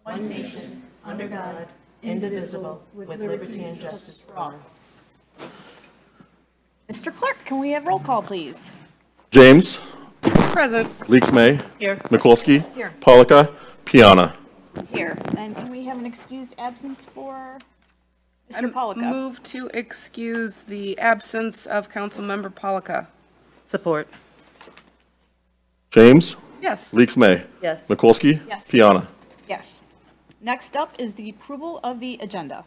one nation, under God, indivisible, with liberty and justice for all. Mr. Clerk, can we have roll call, please? James. Present. Leaks May. Here. Mikulski. Here. Polika. Piana. Here. And can we have an excused absence for I Mr. Polika? move to excuse the absence of Councilmember Polika. Support. James. Yes. Leaks May. Yes. Mikulski. Yes. Piana. Yes. Next up is the approval of the agenda.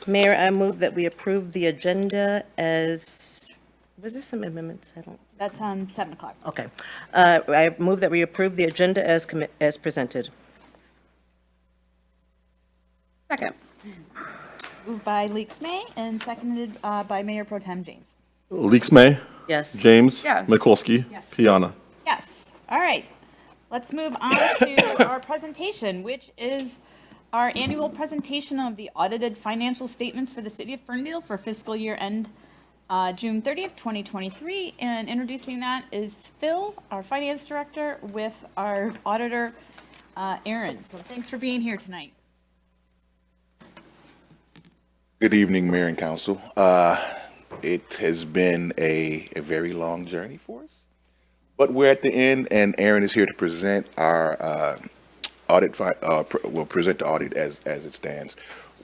Mayor, I move that we approve the agenda as, was there some amendments? I don't, That's on 7 o'clock. okay. I move that we approve the agenda as presented. Second. Moved by Leaks May and seconded by Mayor Pro Tem James. Leaks May. Yes. James. Yes. Mikulski. Yes. Piana. Yes. All right. Let's move on to our presentation, which is our annual presentation of the audited financial statements for the city of Ferndale for fiscal year end June 30th, 2023. And introducing that is Phil, our finance director, with our auditor, Aaron. So thanks for being here tonight. Good evening, Mayor and Council. It has been a very long journey for us, but we're at the end, and Aaron is here to present our audit. Will present the audit as it stands.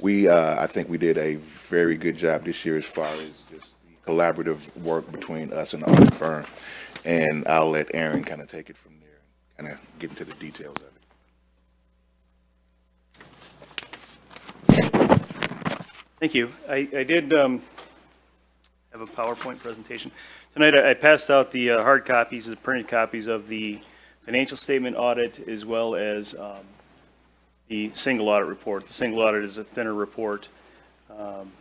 I think we did a very good job this year as far as just the collaborative work between us and the audit firm, and I'll let Aaron kind of take it from there, kind of get into the details of it. Thank you. I did have a PowerPoint presentation. Tonight I passed out the hard copies, the printed copies of the financial statement audit as well as the single audit report. The single audit is a thinner report. And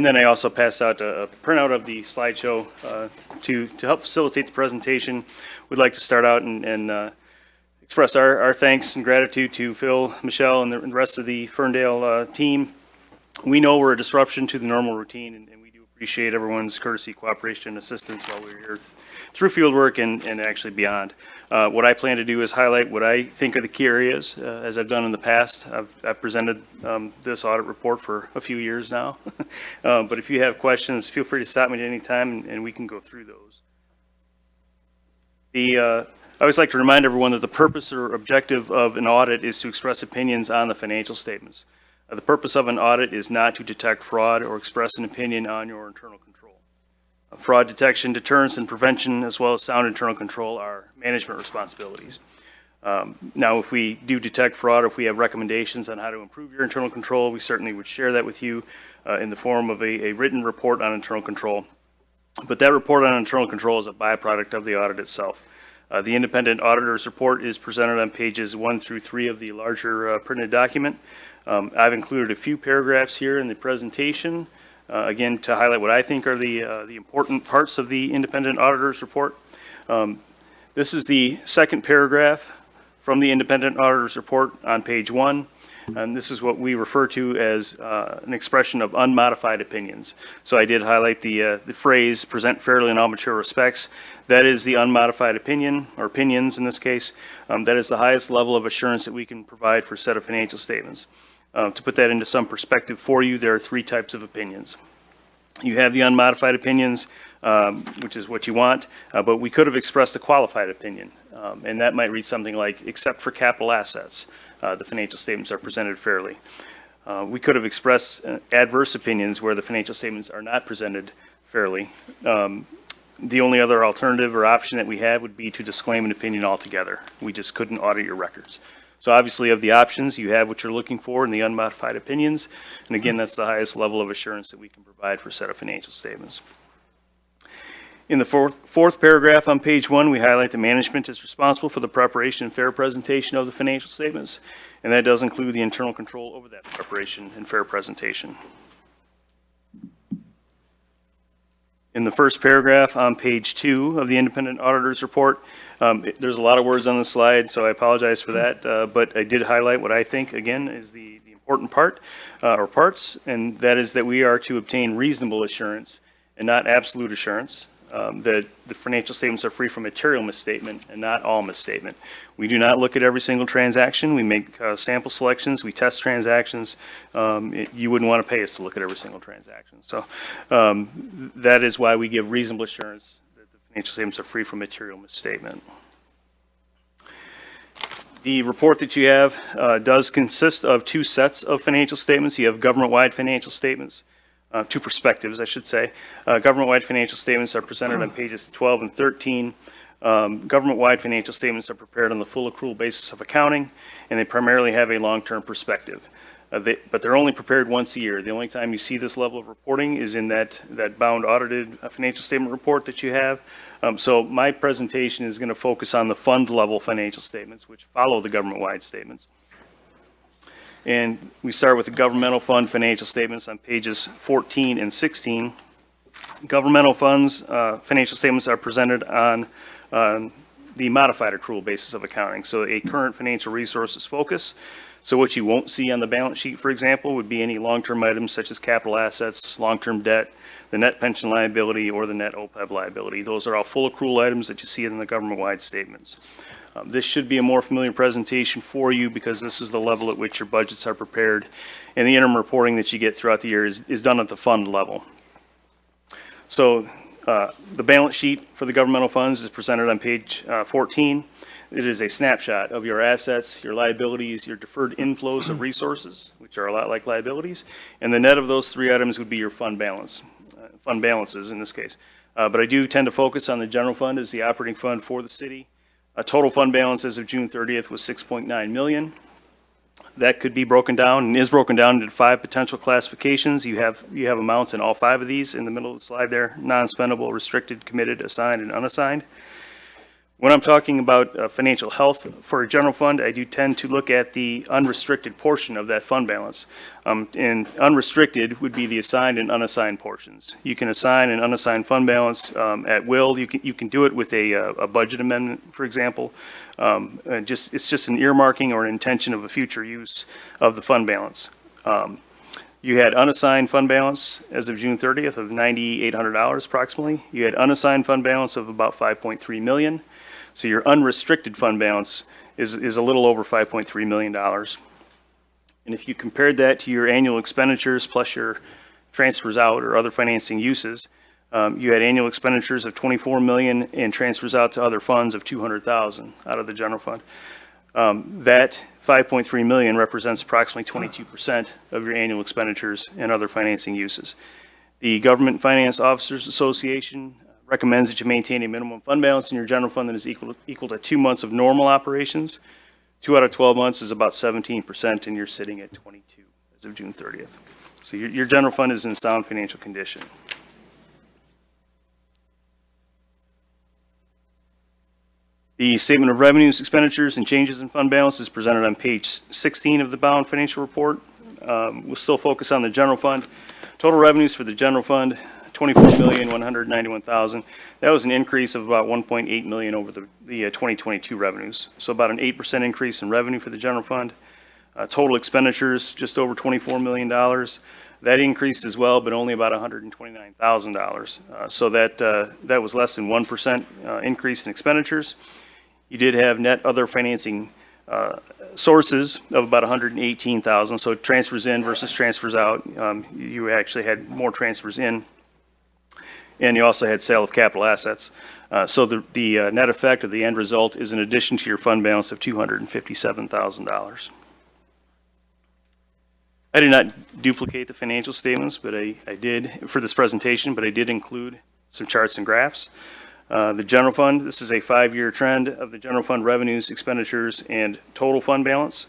then I also passed out a printout of the slideshow to help facilitate the presentation. We'd like to start out and express our thanks and gratitude to Phil, Michelle, and the rest of the Ferndale team. We know we're a disruption to the normal routine, and we do appreciate everyone's courtesy, cooperation, and assistance while we're here through field work and actually beyond. What I plan to do is highlight what I think are the key areas, as I've done in the past. I've presented this audit report for a few years now. But if you have questions, feel free to stop me at any time, and we can go through those. I always like to remind everyone that the purpose or objective of an audit is to express opinions on the financial statements. The purpose of an audit is not to detect fraud or express an opinion on your internal control. Fraud detection, deterrence, and prevention, as well as sound internal control, are management responsibilities. Now, if we do detect fraud, or if we have recommendations on how to improve your internal control, we certainly would share that with you in the form of a written report on internal control. But that report on internal control is a byproduct of the audit itself. The independent auditor's report is presented on pages 1 through 3 of the larger printed document. I've included a few paragraphs here in the presentation, again, to highlight what I think are the important parts of the independent auditor's report. This is the second paragraph from the independent auditor's report on page 1. And this is what we refer to as an expression of unmodified opinions. So I did highlight the phrase "present fairly in all mature respects." That is the unmodified opinion, or opinions in this case. That is the highest level of assurance that we can provide for a set of financial statements. To put that into some perspective for you, there are 3 types of opinions. You have the unmodified opinions, which is what you want, but we could have expressed a qualified opinion, and that might read something like, except for capital assets, the financial statements are presented fairly. We could have expressed adverse opinions where the financial statements are not presented fairly. The only other alternative or option that we have would be to disclaim an opinion altogether. We just couldn't audit your records. So obviously of the options, you have what you're looking for in the unmodified opinions. And again, that's the highest level of assurance that we can provide for a set of financial statements. In the fourth paragraph on page 1, we highlight the management is responsible for the preparation and fair presentation of the financial statements. And that does include the internal control over that preparation and fair presentation. In the first paragraph on page 2 of the independent auditor's report, there's a lot of words on the slide, so I apologize for that. But I did highlight what I think, again, is the important part or parts, and that is that we are to obtain reasonable assurance and not absolute assurance. That the financial statements are free from material misstatement and not all misstatement. We do not look at every single transaction. We make sample selections. We test transactions. You wouldn't want to pay us to look at every single transaction. So that is why we give reasonable assurance that the financial statements are free from material misstatement. The report that you have does consist of two sets of financial statements. You have government-wide financial statements. Two perspectives, I should say. Government-wide financial statements are presented on pages 12 and 13. Government-wide financial statements are prepared on the full accrual basis of accounting, and they primarily have a long-term perspective. But they're only prepared once a year. The only time you see this level of reporting is in that bound audited financial statement report that you have. So my presentation is going to focus on the fund level financial statements, which follow the government-wide statements. And we start with the governmental fund financial statements on pages 14 and 16. Governmental funds financial statements are presented on the modified accrual basis of accounting. So a current financial resources focus. So what you won't see on the balance sheet, for example, would be any long-term items such as capital assets, long-term debt, the net pension liability, or the net OPEB liability. Those are all full accrual items that you see in the government-wide statements. This should be a more familiar presentation for you because this is the level at which your budgets are prepared, and the interim reporting that you get throughout the year is done at the fund level. So the balance sheet for the governmental funds is presented on page 14. It is a snapshot of your assets, your liabilities, your deferred inflows of resources, which are a lot like liabilities, and the net of those three items would be your fund balance, fund balances in this case. But I do tend to focus on the general fund as the operating fund for the city. A total fund balance as of June 30th was $6.9 million. That could be broken down and is broken down into 5 potential classifications. You have amounts in all 5 of these in the middle of the slide there: non-spendable, restricted, committed, assigned, and unassigned. When I'm talking about financial health for a general fund, I do tend to look at the unrestricted portion of that fund balance. And unrestricted would be the assigned and unassigned portions. You can assign an unassigned fund balance at will. You can do it with a budget amendment, for example. It's just an earmarking or an intention of a future use of the fund balance. You had unassigned fund balance as of June 30th of $9,800 approximately. You had unassigned fund balance of about $5.3 million. So your unrestricted fund balance is a little over $5.3 million. And if you compared that to your annual expenditures plus your transfers out or other financing uses, you had annual expenditures of $24 million and transfers out to other funds of $200,000 out of the general fund. That $5.3 million represents approximately 22% of your annual expenditures and other financing uses. The Government Finance Officers Association recommends that you maintain a minimum fund balance in your general fund that is equal to 2 months of normal operations. 2 out of 12 months is about 17%, and you're sitting at 22 as of June 30th. So your general fund is in sound financial condition. The statement of revenues, expenditures, and changes in fund balance is presented on page 16 of the bound financial report. We'll still focus on the general fund. Total revenues for the general fund, $24,191,000. That was an increase of about $1.8 million over the 2022 revenues. So about an 8% increase in revenue for the general fund. Total expenditures, just over $24 million. That increased as well, but only about $129,000. So that was less than 1% increase in expenditures. You did have net other financing sources of about $118,000. So transfers in versus transfers out. You actually had more transfers in. And you also had sale of capital assets. So the net effect of the end result is an addition to your fund balance of $257,000. I did not duplicate the financial statements, but I did for this presentation, but I did include some charts and graphs. The general fund, this is a 5-year trend of the general fund revenues, expenditures, and total fund balance.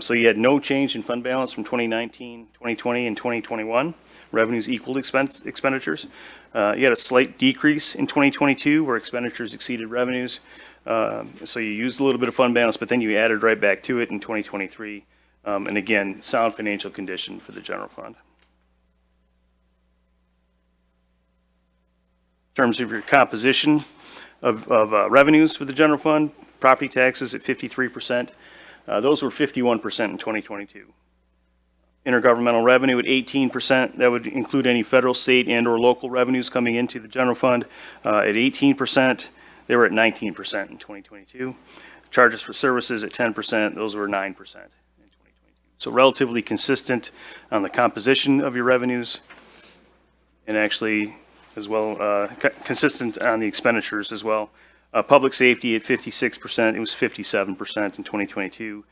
So you had no change in fund balance from 2019, 2020, and 2021. Revenues equaled expenditures. You had a slight decrease in 2022 where expenditures exceeded revenues. So you used a little bit of fund balance, but then you added right back to it in 2023. And again, sound financial condition for the general fund. In terms of your composition of revenues for the general fund, property taxes at 53%. Those were 51% in 2022. Intergovernmental revenue at 18%. That would include any federal, state, and/or local revenues coming into the general fund at 18%. They were at 19% in 2022. Charges for services at 10%. Those were 9% in 2022. So relatively consistent on the composition of your revenues, and actually as well consistent on the expenditures as well. Public safety at 56%. It was 57% in 2022.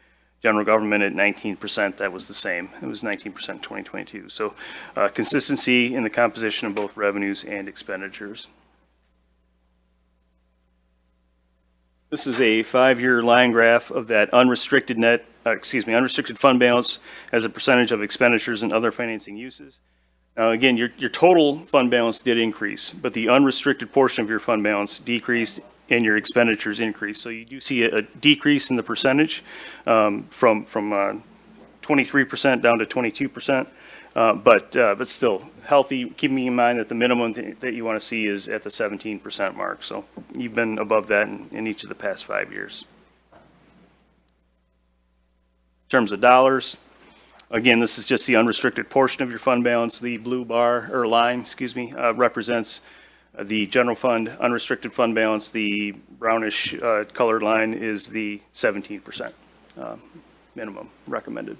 General government at 19%, that was the same. It was 19% in 2022. So consistency in the composition of both revenues and expenditures. This is a 5-year line graph of that unrestricted unrestricted fund balance as a percentage of expenditures and other financing uses. Now, again, your total fund balance did increase, but the unrestricted portion of your fund balance decreased and your expenditures increased. So you do see a decrease in the percentage from 23% down to 22%, but still healthy, keeping in mind that the minimum that you want to see is at the 17% mark. So you've been above that in each of the past 5 years. In terms of dollars, again, this is just the unrestricted portion of your fund balance. The blue bar, or line, represents the general fund unrestricted fund balance. The brownish colored line is the 17% minimum recommended.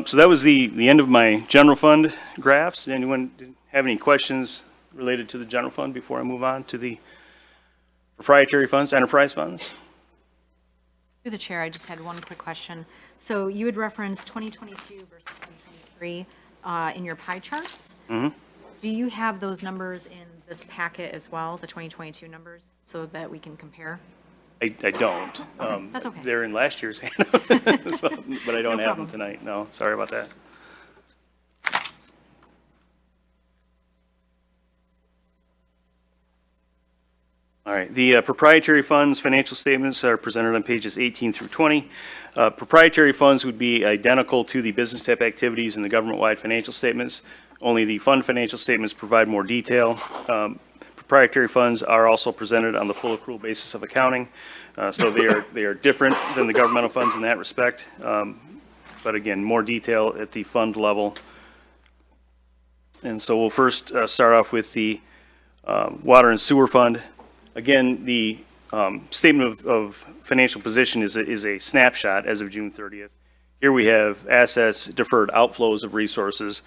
So that was the end of my general fund graphs. Anyone have any questions related to the general fund before I move on to the proprietary funds, enterprise funds? Through the chair, I just had one quick question. So you had referenced 2022 versus 2023 in your pie charts. Mm-hmm. Do you have those numbers in this packet as well, the 2022 numbers, so that we can compare? I don't. That's okay. They're in last year's handout, but I don't No have problem. them tonight. No, sorry about that. All right, the proprietary funds financial statements are presented on pages 18 through 20. Proprietary funds would be identical to the business type activities in the government-wide financial statements. Only the fund financial statements provide more detail. Proprietary funds are also presented on the full accrual basis of accounting. So they are different than the governmental funds in that respect. But again, more detail at the fund level. And so we'll first start off with the water and sewer fund. Again, the statement of financial position is a snapshot as of June 30th. Here we have assets, deferred outflows of resources,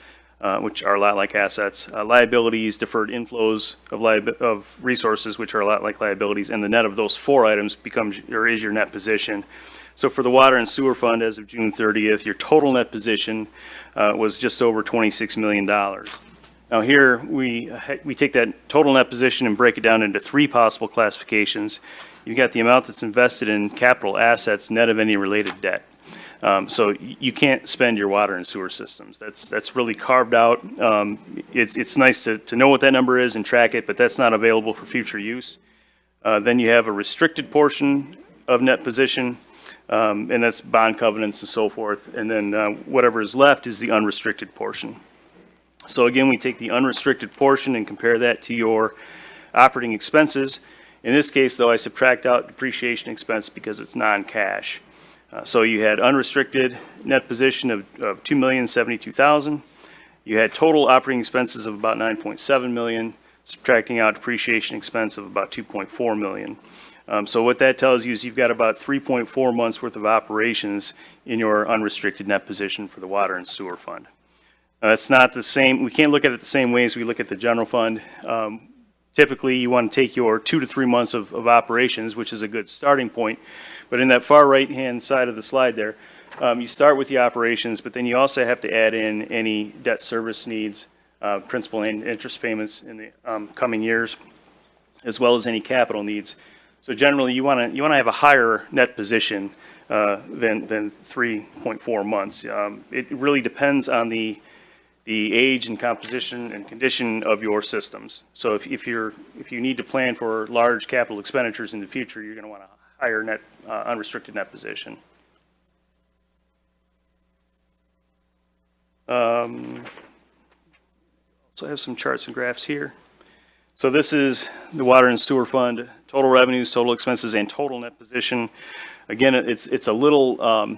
which are a lot like assets, liabilities, deferred inflows of resources, which are a lot like liabilities, and the net of those four items is your net position. So for the water and sewer fund as of June 30th, your total net position was just over $26 million. Now here, we take that total net position and break it down into three possible classifications. You've got the amount that's invested in capital assets, net of any related debt. So you can't spend your water and sewer systems. That's really carved out. It's nice to know what that number is and track it, but that's not available for future use. Then you have a restricted portion of net position, and that's bond covenants and so forth. And then whatever is left is the unrestricted portion. So again, we take the unrestricted portion and compare that to your operating expenses. In this case, though, I subtract out depreciation expense because it's non-cash. So you had unrestricted net position of $2,072,000. You had total operating expenses of about $9.7 million, subtracting out depreciation expense of about $2.4 million. So what that tells you is you've got about 3.4 months worth of operations in your unrestricted net position for the water and sewer fund. That's not the same. We can't look at it the same way as we look at the general fund. Typically, you want to take your 2 to 3 months of operations, which is a good starting point. But in that far right-hand side of the slide there, you start with the operations, but then you also have to add in any debt service needs, principal and interest payments in the coming years, as well as any capital needs. So generally, you want to have a higher net position than 3.4 months. It really depends on the age and composition and condition of your systems. So if you need to plan for large capital expenditures in the future, you're going to want a higher net unrestricted net position. So I have some charts and graphs here. So this is the water and sewer fund, total revenues, total expenses, and total net position. Again, it's a little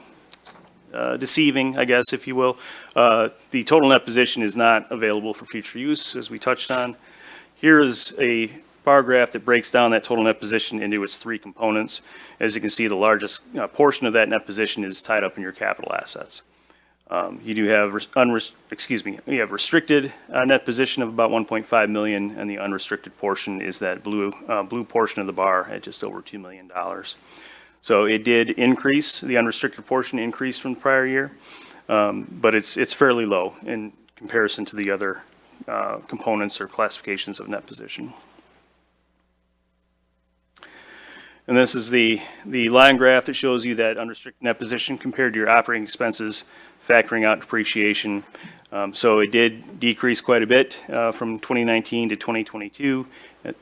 deceiving, I guess, if you will. The total net position is not available for future use, as we touched on. Here is a bar graph that breaks down that total net position into its three components. As you can see, the largest portion of that net position is tied up in your capital assets. You do have you have restricted net position of about 1.5 million, and the unrestricted portion is that blue portion of the bar at just over $2 million. So it did increase, the unrestricted portion increased from the prior year, but it's fairly low in comparison to the other components or classifications of net position. And this is the line graph that shows you that unrestricted net position compared to your operating expenses, factoring out depreciation. So it did decrease quite a bit from 2019 to 2022,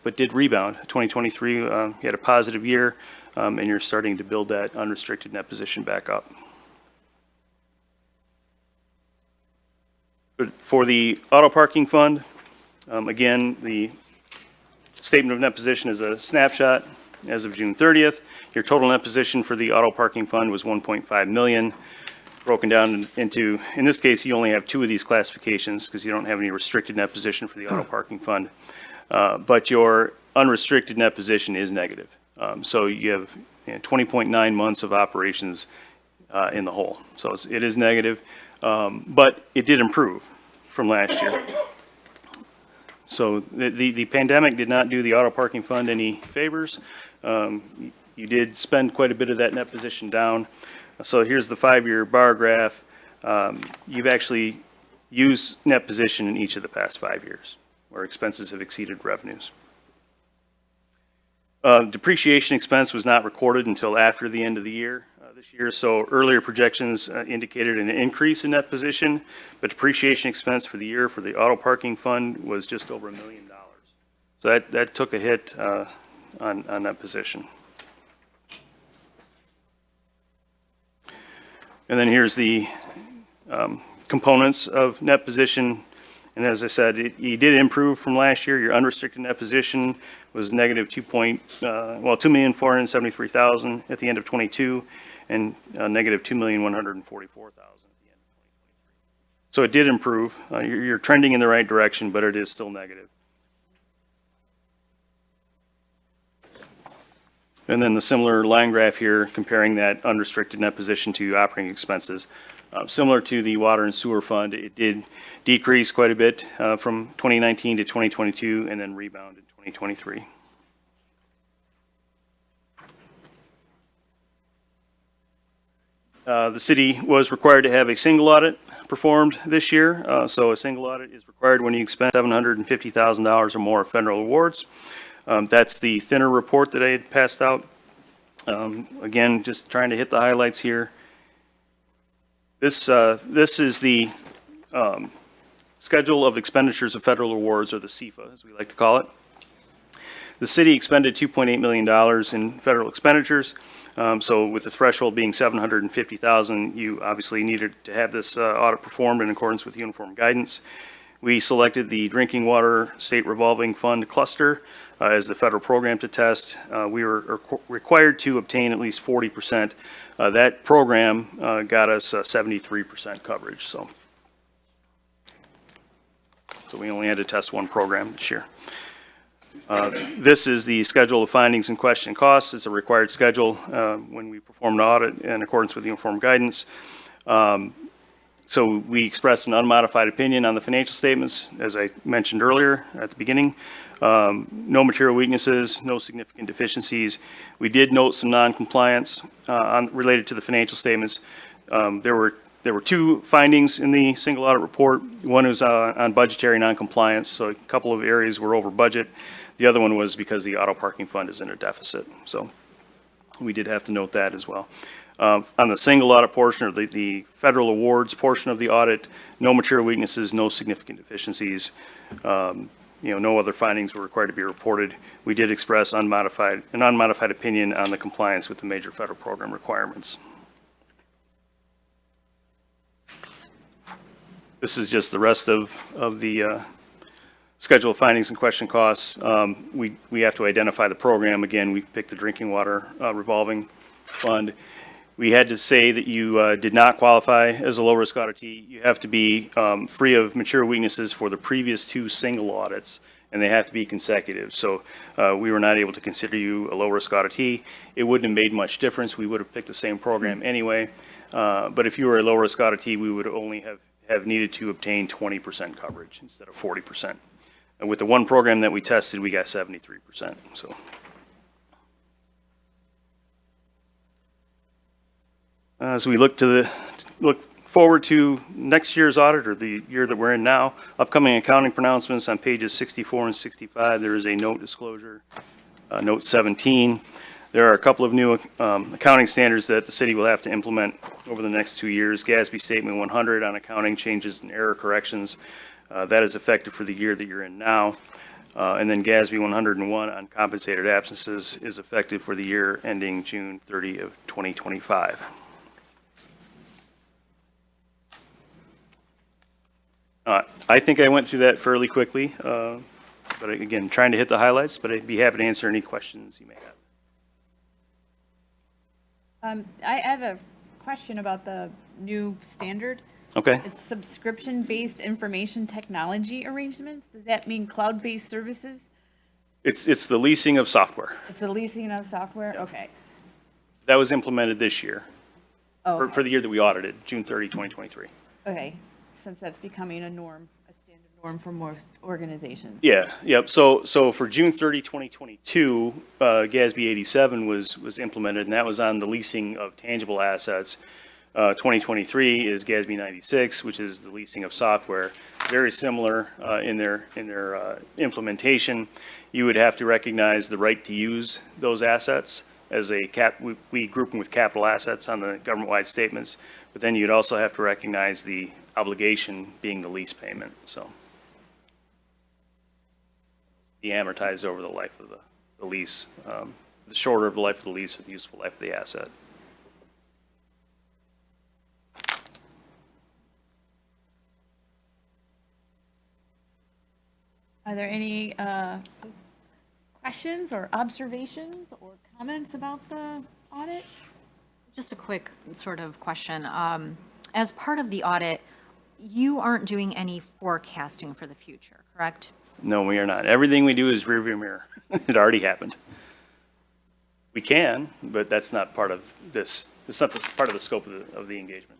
but did rebound. 2023, you had a positive year, and you're starting to build that unrestricted net position back up. But for the auto parking fund, again, the statement of net position is a snapshot as of June 30th. Your total net position for the auto parking fund was 1.5 million, broken down into, in this case, you only have two of these classifications because you don't have any restricted net position for the auto parking fund. But your unrestricted net position is negative. So you have 20.9 months of operations in the hole. So it is negative, but it did improve from last year. So the pandemic did not do the auto parking fund any favors. You did spend quite a bit of that net position down. So here's the 5-year bar graph. You've actually used net position in each of the past 5 years, where expenses have exceeded revenues. Depreciation expense was not recorded until after the end of the year this year, so earlier projections indicated an increase in net position, but depreciation expense for the year for the auto parking fund was just over $1 million. So that took a hit on that position. And then here's the components of net position. And as I said, you did improve from last year. Your unrestricted net position was negative $2,473,000 at the end of 22, and negative $2,144,000 at the end of 2023. So it did improve. You're trending in the right direction, but it is still negative. And then the similar line graph here comparing that unrestricted net position to operating expenses. Similar to the water and sewer fund, it did decrease quite a bit from 2019 to 2022 and then rebound in 2023. The city was required to have a single audit performed this year. So a single audit is required when you expend $750,000 or more of federal awards. That's the thinner report that I had passed out. Again, just trying to hit the highlights here. This is the schedule of expenditures of federal awards, or the CEFA, as we like to call it. The city expended $2.8 million in federal expenditures. So with the threshold being $750,000, you obviously needed to have this audit performed in accordance with uniform guidance. We selected the Drinking Water State Revolving Fund Cluster as the federal program to test. We were required to obtain at least 40%. That program got us 73% coverage. So we only had to test one program this year. This is the schedule of findings and question costs. It's a required schedule when we perform an audit in accordance with uniform guidance. So we expressed an unmodified opinion on the financial statements, as I mentioned earlier at the beginning. No material weaknesses, no significant deficiencies. We did note some non-compliance related to the financial statements. There were two findings in the single audit report. One was on budgetary non-compliance, so a couple of areas were over budget. The other one was because the auto parking fund is in a deficit. So we did have to note that as well. On the single audit portion, or the federal awards portion of the audit, no material weaknesses, no significant deficiencies. No other findings were required to be reported. We did express an unmodified opinion on the compliance with the major federal program requirements. This is just the rest of the schedule of findings and question costs, we have to identify the program. Again, we picked the drinking water revolving fund. We had to say that you did not qualify as a low-risk auditee. You have to be free of material weaknesses for the previous 2 single audits, and they have to be consecutive. So we were not able to consider you a low-risk auditee. It wouldn't have made much difference. We would have picked the same program anyway. But if you were a low-risk auditee, we would only have needed to obtain 20% coverage instead of 40%. And with the one program that we tested, we got 73%, so. As we look forward to next year's audit, or the year that we're in now, upcoming accounting pronouncements on pages 64 and 65, there is a note disclosure, note 17. There are a couple of new accounting standards that the city will have to implement over the next 2 years. GASB Statement 100 on accounting changes and error corrections. That is effective for the year that you're in now. And then GASB 101 on compensated absences is effective for the year ending June 30 of 2025. I think I went through that fairly quickly, but again, trying to hit the highlights, but I'd be happy to answer any questions you may have. I have a question about the new standard. Okay. It's subscription-based information technology arrangements. Does that mean cloud-based services? It's the leasing of software. It's the leasing of software? Okay. That was implemented this year, Oh, for the year that we audited, June 30, 2023. okay, since that's becoming a norm, a standard norm for most organizations. Yeah, yep. So for June 30, 2022, GASB 87 was implemented, and that was on the leasing of tangible assets. 2023 is GASB 96, which is the leasing of software. Very similar in their implementation. You would have to recognize the right to use those assets as we group them with capital assets on the government-wide statements, but then you'd also have to recognize the obligation being the lease payment, so. Be amortized over the life of the lease, the shorter of the life of the lease or the useful life of the asset. Are there any questions or observations or comments about the audit? Just a quick sort of question. As part of the audit, you aren't doing any forecasting for the future, correct? No, we are not. Everything we do is rearview mirror. It already happened. We can, but that's not part of this. It's not part of the scope of the engagement.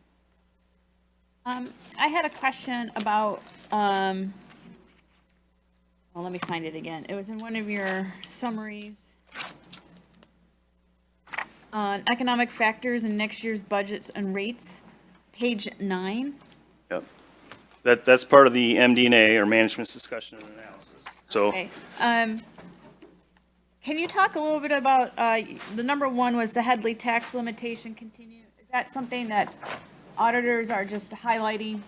I had a question about, well, let me find it again. It was in one of your summaries on economic factors in next year's budgets and rates, page 9. Yep. That's part of the MD&A, or management's discussion and analysis. So. Okay. Can you talk a little bit about, the number one was the Headley tax limitation continue? Is that something that auditors are just highlighting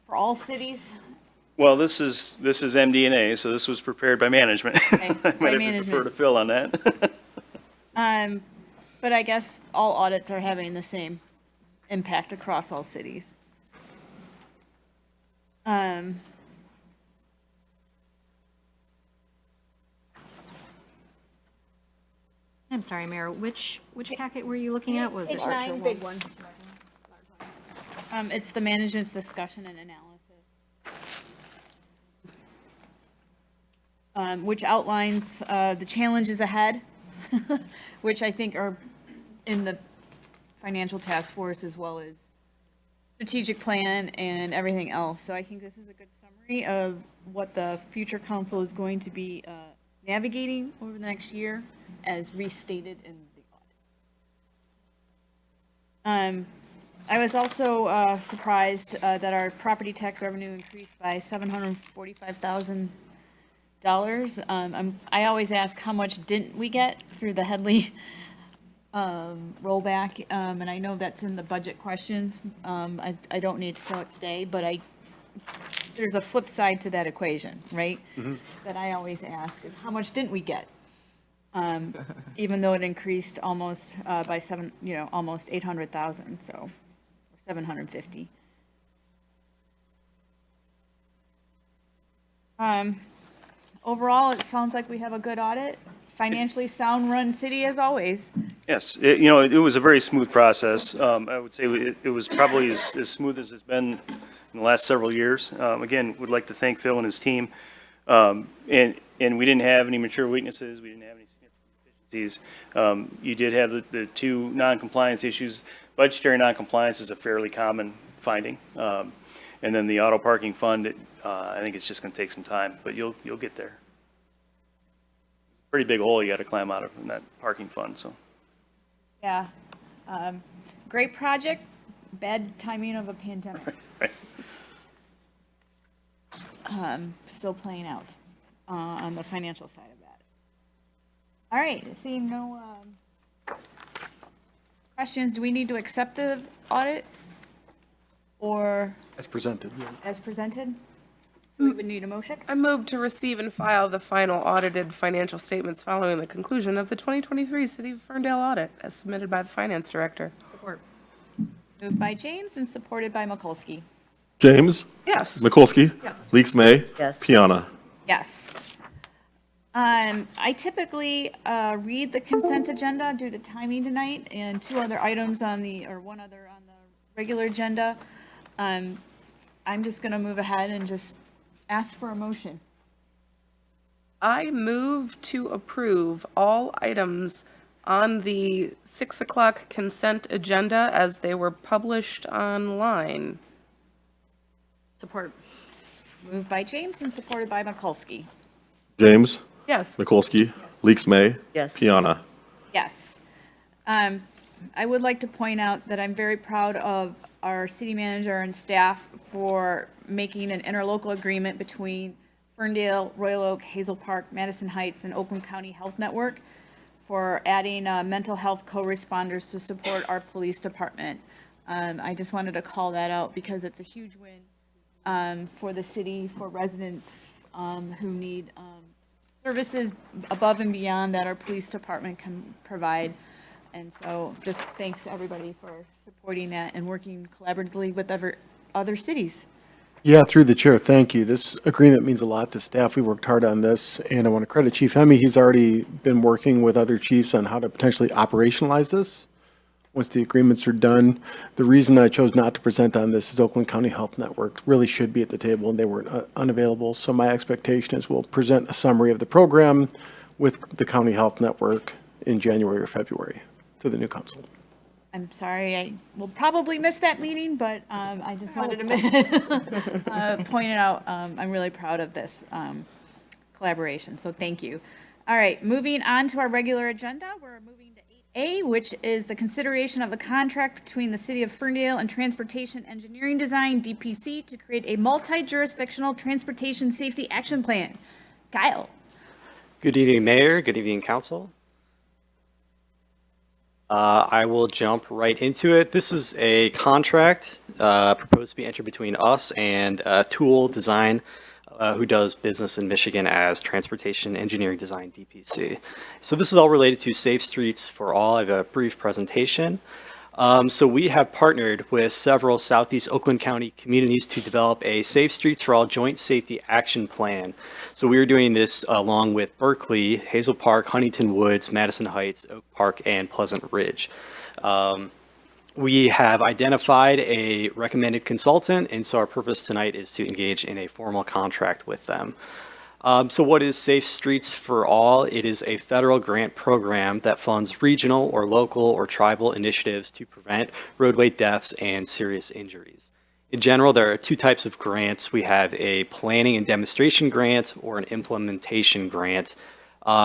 for all cities? Well, this is MD&A, so this was prepared by management. Okay, I by might have to management. defer to Phil on that. But I guess all audits are having the same impact across all cities. I'm sorry, Mayor, which packet were you looking at? Was it? Page 9, big one. It's the management's discussion and analysis. Which outlines the challenges ahead, which I think are in the financial task force as well as strategic plan and everything else. So I think this is a good summary of what the future council is going to be navigating over the next year as restated in the audit. I was also surprised that our property tax revenue increased by $745,000. I always ask, how much didn't we get through the Headley rollback? And I know that's in the budget questions. I don't need to tell it today, but there's a flip side to that equation, right? That I always ask is, how much didn't we get? Even though it increased almost by almost 800,000, so 750. overall, it sounds like we have a good audit. Financially sound run city as always. Yes, it was a very smooth process. I would say it was probably as smooth as it's been in the last several years. Again, would like to thank Phil and his team. And we didn't have any material weaknesses. We didn't have any significant deficiencies. You did have the two non-compliance issues. Budgetary non-compliance is a fairly common finding. And then the auto parking fund, I think it's just going to take some time, but you'll get there. Pretty big hole you got to climb out of in that parking fund, so. Yeah. Great project, bad timing of a pandemic. Right. Still playing out on the financial side of that. All right, seeing no questions, do we need to accept the audit? Or As presented. as presented? So we would need a motion? I move to receive and file the final audited financial statements following the conclusion of the 2023 City of Ferndale audit as submitted by the Finance Director. Support. Moved by James and supported by Mikulski. James? Yes. Mikulski? Yes. Leaks May? Yes. Piana? Yes. I typically read the consent agenda due to timing tonight, and one other on the regular agenda. I'm just going to move ahead and just ask for a motion. I move to approve all items on the 6 o'clock consent agenda as they were published online. Support. Moved by James and supported by Mikulski. James? Yes. Mikulski? Leaks May? Yes. Piana? Yes. I would like to point out that I'm very proud of our city manager and staff for making an interlocal agreement between Ferndale, Royal Oak, Hazel Park, Madison Heights, and Oakland County Health Network for adding mental health co-responders to support our police department. I just wanted to call that out because it's a huge win for the city, for residents who need services above and beyond that our police department can provide. And so just thanks everybody for supporting that and working collaboratively with other cities. Yeah, through the chair, thank you. This agreement means a lot to staff. We worked hard on this, and I want to credit Chief Hemme. He's already been working with other chiefs on how to potentially operationalize this once the agreements are done. The reason I chose not to present on this is Oakland County Health Network really should be at the table, and they were unavailable. So my expectation is we'll present a summary of the program with the County Health Network in January or February to the new council. I'm sorry, I will probably miss that meeting, but I just wanted to point it out. I'm really proud of this collaboration, so thank you. All right, moving on to our regular agenda, we're moving to 8A, which is the consideration of the contract between the City of Ferndale and Transportation Engineering Design, DPC, to create a multi-jurisdictional transportation safety action plan. Kyle. Good evening, Mayor. Good evening, Council. I will jump right into it. This is a contract proposed to be entered between us and Tool Design, who does business in Michigan as Transportation Engineering Design, DPC. So this is all related to Safe Streets for All. I have a brief presentation. So we have partnered with several Southeast Oakland County communities to develop a Safe Streets for All joint safety action plan. So we are doing this along with Berkeley, Hazel Park, Huntington Woods, Madison Heights, Oak Park, and Pleasant Ridge. We have identified a recommended consultant, and so our purpose tonight is to engage in a formal contract with them. So what is Safe Streets for All? It is a federal grant program that funds regional or local or tribal initiatives to prevent roadway deaths and serious injuries. In general, there are two types of grants. We have a planning and demonstration grant or an implementation grant.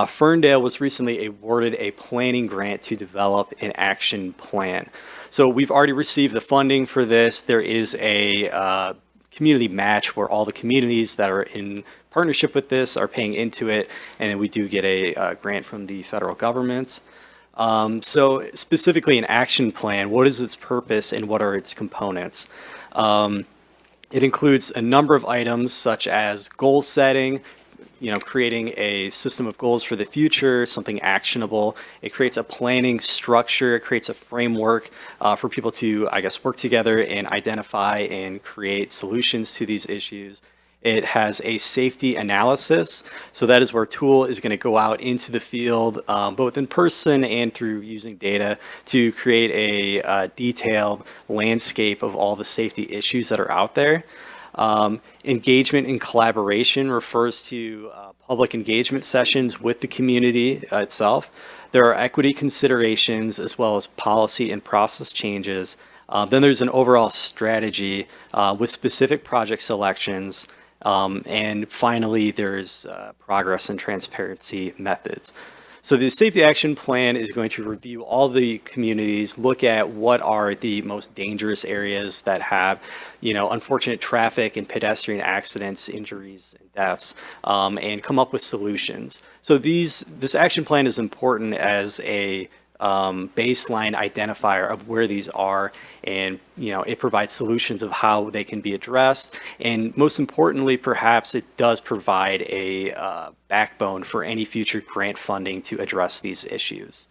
Ferndale was recently awarded a planning grant to develop an action plan. So we've already received the funding for this. There is a community match where all the communities that are in partnership with this are paying into it, and then we do get a grant from the federal government. So specifically an action plan, what is its purpose and what are its components? It includes a number of items such as goal setting, creating a system of goals for the future, something actionable. It creates a planning structure. It creates a framework for people to, work together and identify and create solutions to these issues. It has a safety analysis. So that is where Tool is going to go out into the field, both in person and through using data to create a detailed landscape of all the safety issues that are out there. Engagement and collaboration refers to public engagement sessions with the community itself. There are equity considerations as well as policy and process changes. Then there's an overall strategy with specific project selections. And finally, there's progress and transparency methods. So the safety action plan is going to review all the communities, look at what are the most dangerous areas that have, unfortunate traffic and pedestrian accidents, injuries, and deaths, and come up with solutions. So this action plan is important as a baseline identifier of where these are, and it provides solutions of how they can be addressed, and most importantly, perhaps it does provide a backbone for any future grant funding to address these issues.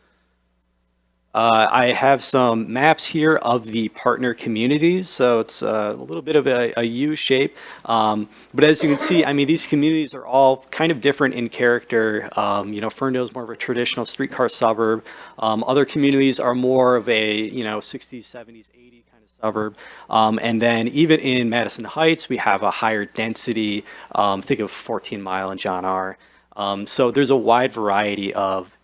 I have some maps here of the partner communities, so it's a little bit of a U shape. But as you can see, these communities are all kind of different in character. Ferndale is more of a traditional streetcar suburb. Other communities are more of a, 60s, 70s, 80s kind of suburb. And then even in Madison Heights, we have a higher density, think of 14 Mile and John R. So there's a wide variety of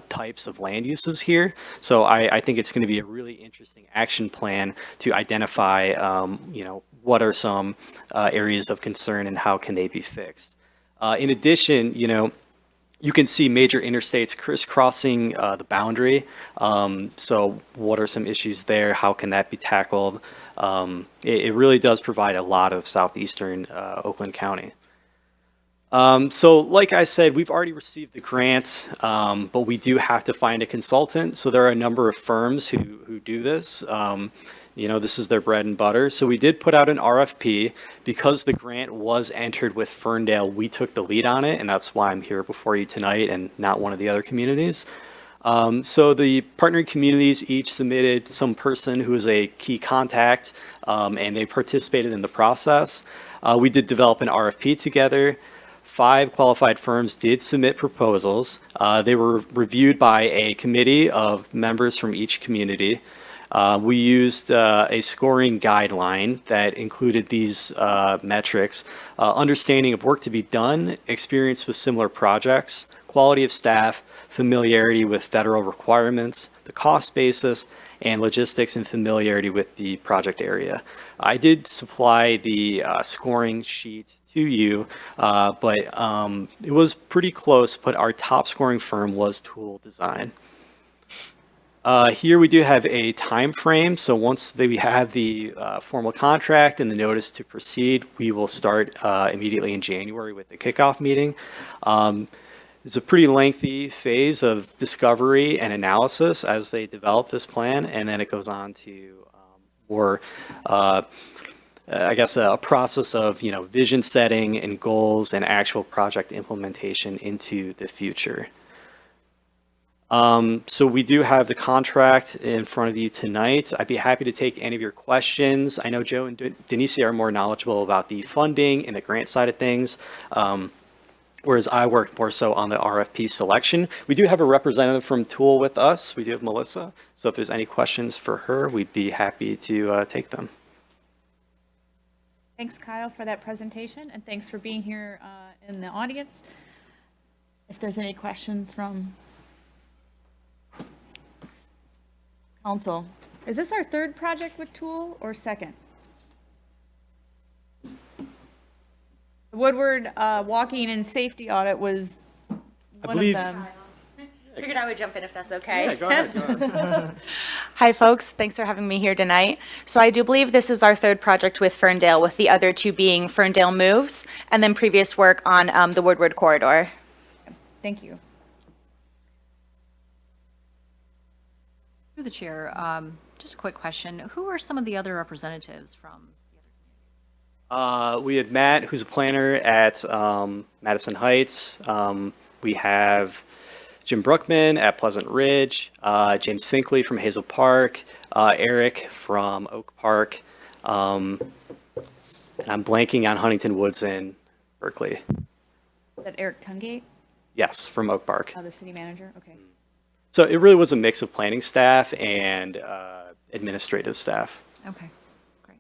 types of land uses here. So I think it's going to be a really interesting action plan to identify, what are some areas of concern and how can they be fixed. In addition, you can see major interstates crisscrossing the boundary. So what are some issues there? How can that be tackled? It really does provide a lot of southeastern Oakland County. So like I said, we've already received the grant, but we do have to find a consultant. So there are a number of firms who do this. This is their bread and butter. So we did put out an RFP. Because the grant was entered with Ferndale, we took the lead on it, and that's why I'm here before you tonight and not one of the other communities. So the partnering communities each submitted some person who is a key contact, and they participated in the process. We did develop an RFP together. 5 qualified firms did submit proposals. They were reviewed by a committee of members from each community. We used a scoring guideline that included these metrics: understanding of work to be done, experience with similar projects, quality of staff, familiarity with federal requirements, the cost basis, and logistics and familiarity with the project area. I did supply the scoring sheet to you, but it was pretty close, but our top scoring firm was Tool Design. Here we do have a time frame. So once we have the formal contract and the notice to proceed, we will start immediately in January with the kickoff meeting. It's a pretty lengthy phase of discovery and analysis as they develop this plan, and then it goes on to more a process of, vision setting and goals and actual project implementation into the future. So we do have the contract in front of you tonight. I'd be happy to take any of your questions. I know Joe and Denise are more knowledgeable about the funding and the grant side of things, whereas I work more so on the RFP selection. We do have a representative from Tool with us. We do have Melissa. So if there's any questions for her, we'd be happy to take them. Thanks, Kyle, for that presentation, and thanks for being here in the audience. If there's any questions from council. Is this our third project with Tool or second? The Woodward walking and safety audit was one of them. Figured I would jump in if that's okay. Yeah, go ahead. Hi, folks. Thanks for having me here tonight. So I do believe this is our third project with Ferndale, with the other 2 being Ferndale Moves and then previous work on the Woodward corridor. Thank you. Through the chair, just a quick question. Who are some of the other representatives from the other communities? We had Matt, who's a planner at Madison Heights. We have Jim Brookman at Pleasant Ridge, James Finkley from Hazel Park, Eric from Oak Park, and I'm blanking on Huntington Woods and Berkeley. Is that Eric Tungate, Yes, from Oak Park. the city manager? Okay. So it really was a mix of planning staff and administrative staff. Okay, great.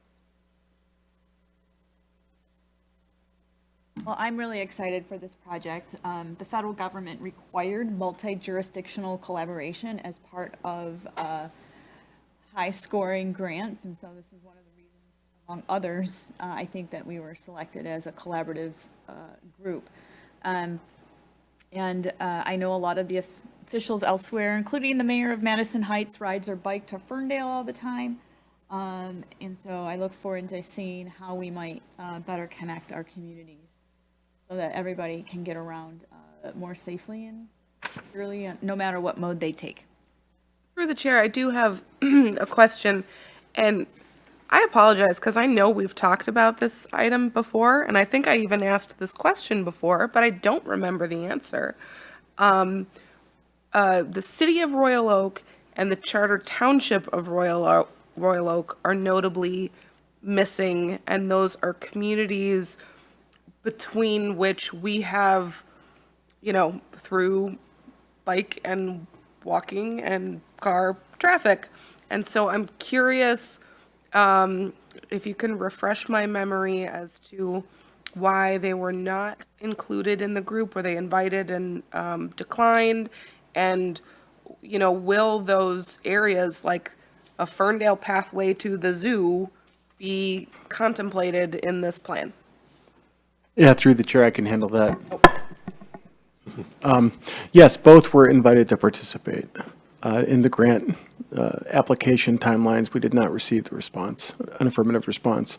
Well, I'm really excited for this project. The federal government required multi-jurisdictional collaboration as part of high-scoring grants, and so this is one of the reasons, among others, I think that we were selected as a collaborative group. And I know a lot of the officials elsewhere, including the mayor of Madison Heights, rides or bike to Ferndale all the time. And so I look forward to seeing how we might better connect our communities so that everybody can get around more safely and securely, no matter what mode they take. Through the chair, I do have a question, and I apologize because I know we've talked about this item before, and I think I even asked this question before, but I don't remember the answer. The city of Royal Oak and the charter township of Royal Oak are notably missing, and those are communities between which we have, through bike and walking and car traffic. And so I'm curious if you can refresh my memory as to why they were not included in the group. Were they invited and declined? And, will those areas like a Ferndale pathway to the zoo be contemplated in this plan? Yeah, through the chair, I can handle that. Yes, both were invited to participate in the grant application timelines. We did not receive the response, an affirmative response.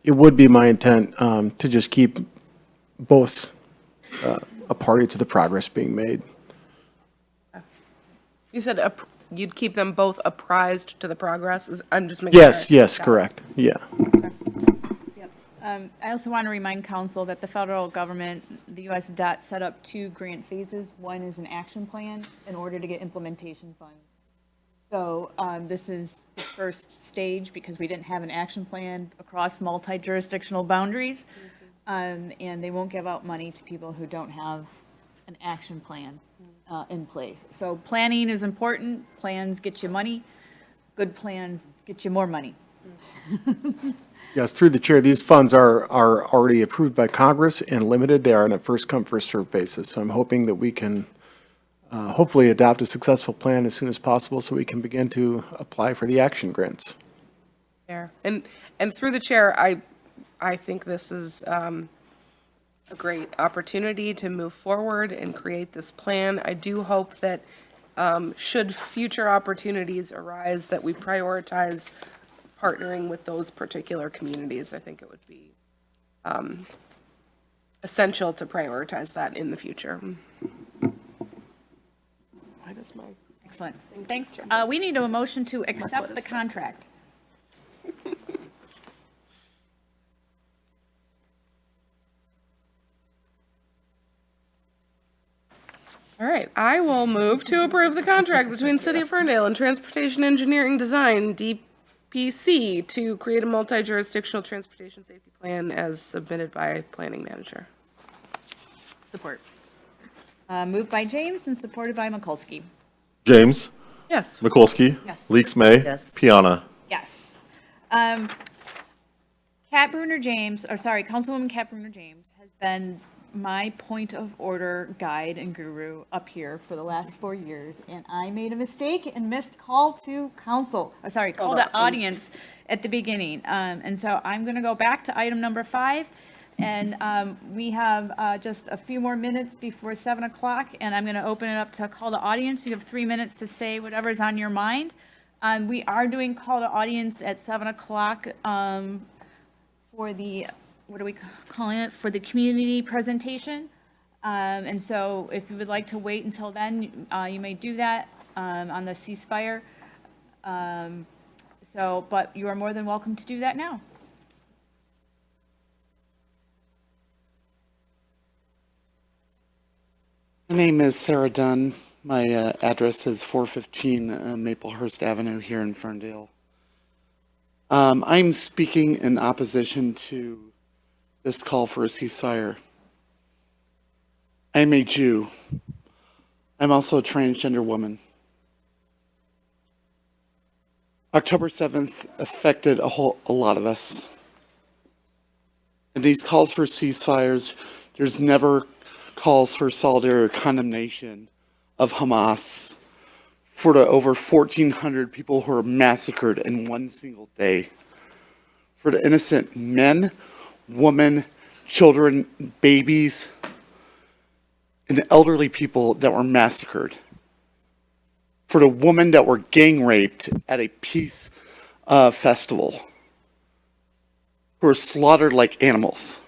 It would be my intent to just keep both a party to the progress being made. You said you'd keep them both apprised to the progress? I'm just making sure. Yes, correct, yeah. I also want to remind council that the federal government, the U.S. DOT, set up 2 grant phases. One is an action plan in order to get implementation funds. So this is the first stage because we didn't have an action plan across multi-jurisdictional boundaries. And they won't give out money to people who don't have an action plan in place. So planning is important. Plans get you money. Good plans get you more money. Yes, through the chair, these funds are already approved by Congress and limited. They are on a first-come, first-served basis. So I'm hoping that we can hopefully adopt a successful plan as soon as possible so we can begin to apply for the action grants. There. And through the chair, I think this is a great opportunity to move forward and create this plan. I do hope that should future opportunities arise, that we prioritize partnering with those particular communities. I think it would be essential to prioritize that in the future. Why does my... Excellent. Thanks. We need a motion to accept the contract. All right, I will move to approve the contract between City of Ferndale and Transportation Engineering Design, DPC, to create a multi-jurisdictional transportation safety plan as submitted by Planning Manager. Support. Moved by James and supported by Mikulski. James, Yes. Mikulski. Yes. Leaks May. Yes. Piana. Yes. Councilwoman Kat Bruner James has been my point of order guide and guru up here for the last 4 years, and I made a mistake and missed call to audience at the beginning. And so I'm going to go back to item number 5, and we have just a few more minutes before 7 o'clock, and I'm going to open it up to call to audience. You have 3 minutes to say whatever's on your mind. We are doing call to audience at 7 o'clock for the, what are we calling it, for the community presentation. And so if you would like to wait until then, you may do that on the ceasefire. But you are more than welcome to do that now. My name is Sarah Dunn. My address is 415 Maplehurst Avenue here in Ferndale. I'm speaking in opposition to this call for a ceasefire. I'm a Jew. I'm also a transgender woman. October 7th affected a lot of us. And these calls for ceasefires, there's never calls for solidarity or condemnation of Hamas for the over 1,400 people who were massacred in one single day. For the innocent men, women, children, babies, and elderly people that were massacred. For the women that were gang raped at a peace festival, who were slaughtered like animals.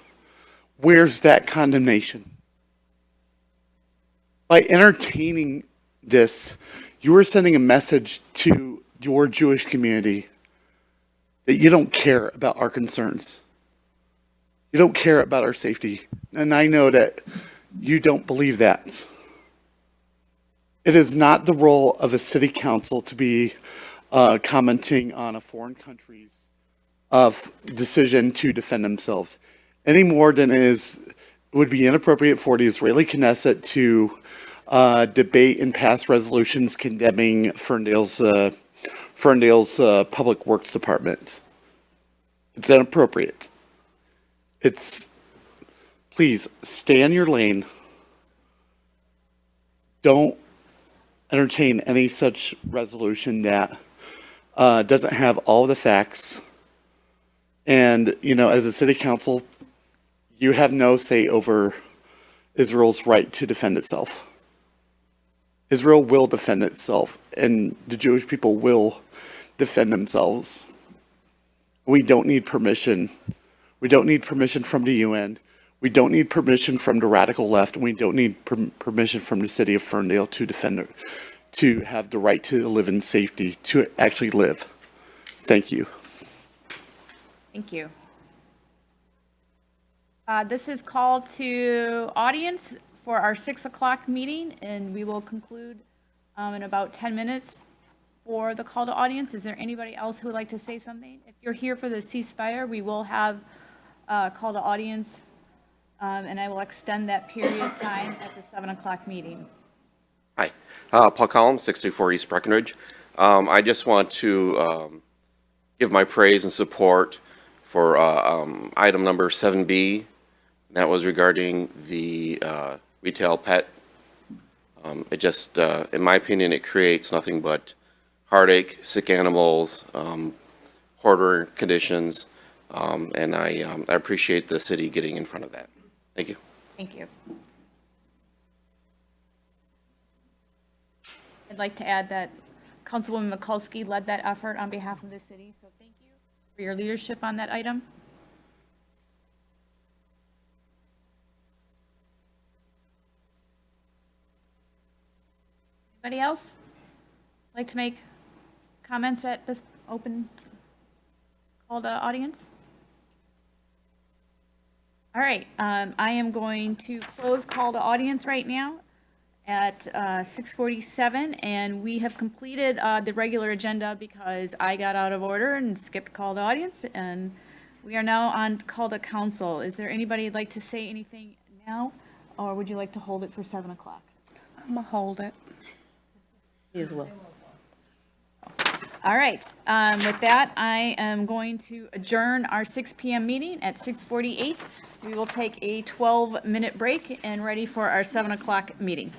Where's that condemnation? By entertaining this, you are sending a message to your Jewish community that you don't care about our concerns. You don't care about our safety. And I know that you don't believe that. It is not the role of a city council to be commenting on a foreign country's decision to defend themselves, any more than it would be inappropriate for the Israeli Knesset to debate and pass resolutions condemning Ferndale's Public Works Department. It's inappropriate. Please stay in your lane. Don't entertain any such resolution that doesn't have all the facts. And, you know, as a city council, you have no say over Israel's right to defend itself. Israel will defend itself, and the Jewish people will defend themselves. We don't need permission. We don't need permission from the UN. We don't need permission from the radical left. And we don't need permission from the city of Ferndale to defend, to have the right to live in safety, to actually live. Thank you. Thank you. This is called to audience for our 6 o'clock meeting, and we will conclude in about 10 minutes for the call to audience. Is there anybody else who would like to say something? If you're here for the ceasefire, we will have a call to audience, and I will extend that period of time at the 7 o'clock meeting. Hi, Paul Collins, 64 East Breckenridge. I just want to give my praise and support for item number 7B. That was regarding the retail pet. It just, in my opinion, it creates nothing but heartache, sick animals, hoarder conditions, and I appreciate the city getting in front of that. Thank you. Thank you. I'd like to add that Councilwoman Mikulski led that effort on behalf of the city, so thank you for your leadership on that item. Anybody else like to make comments at this open call to audience? All right, I am going to close call to audience right now at 6:47, and we have completed the regular agenda because I got out of order and skipped call to audience, and we are now on call to council. Is there anybody who'd like to say anything now, or would you like to hold it for 7 o'clock? I'm gonna hold it. Me as well. All right, with that, I am going to adjourn our 6 p.m. meeting at 6:48. We will take a 12-minute break and ready for our 7 o'clock meeting.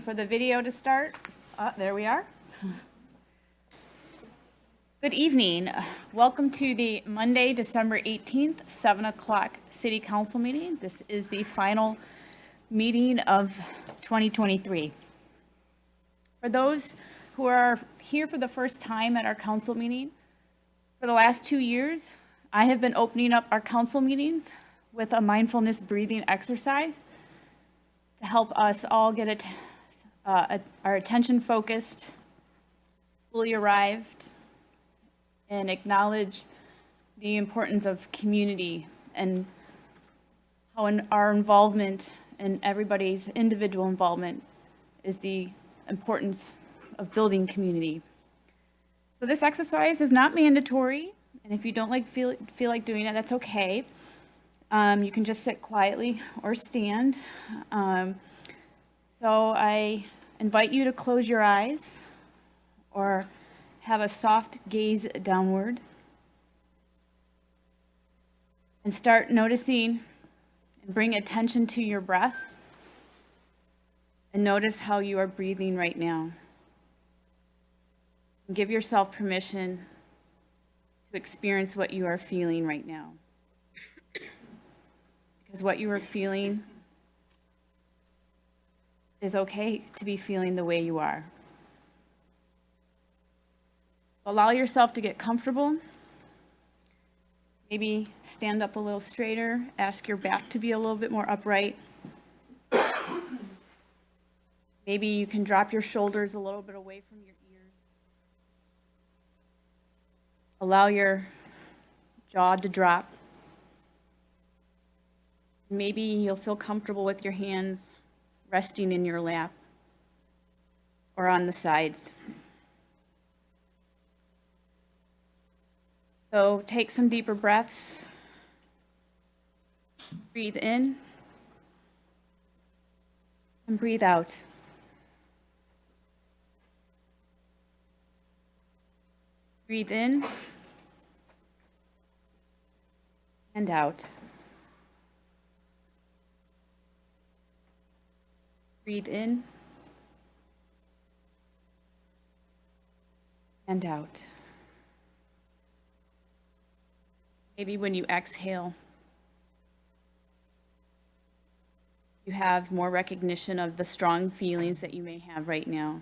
for the video to start. There we are. Good evening. Welcome to the Monday, December 18th, 7 o'clock City Council meeting. This is the final meeting of 2023. For those who are here for the first time at our council meeting, for the last 2 years, I have been opening up our council meetings with a mindfulness breathing exercise to help us all get our attention focused, fully arrived, and acknowledge the importance of community and how our involvement and everybody's individual involvement is the importance of building community. So this exercise is not mandatory, and if you don't feel like doing it, that's okay. You can just sit quietly or stand. So I invite you to close your eyes or have a soft gaze downward and start noticing and bring attention to your breath and notice how you are breathing right now. And give yourself permission to experience what you are feeling right now. Because what you are feeling is okay to be feeling the way you are. Allow yourself to get comfortable. Maybe stand up a little straighter. Ask your back to be a little bit more upright. Maybe you can drop your shoulders a little bit away from your ears. Allow your jaw to drop. Maybe you'll feel comfortable with your hands resting in your lap or on the sides. So take some deeper breaths. Breathe in and breathe out. Breathe in and out. Breathe in and out. Maybe when you exhale, you have more recognition of the strong feelings that you may have right now.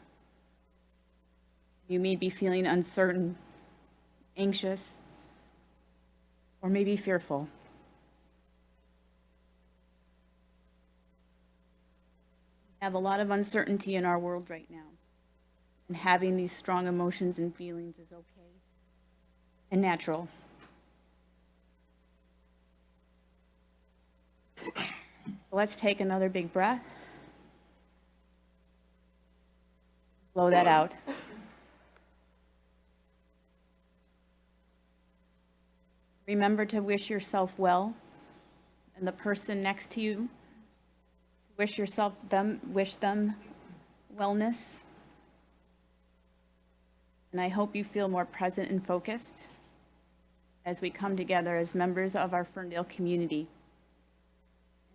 You may be feeling uncertain, anxious, or maybe fearful. We have a lot of uncertainty in our world right now, and having these strong emotions and feelings is okay and natural. Let's take another big breath. Blow that out. Remember to wish yourself well, and the person next to you, wish them wellness. And I hope you feel more present and focused as we come together as members of our Ferndale community.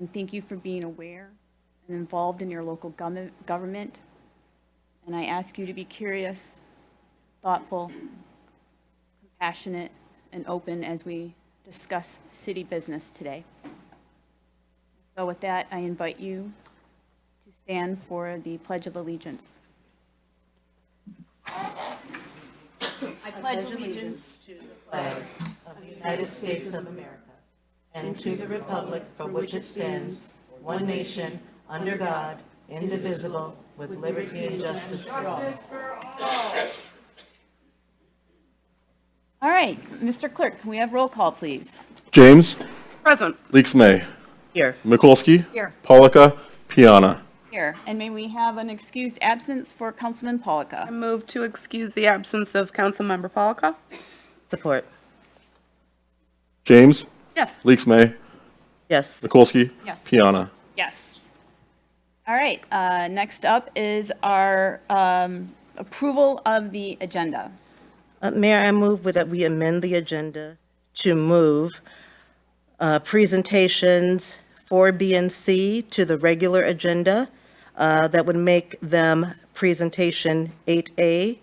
And thank you for being aware and involved in your local government. And I ask you to be curious, thoughtful, compassionate, and open as we discuss city business today. So with that, I invite you to stand for the Pledge of Allegiance. I pledge allegiance to the flag of the United States of America and to the republic for which it stands, one nation, under God, indivisible, with liberty and justice for all. All right, Mr. Clerk, can we have roll call, please? James, Present. Leaks May, Here. Mikulski. Here. Polika, Piana. Here, and may we have an excused absence for Councilman Polika? I move to excuse the absence of Councilmember Polika. Support. James, Yes. Leaks May, Yes. Mikulski. Yes. Piana. Yes. All right, next up is our approval of the agenda. Mayor, I move that we amend the agenda to move presentations 4B and C to the regular agenda, that would make them presentation 8A,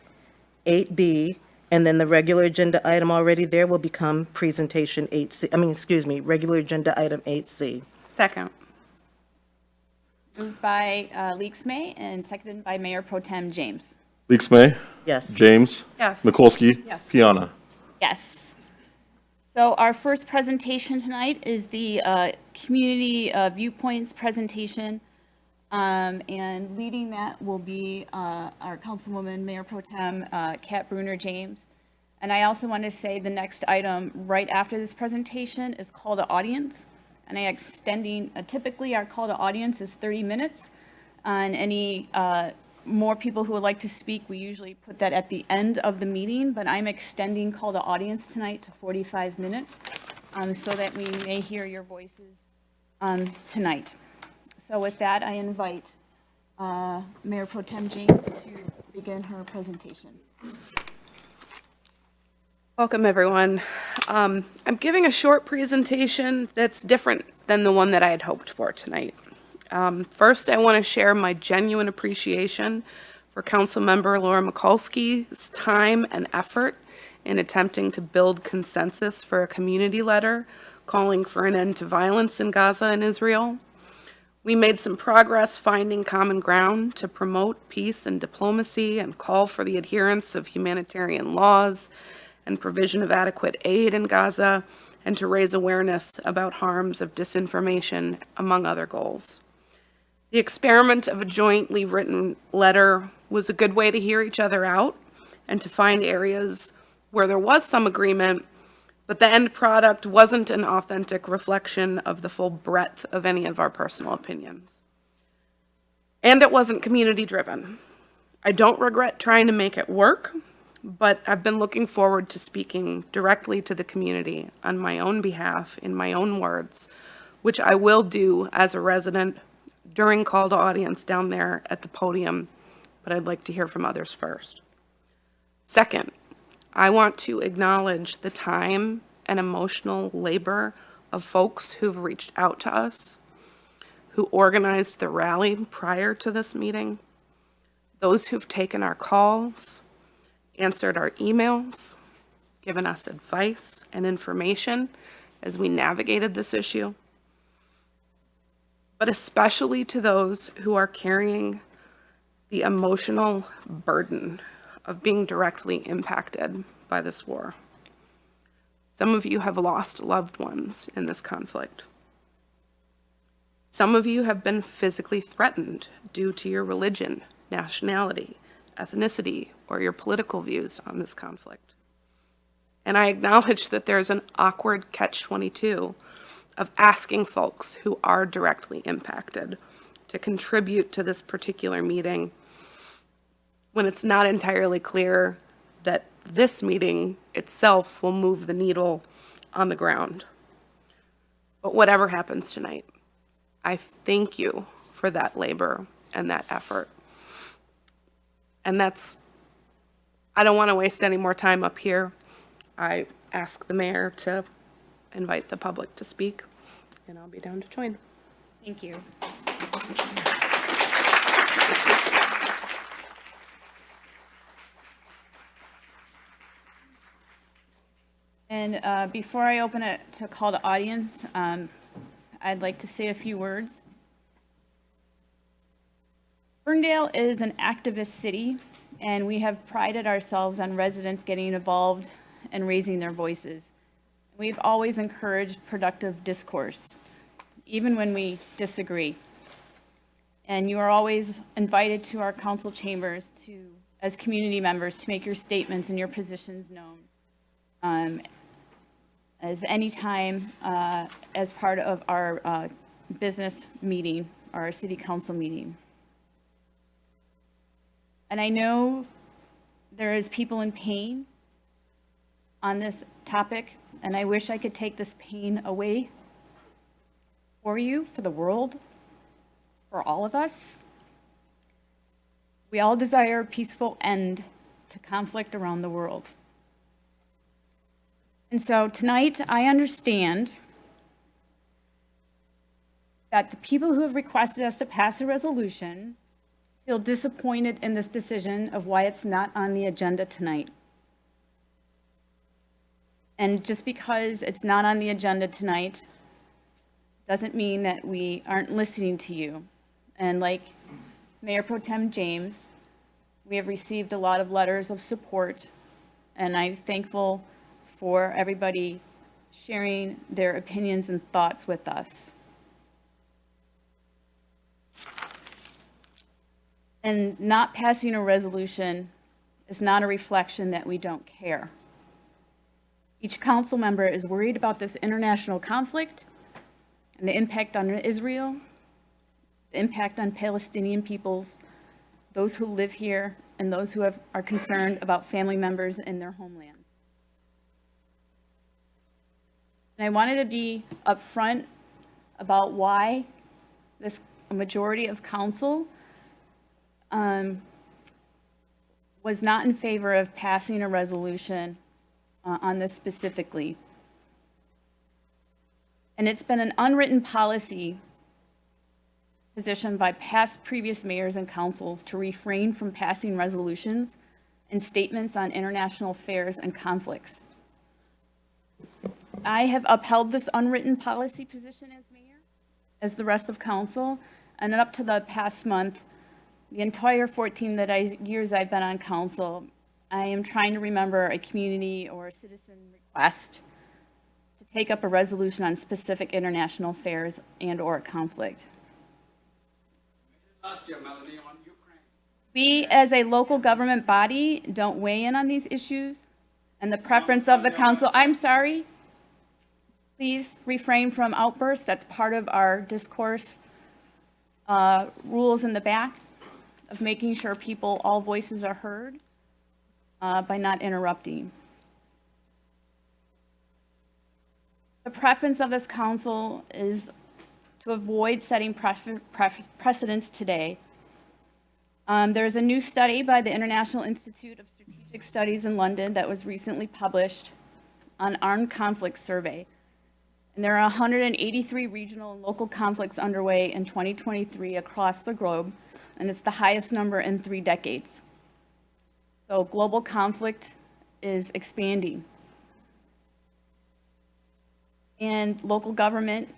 8B, and then the regular agenda item already there will become presentation 8C, regular agenda item 8C. Second. Moved by Leaks May and seconded by Mayor Pro Tem James. Leaks May. Yes. James. Yes. Mikulski. Yes. Piana. Yes. So our first presentation tonight is the community viewpoints presentation. And leading that will be our Councilwoman, Mayor Pro Tem Kat Bruner James. And I also want to say the next item right after this presentation is call to audience. And I extending, typically our call to audience is 30 minutes. And any more people who would like to speak, we usually put that at the end of the meeting, but I'm extending call to audience tonight to 45 minutes so that we may hear your voices tonight. So with that, I invite Mayor Pro Tem James to begin her presentation. Welcome, everyone. I'm giving a short presentation that's different than the one that I had hoped for tonight. First, I want to share my genuine appreciation for Councilmember Laura Mikulski's time and effort in attempting to build consensus for a community letter calling for an end to violence in Gaza and Israel. We made some progress finding common ground to promote peace and diplomacy and call for the adherence of humanitarian laws and provision of adequate aid in Gaza, and to raise awareness about harms of disinformation, among other goals. The experiment of a jointly written letter was a good way to hear each other out and to find areas where there was some agreement, but the end product wasn't an authentic reflection of the full breadth of any of our personal opinions. And it wasn't community-driven. I don't regret trying to make it work, but I've been looking forward to speaking directly to the community on my own behalf, in my own words, which I will do as a resident during call to audience down there at the podium, but I'd like to hear from others first. Second, I want to acknowledge the time and emotional labor of folks who've reached out to us, who organized the rally prior to this meeting, those who've taken our calls, answered our emails, given us advice and information as we navigated this issue, but especially to those who are carrying the emotional burden of being directly impacted by this war. Some of you have lost loved ones in this conflict. Some of you have been physically threatened due to your religion, nationality, ethnicity, or your political views on this conflict. And I acknowledge that there's an awkward catch-22 of asking folks who are directly impacted to contribute to this particular meeting when it's not entirely clear that this meeting itself will move the needle on the ground. But whatever happens tonight, I thank you for that labor and that effort. And I don't want to waste any more time up here. I ask the mayor to invite the public to speak, and I'll be down to join. Thank you. And before I open it to call to audience, I'd like to say a few words. Ferndale is an activist city, and we have prided ourselves on residents getting involved and raising their voices. We've always encouraged productive discourse, even when we disagree. And you are always invited to our council chambers as community members, to make your statements and your positions known. As any time as part of our business meeting or our city council meeting. And I know there is people in pain on this topic, and I wish I could take this pain away for you, for the world, for all of us. We all desire a peaceful end to conflict around the world. And so tonight, I understand that the people who have requested us to pass a resolution feel disappointed in this decision of why it's not on the agenda tonight. And just because it's not on the agenda tonight doesn't mean that we aren't listening to you. And like Mayor Pro Tem James, we have received a lot of letters of support, and I'm thankful for everybody sharing their opinions and thoughts with us. And not passing a resolution is not a reflection that we don't care. Each council member is worried about this international conflict and the impact on Israel, the impact on Palestinian peoples, those who live here, and those who are concerned about family members in their homelands. And I wanted to be upfront about why this majority of council was not in favor of passing a resolution on this specifically. And it's been an unwritten policy position by previous mayors and councils to refrain from passing resolutions and statements on international affairs and conflicts. I have upheld this unwritten policy position as mayor, as the rest of council, and up to the past month, the entire 14 years I've been on council, I am trying to remember a community or a citizen request to take up a resolution on specific international affairs and/or a conflict. We, as a local government body, don't weigh in on these issues, and the preference of the council, I'm sorry, please refrain from outbursts. That's part of our discourse rules in the back of making sure all voices are heard by not interrupting. The preference of this council is to avoid setting precedents today. There's a new study by the International Institute of Strategic Studies in London that was recently published on armed conflict survey. And there are 183 regional and local conflicts underway in 2023 across the globe, and it's the highest number in 3 decades. So global conflict is expanding. And local government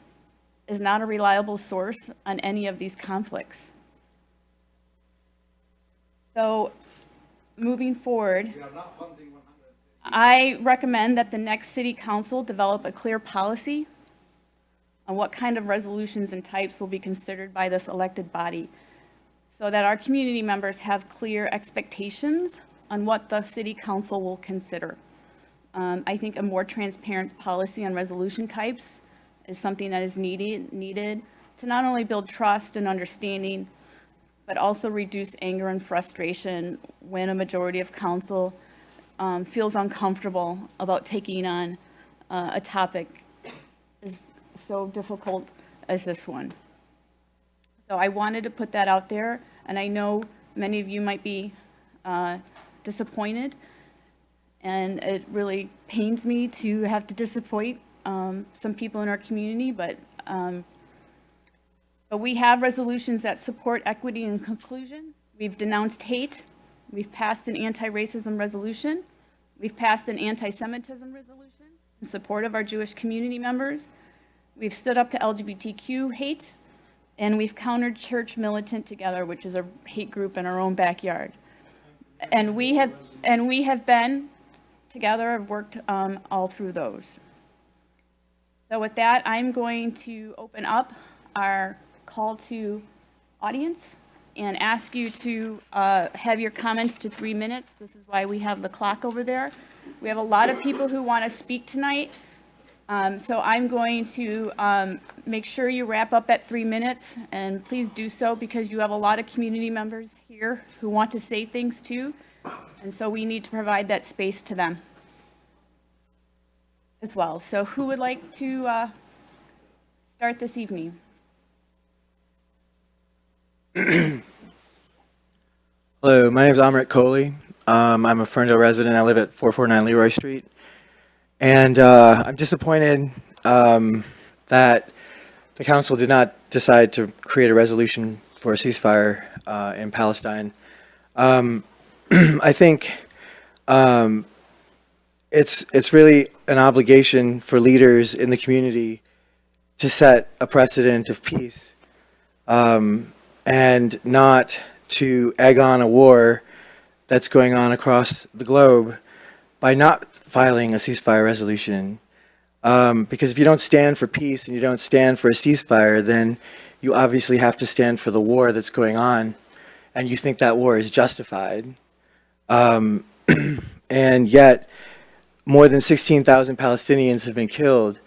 is not a reliable source on any of these conflicts. So moving forward, I recommend that the next city council develop a clear policy on what kind of resolutions and types will be considered by this elected body, so that our community members have clear expectations on what the city council will consider. I think a more transparent policy on resolution types is something that is needed to not only build trust and understanding, but also reduce anger and frustration when a majority of council feels uncomfortable about taking on a topic as so difficult as this one. So I wanted to put that out there, and I know many of you might be disappointed, and it really pains me to have to disappoint some people in our community, but we have resolutions that support equity and inclusion. We've denounced hate. We've passed an anti-racism resolution. We've passed an anti-Semitism resolution in support of our Jewish community members. We've stood up to LGBTQ hate, and we've countered Church Militant Together, which is a hate group in our own backyard. And we have been together, have worked all through those. So with that, I'm going to open up our call to audience and ask you to have your comments to 3 minutes. This is why we have the clock over there. We have a lot of people who want to speak tonight. So I'm going to make sure you wrap up at 3 minutes, and please do so because you have a lot of community members here who want to say things too. And so we need to provide that space to them as well. So who would like to start this evening? Hello, my name is Amrit Kohli. I'm a Ferndale resident. I live at 449 Leroy Street. And I'm disappointed that the council did not decide to create a resolution for a ceasefire. in Palestine. I think it's really an obligation for leaders in the community to set a precedent of peace, and not to egg on a war that's going on across the globe by not filing a ceasefire resolution. Because if you don't stand for peace and you don't stand for a ceasefire, then you obviously have to stand for the war that's going on, and you think that war is justified. And yet, more than 16,000 Palestinians have been killed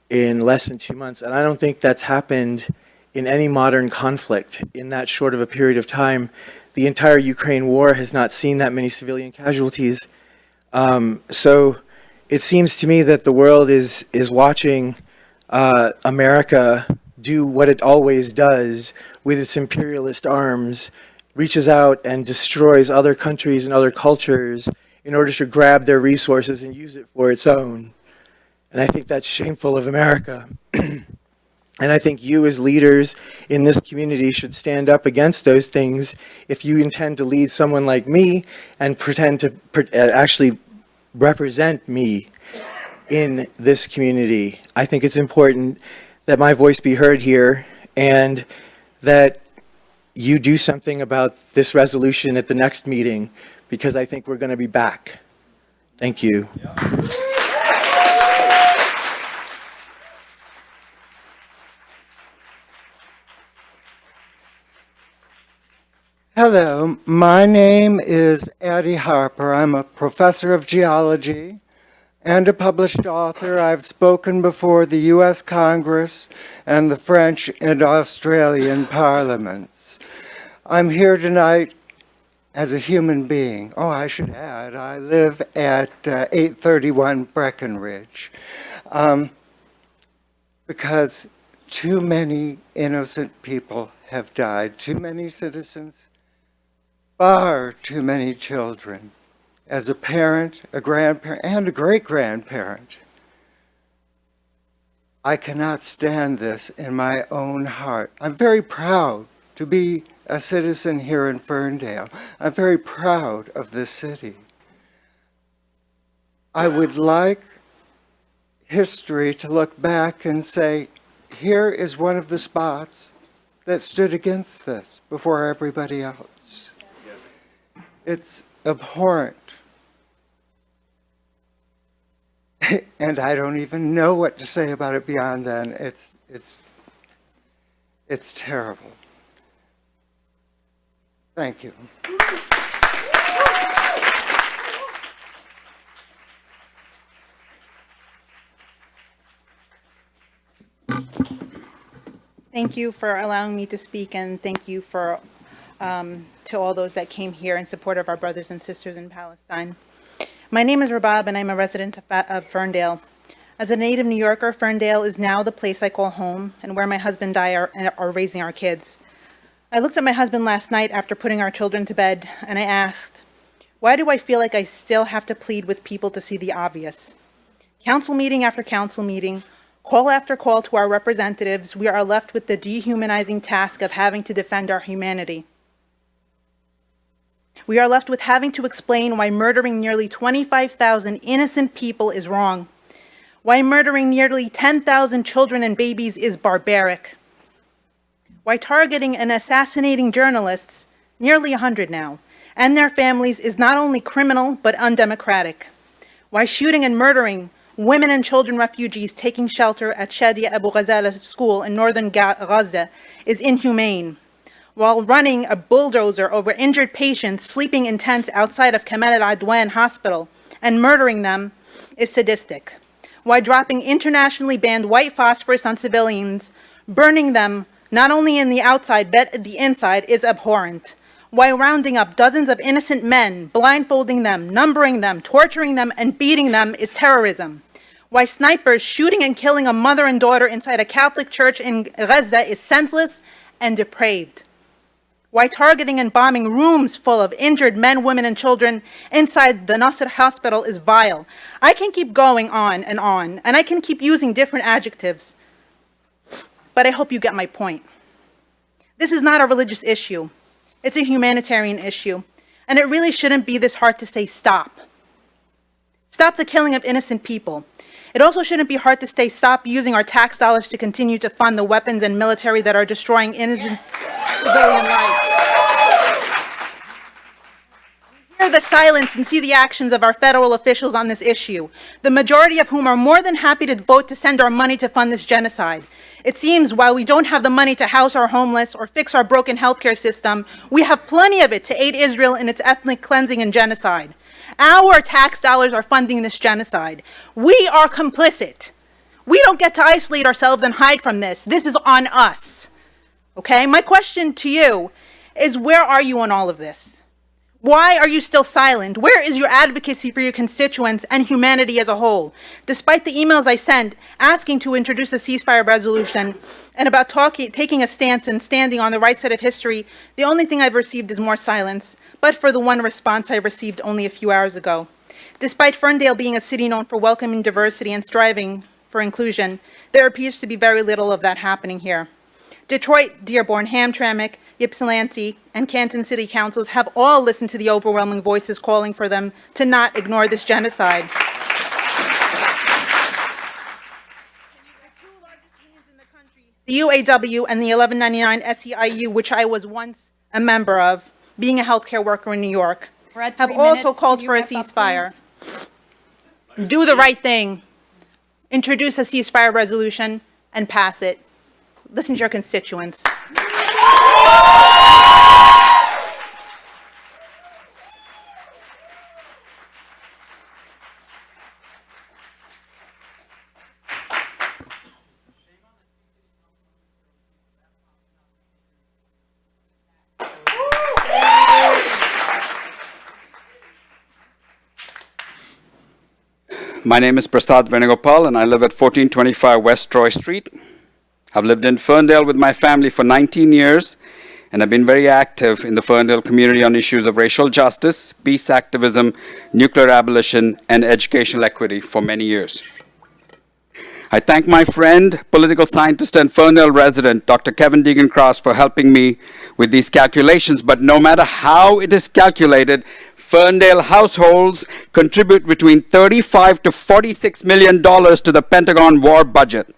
in less than 2 months, and I don't think that's happened in any modern conflict in that short of a period of time. The entire Ukraine war has not seen that many civilian casualties. So it seems to me that the world is watching America do what it always does with its imperialist arms, reaches out and destroys other countries and other cultures in order to grab their resources and use it for its own. And I think that's shameful of America. And I think you as leaders in this community should stand up against those things if you intend to lead someone like me and pretend to actually represent me in this community. I think it's important that my voice be heard here and that you do something about this resolution at the next meeting, because I think we're going to be back. Thank you. Hello, my name is Addie Harper. I'm a professor of geology and a published author. I've spoken before the U.S. Congress and the French and Australian parliaments. I'm here tonight as a human being. Oh, I should add, I live at 831 Breckenridge, because too many innocent people have died, too many citizens, far too many children. As a parent, a grandparent, and a great-grandparent, I cannot stand this in my own heart. I'm very proud to be a citizen here in Ferndale. I'm very proud of this city. I would like history to look back and say, here is one of the spots that stood against this before everybody else. It's abhorrent. And I don't even know what to say about it beyond then. It's terrible. Thank you. Thank you for allowing me to speak, and thank you for to all those that came here in support of our brothers and sisters in Palestine. My name is Rabab, and I'm a resident of Ferndale. As a native New Yorker, Ferndale is now the place I call home and where my husband and I are raising our kids. I looked at my husband last night after putting our children to bed, and I asked, why do I feel like I still have to plead with people to see the obvious? Council meeting after council meeting, call after call to our representatives, we are left with the dehumanizing task of having to defend our humanity. We are left with having to explain why murdering nearly 25,000 innocent people is wrong, why murdering nearly 10,000 children and babies is barbaric, why targeting and assassinating journalists, nearly 100 now, and their families is not only criminal but undemocratic, why shooting and murdering women and children refugees taking shelter at Shadia Abu Ghazala school in northern Gaza is inhumane, while running a bulldozer over injured patients sleeping in tents outside of Kamal al-Adwan hospital and murdering them is sadistic. Why dropping internationally banned white phosphorus on civilians, burning them not only in the outside but the inside is abhorrent. Why rounding up dozens of innocent men, blindfolding them, numbering them, torturing them, and beating them is terrorism. Why snipers shooting and killing a mother and daughter inside a Catholic church in Gaza is senseless and depraved. Why targeting and bombing rooms full of injured men, women, and children inside the Nasser hospital is vile. I can keep going on, and I can keep using different adjectives, but I hope you get my point. This is not a religious issue. It's a humanitarian issue, and it really shouldn't be this hard to say stop. Stop the killing of innocent people. It also shouldn't be hard to say stop using our tax dollars to continue to fund the weapons and military that are destroying innocent civilian lives. We hear the silence and see the actions of our federal officials on this issue, the majority of whom are more than happy to vote to send our money to fund this genocide. It seems while we don't have the money to house our homeless or fix our broken healthcare system, we have plenty of it to aid Israel in its ethnic cleansing and genocide. Our tax dollars are funding this genocide. We are complicit. We don't get to isolate ourselves and hide from this. This is on us. Okay? My question to you is, where are you on all of this? Why are you still silent? Where is your advocacy for your constituents and humanity as a whole? Despite the emails I sent asking to introduce a ceasefire resolution and about taking a stance and standing on the right side of history, the only thing I've received is more silence, but for the one response I received only a few hours ago. Despite Ferndale being a city known for welcoming diversity and striving for inclusion, there appears to be very little of that happening here. Detroit, Dearborn, Hamtramck, Ypsilanti, and Canton City Councils have all listened to the overwhelming voices calling for them to not ignore this genocide. The UAW and the 1199 SEIU, which I was once a member of, being a healthcare worker in New York, have also called for a ceasefire. Do the right thing. Introduce a ceasefire resolution and pass it. Listen to your constituents. My name is Prasad Venugopal, and I live at 1425 West Troy Street. I've lived in Ferndale with my family for 19 years, and I've been very active in the Ferndale community on issues of racial justice, peace activism, nuclear abolition, and educational equity for many years. I thank my friend, political scientist and Ferndale resident, Dr. Kevin Deegan-Cross, for helping me with these calculations, but no matter how it is calculated, Ferndale households contribute between $35 to $46 million to the Pentagon war budget.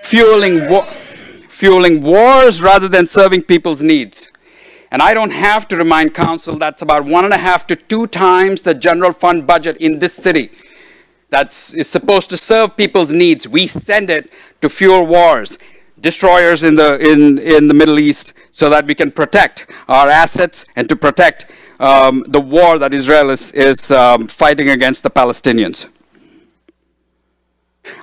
Fueling wars rather than serving people's needs. And I don't have to remind council that's about 1.5 to 2 times the general fund budget in this city. Is supposed to serve people's needs. We send it to fuel wars, destroyers in the Middle East, so that we can protect our assets and to protect the war that Israel is fighting against the Palestinians.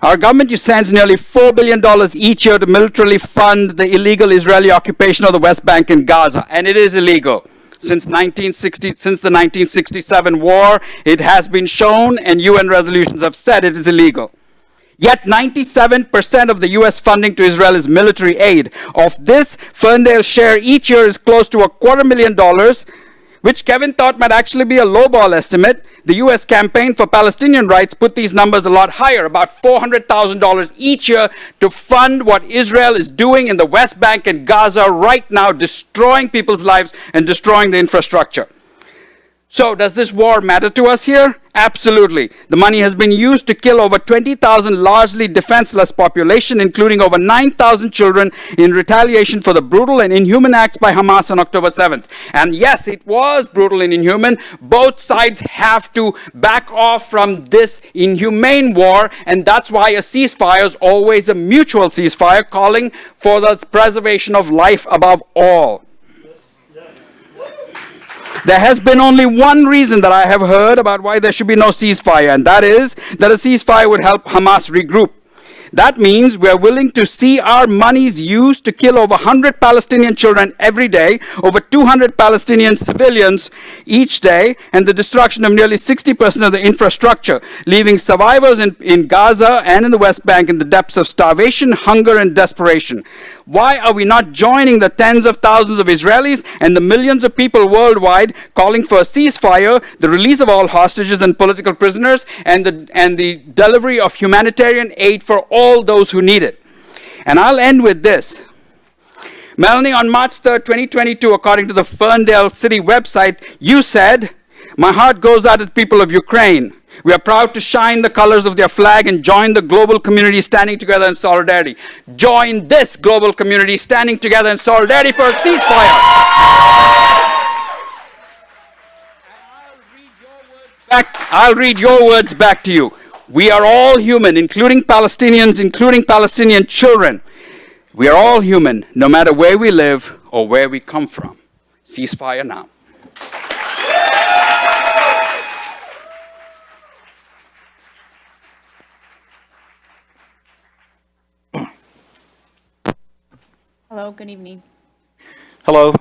Our government sends nearly $4 billion each year to militarily fund the illegal Israeli occupation of the West Bank and Gaza, and it is illegal. Since the 1967 war, it has been shown, and UN resolutions have said it is illegal. Yet 97% of the US funding to Israel is military aid. Of this, Ferndale's share each year is close to $250,000, which Kevin thought might actually be a lowball estimate. The US Campaign for Palestinian Rights put these numbers a lot higher, about $400,000 each year to fund what Israel is doing in the West Bank and Gaza right now, destroying people's lives and destroying the infrastructure. So does this war matter to us here? Absolutely. The money has been used to kill over 20,000 largely defenseless population, including over 9,000 children, in retaliation for the brutal and inhuman acts by Hamas on October 7th. And yes, it was brutal and inhuman. Both sides have to back off from this inhumane war, and that's why a ceasefire is always a mutual ceasefire, calling for the preservation of life above all. There has been only one reason that I have heard about why there should be no ceasefire, and that is that a ceasefire would help Hamas regroup. That means we are willing to see our monies used to kill over 100 Palestinian children every day, over 200 Palestinian civilians each day, and the destruction of nearly 60% of the infrastructure, leaving survivors in Gaza and in the West Bank in the depths of starvation, hunger, and desperation. Why are we not joining the tens of thousands of Israelis and the millions of people worldwide calling for a ceasefire, the release of all hostages and political prisoners, and the delivery of humanitarian aid for all those who need it? And I'll end with this. Melanie, on March 3rd, 2022, according to the Ferndale City website, you said, "My heart goes out to the people of Ukraine. We are proud to shine the colors of their flag and join the global community standing together in solidarity." Join this global community standing together in solidarity for a ceasefire. I'll read your words back to you. We are all human, including Palestinians, including Palestinian children. We are all human, no matter where we live or where we come from. Ceasefire now. Hello, good evening. Hello,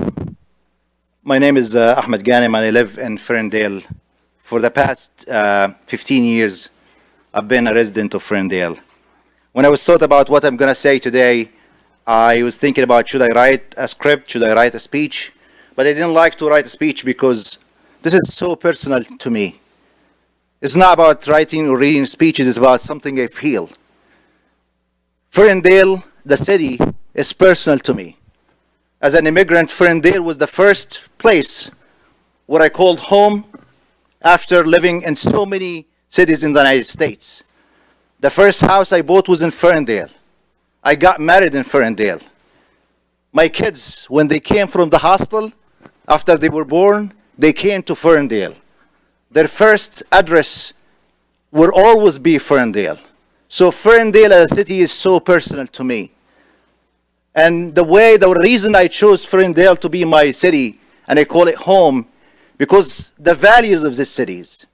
my name is Ahmed Ghanem and I live in Ferndale. For the past 15 years, I've been a resident of Ferndale. When I was thought about what I'm going to say today, I was thinking about, should I write a script, should I write a speech? But I didn't like to write a speech because this is so personal to me. It's not about writing or reading speeches, it's about something I feel. Ferndale, the city, is personal to me. As an immigrant, Ferndale was the first place where I called home after living in so many cities in the United States. The first house I bought was in Ferndale. I got married in Ferndale. My kids, when they came from the hospital, after they were born, they came to Ferndale. Their first address will always be Ferndale. So Ferndale as a city is so personal to me. And the reason I chose Ferndale to be my city, and I call it home, because the values of this cities,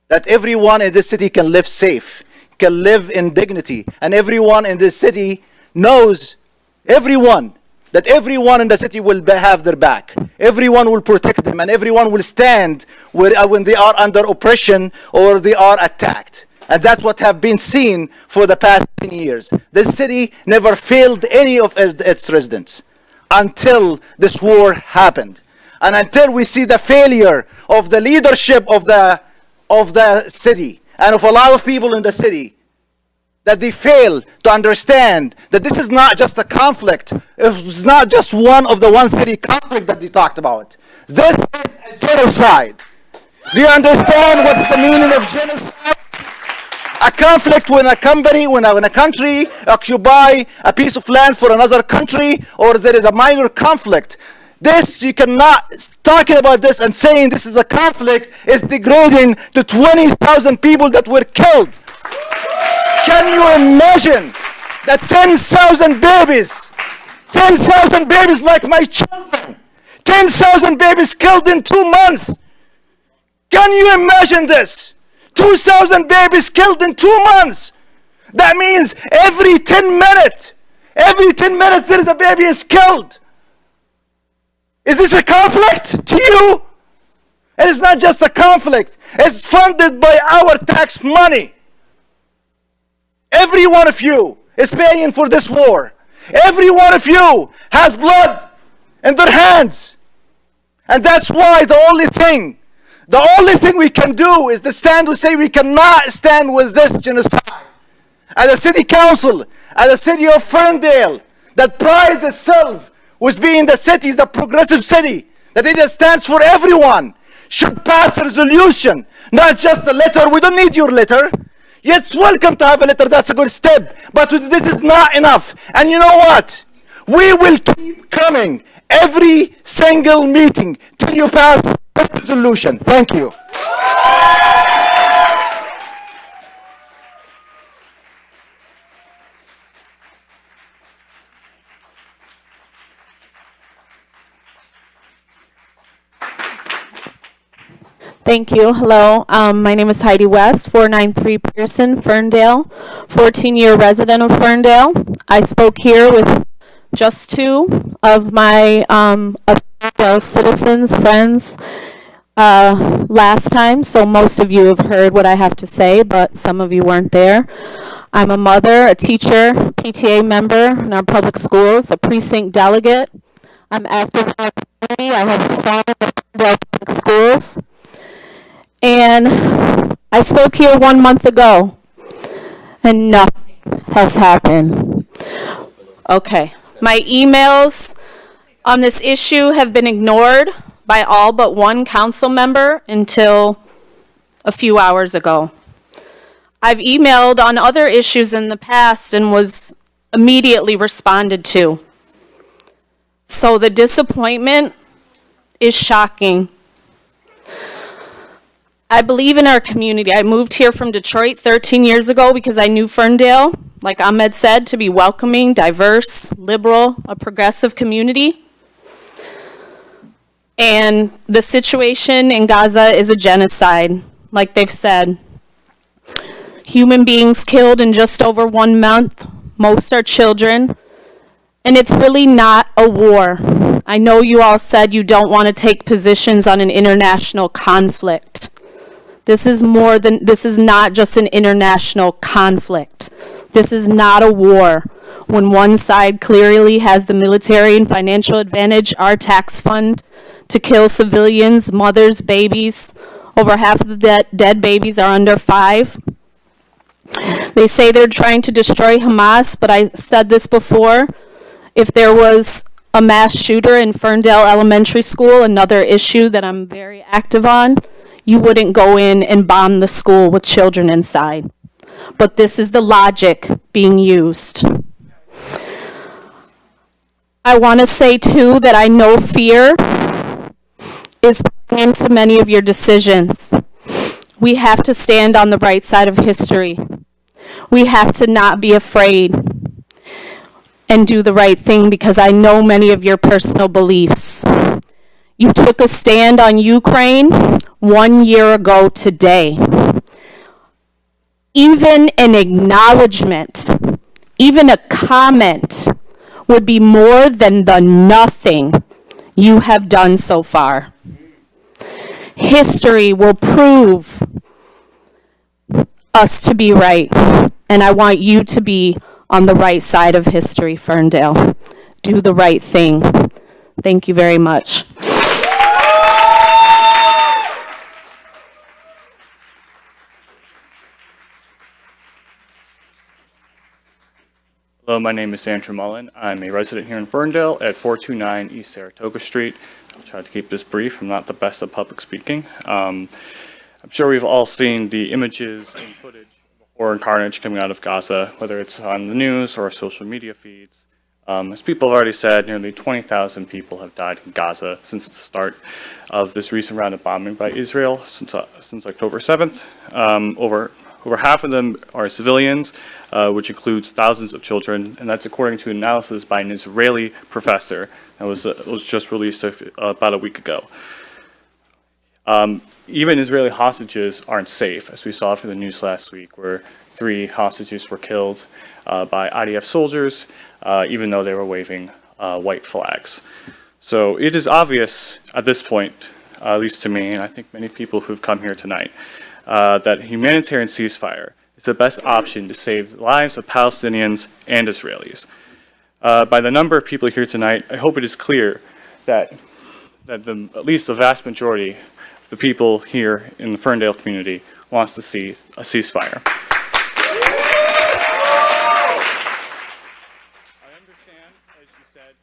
that everyone in this city can live safe, can live in dignity, and everyone in this city knows that everyone in the city will have their back. Everyone will protect them, and everyone will stand when they are under oppression or they are attacked. And that's what have been seen for the past 10 years. This city never failed any of its residents until this war happened. And until we see the failure of the leadership of the city and of a lot of people in the city, that they fail to understand that this is not just a conflict. It's not just one city conflict that they talked about. This is a genocide. Do you understand what's the meaning of genocide? A conflict when a country occupy a piece of land for another country, or there is a minor conflict. This, you cannot, talking about this and saying this is a conflict is degrading to 20,000 people that were killed. Can you imagine that 10,000 babies like my children, 10,000 babies killed in 2 months? Can you imagine this? 2,000 babies killed in 2 months. That means every 10 minutes there is a baby is killed. Is this a conflict to you? And it's not just a conflict. It's funded by our tax money. Every one of you is paying for this war. Every one of you has blood in their hands. And that's why the only thing we can do is to stand and say we cannot stand with this genocide. As a city council, as a city of Ferndale, that prides itself with being the progressive city, that it stands for everyone, should pass a resolution, not just a letter. We don't need your letter. It's welcome to have a letter, that's a good step, but this is not enough. And you know what? We will keep coming every single meeting till you pass a resolution. Thank you. Thank you. Hello. My name is Heidi West, 493 Pearson, Ferndale, 14-year resident of Ferndale. I spoke here with just 2 of my citizens, friends, last time, so most of you have heard what I have to say, but some of you weren't there. I'm a mother, a teacher, PTA member in our public schools, a precinct delegate. I'm active in our community. I have a son in the Ferndale public schools. And I spoke here 1 month ago, and nothing has happened. Okay, my emails, on this issue have been ignored by all but one council member until a few hours ago. I've emailed on other issues in the past and was immediately responded to. So the disappointment is shocking. I believe in our community. I moved here from Detroit 13 years ago because I knew Ferndale, like Ahmed said, to be welcoming, diverse, liberal, a progressive community. And the situation in Gaza is a genocide, like they've said. Human beings killed in just over 1 month. Most are children. And it's really not a war. I know you all said you don't want to take positions on an international conflict. This is not just an international conflict. This is not a war. When one side clearly has the military and financial advantage, our tax fund, to kill civilians, mothers, babies. Over half of the dead babies are under 5. They say they're trying to destroy Hamas, but I said this before. If there was a mass shooter in Ferndale Elementary School, another issue that I'm very active on, you wouldn't go in and bomb the school with children inside. But this is the logic being used. I want to say, too, that I know fear is playing into many of your decisions. We have to stand on the right side of history. We have to not be afraid and do the right thing because I know many of your personal beliefs. You took a stand on Ukraine 1 year ago today. Even an acknowledgement, even a comment would be more than the nothing you have done so far. History will prove us to be right, and I want you to be on the right side of history, Ferndale. Do the right thing. Thank you very much. Hello, my name is Andrew Mullen. I'm a resident here in Ferndale at 429 East Saratoga Street. I'll try to keep this brief. I'm not the best at public speaking. I'm sure we've all seen the images and footage of horror and carnage coming out of Gaza, whether it's on the news or social media feeds. As people have already said, nearly 20,000 people have died in Gaza since the start of this recent round of bombing by Israel since October 7th. Over half of them are civilians, which includes thousands of children, and that's according to analysis by an Israeli professor that was just released about a week ago. Even Israeli hostages aren't safe, as we saw from the news last week, where 3 hostages were killed by IDF soldiers, even though they were waving white flags. So it is obvious at this point, at least to me, and I think many people who've come here tonight, that humanitarian ceasefire is the best option to save the lives of Palestinians and Israelis. By the number of people here tonight, I hope it is clear that at least the vast majority of the people here in the Ferndale community wants to see a ceasefire. I understand, as you said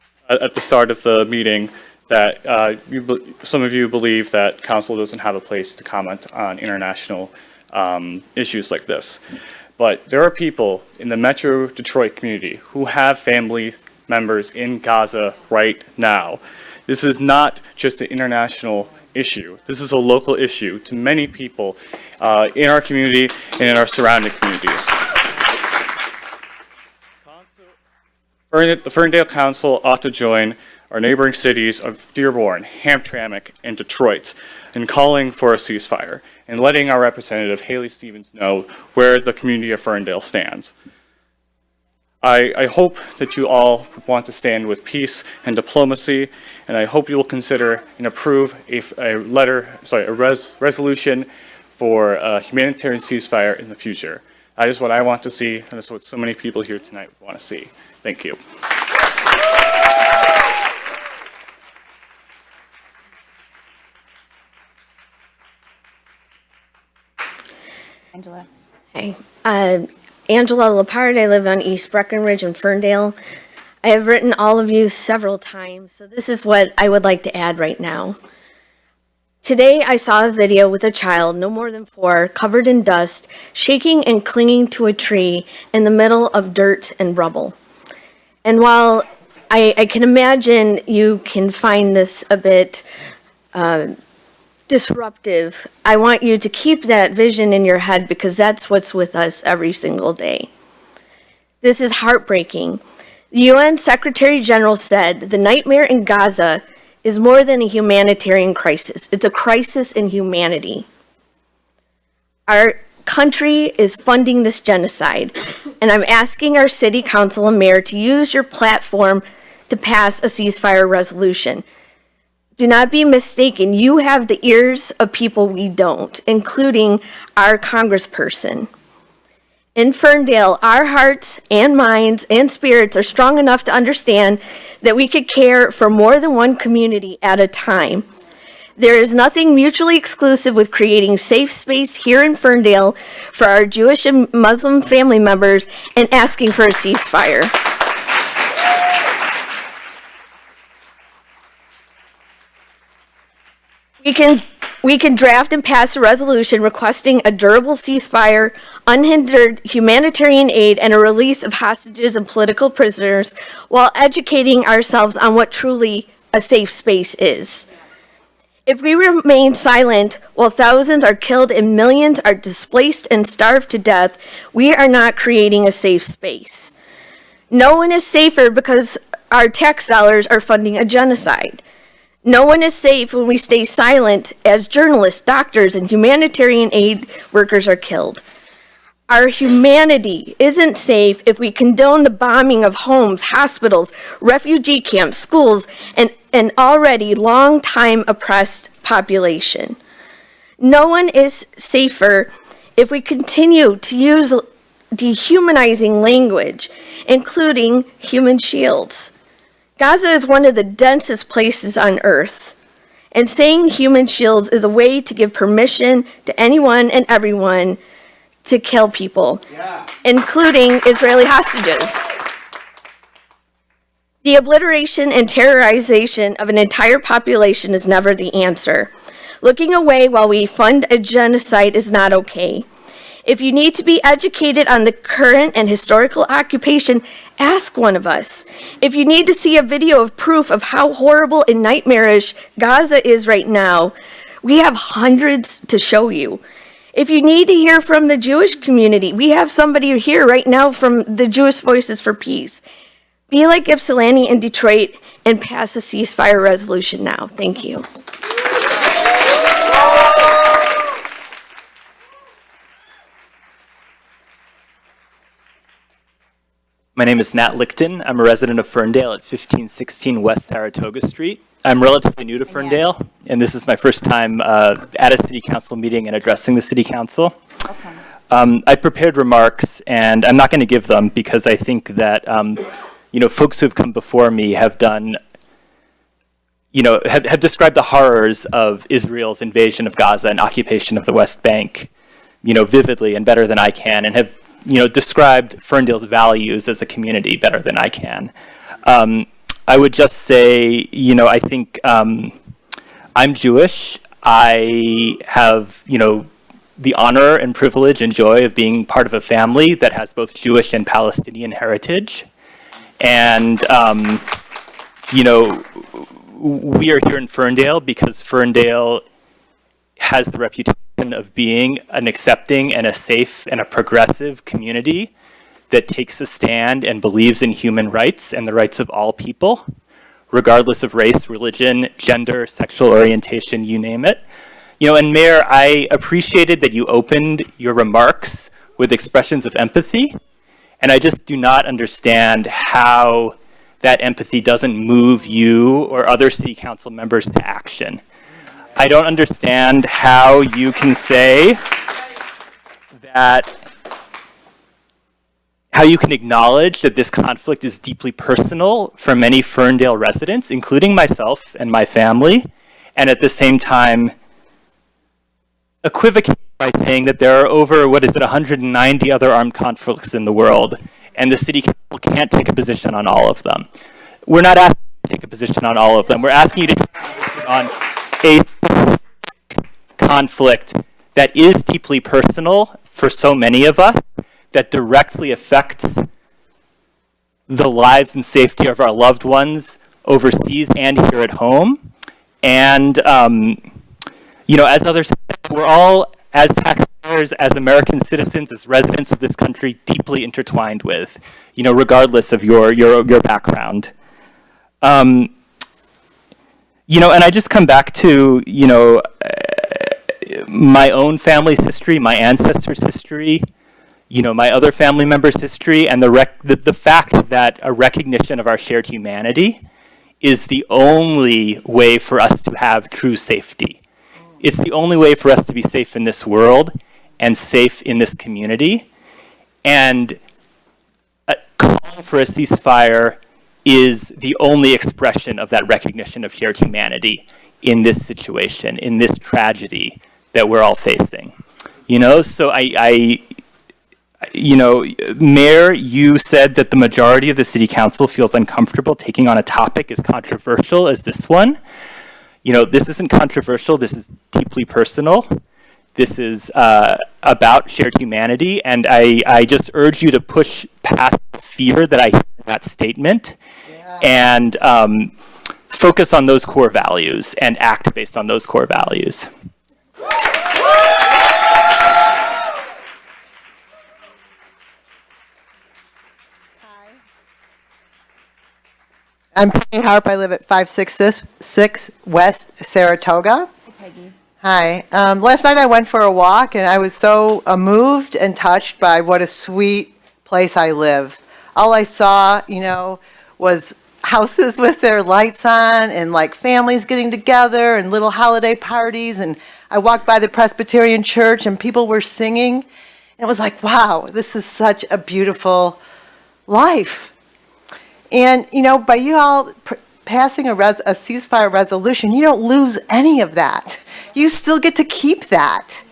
at the start of the meeting, that some of you believe that council doesn't have a place to comment on international issues like this. But there are people in the Metro Detroit community who have family members in Gaza right now. This is not just an international issue. This is a local issue to many people in our community and in our surrounding communities. The Ferndale Council ought to join our neighboring cities of Dearborn, Hamtramck, and Detroit in calling for a ceasefire and letting our representative Haley Stevens know where the community of Ferndale stands. I hope that you all want to stand with peace and diplomacy, and I hope you will consider and approve a resolution for a humanitarian ceasefire in the future. That is what I want to see, and that's what so many people here tonight want to see. Thank you. Angela. Hey, Angela Lepard. I live on East Breckenridge in Ferndale. I have written all of you several times, so this is what I would like to add right now. Today, I saw a video with a child, no more than 4, covered in dust, shaking and clinging to a tree in the middle of dirt and rubble. And while I can imagine you can find this a bit disruptive, I want you to keep that vision in your head because that's what's with us every single day. This is heartbreaking. The UN Secretary General said the nightmare in Gaza is more than a humanitarian crisis. It's a crisis in humanity. Our country is funding this genocide, and I'm asking our city council and mayor to use your platform to pass a ceasefire resolution. Do not be mistaken, you have the ears of people we don't, including our congressperson. In Ferndale, our hearts and minds and spirits are strong enough to understand that we could care for more than one community at a time. There is nothing mutually exclusive with creating safe space here in Ferndale for our Jewish and Muslim family members and asking for a ceasefire. We can draft and pass a resolution requesting a durable ceasefire, unhindered humanitarian aid, and a release of hostages and political prisoners while educating ourselves on what truly a safe space is. If we remain silent while thousands are killed and millions are displaced and starved to death, we are not creating a safe space. No one is safer because our tax dollars are funding a genocide. No one is safe when we stay silent as journalists, doctors, and humanitarian aid workers are killed. Our humanity isn't safe if we condone the bombing of homes, hospitals, refugee camps, schools, and an already long-time oppressed population. No one is safer if we continue to use dehumanizing language, including human shields. Gaza is one of the densest places on earth, and saying human shields is a way to give permission to anyone and everyone to kill people, including Israeli hostages. The obliteration and terrorization of an entire population is never the answer. Looking away while we fund a genocide is not okay. If you need to be educated on the current and historical occupation, ask one of us. If you need to see a video of proof of how horrible and nightmarish Gaza is right now, we have hundreds to show you. If you need to hear from the Jewish community, we have somebody here right now from the Jewish Voices for Peace. Be like Ypsilanti in Detroit and pass a ceasefire resolution now. Thank you. My name is Nat Lichten. I'm a resident of Ferndale at 1516 West Saratoga Street. I'm relatively new to Ferndale, and this is my first time at a city council meeting and addressing the city council. I prepared remarks, and I'm not going to give them because I think that folks who have come before me have done, have described the horrors of Israel's invasion of Gaza and occupation of the West Bank, vividly and better than I can, and have described Ferndale's values as a community better than I can. I would just say, I think I'm Jewish. I have, the honor and privilege and joy of being part of a family that has both Jewish and Palestinian heritage. And, we are here in Ferndale because Ferndale has the reputation of being an accepting and a safe and a progressive community that takes a stand and believes in human rights and the rights of all people, regardless of race, religion, gender, sexual orientation, you name it. And Mayor, I appreciated that you opened your remarks with expressions of empathy, and I just do not understand how that empathy doesn't move you or other city council members to action. I don't understand how you can say that, how you can acknowledge that this conflict is deeply personal for many Ferndale residents, including myself and my family, and at the same time equivocate by saying that there are over, 190 other armed conflicts in the world, and the city council council can't take a position on all of them. We're not asking you to take a position on all of them. We're asking you to take a position on a conflict that is deeply personal for so many of us, that directly affects the lives and safety of our loved ones overseas and here at home. And, as others said, we're all, as taxpayers, as American citizens, as residents of this country, deeply intertwined with, regardless of your background. And I just come back to, my own family's history, my ancestors' history, my other family members' history, and the fact that a recognition of our shared humanity is the only way for us to have true safety. It's the only way for us to be safe in this world and safe in this community. And calling for a ceasefire is the only expression of that recognition of shared humanity in this situation, in this tragedy that we're all facing. So Mayor, you said that the majority of the city council feels uncomfortable taking on a topic as controversial as this one. This isn't controversial. This is deeply personal. This is about shared humanity. And I just urge you to push past the fear that I hear in that statement and focus on those core values and act based on those core values. I'm Peggy Harp. I live at 566 West Saratoga. Hi, Peggy. Hi. Last night I went for a walk, and I was so moved and touched by what a sweet place I live. All I saw, was houses with their lights on and like families getting together and little holiday parties. And I walked by the Presbyterian church and people were singing. And it was like, wow, this is such a beautiful life. And, by you all passing a ceasefire resolution, you don't lose any of that. You still get to keep that.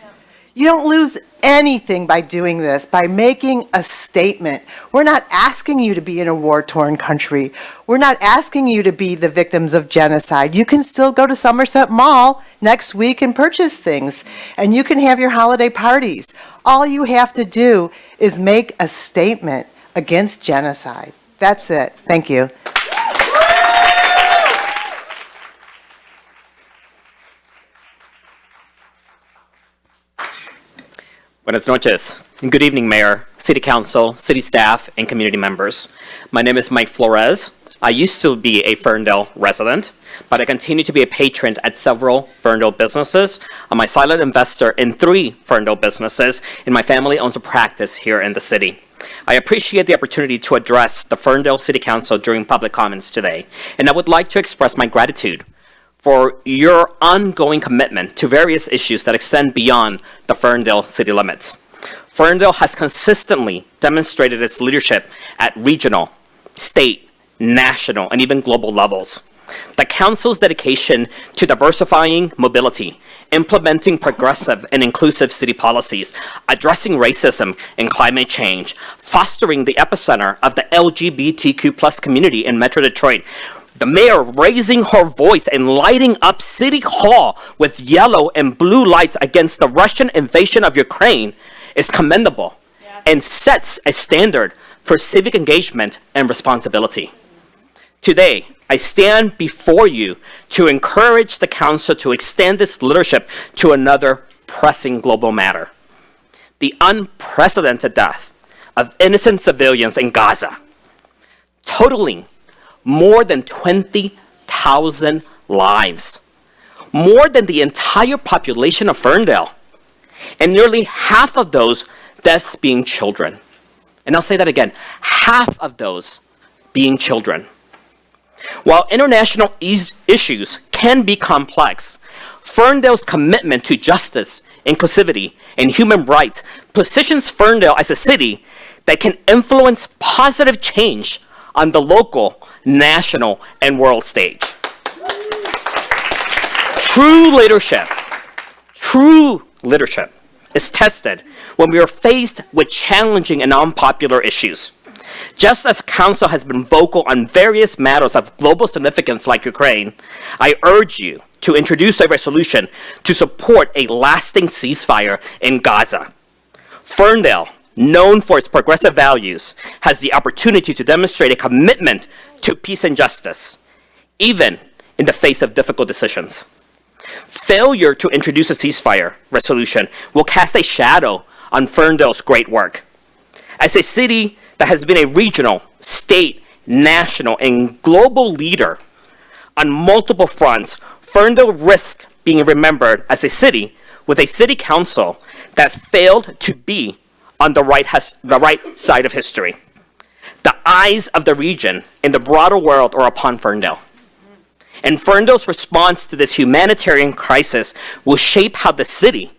You don't lose anything by doing this, by making a statement. We're not asking you to be in a war-torn country. We're not asking you to be the victims of genocide. You can still go to Somerset Mall next week and purchase things, and you can have your holiday parties. All you have to do is make a statement against genocide. That's it. Thank you. Buenas noches. Good evening, Mayor, City Council, City staff, and community members. My name is Mike Flores. I used to be a Ferndale resident, but I continue to be a patron at several Ferndale businesses. I'm a silent investor in 3 Ferndale businesses, and my family owns a practice here in the city. I appreciate the opportunity to address the Ferndale City Council during public comments today, and I would like to express my gratitude for your ongoing commitment to various issues that extend beyond the Ferndale city limits. Ferndale has consistently demonstrated its leadership at regional, state, national, and even global levels. The Council's dedication to diversifying mobility, implementing progressive and inclusive city policies, addressing racism and climate change, fostering the epicenter of the LGBTQ+ community in Metro Detroit, the mayor raising her voice and lighting up City Hall with yellow and blue lights against the Russian invasion of Ukraine is commendable and sets a standard for civic engagement and responsibility. Today, I stand before you to encourage the Council to extend its leadership to another pressing global matter: the unprecedented death of innocent civilians in Gaza, totaling more than 20,000 lives, more than the entire population of Ferndale, and nearly half of those deaths being children. And I'll say that again, half of those being children. While international issues can be complex, Ferndale's commitment to justice, inclusivity, and human rights positions Ferndale as a city that can influence positive change on the local, national, and world stage. True leadership is tested when we are faced with challenging and unpopular issues. Just as Council has been vocal on various matters of global significance like Ukraine, I urge you to introduce a resolution to support a lasting ceasefire in Gaza. Ferndale, known for its progressive values, has the opportunity to demonstrate a commitment to peace and justice, even in the face of difficult decisions. Failure to introduce a ceasefire resolution will cast a shadow on Ferndale's great work. As a city that has been a regional, state, national, and global leader on multiple fronts, Ferndale risks being remembered as a city with a city council that failed to be on the right side of history. The eyes of the region and the broader world are upon Ferndale. And Ferndale's response to this humanitarian crisis will shape how the city,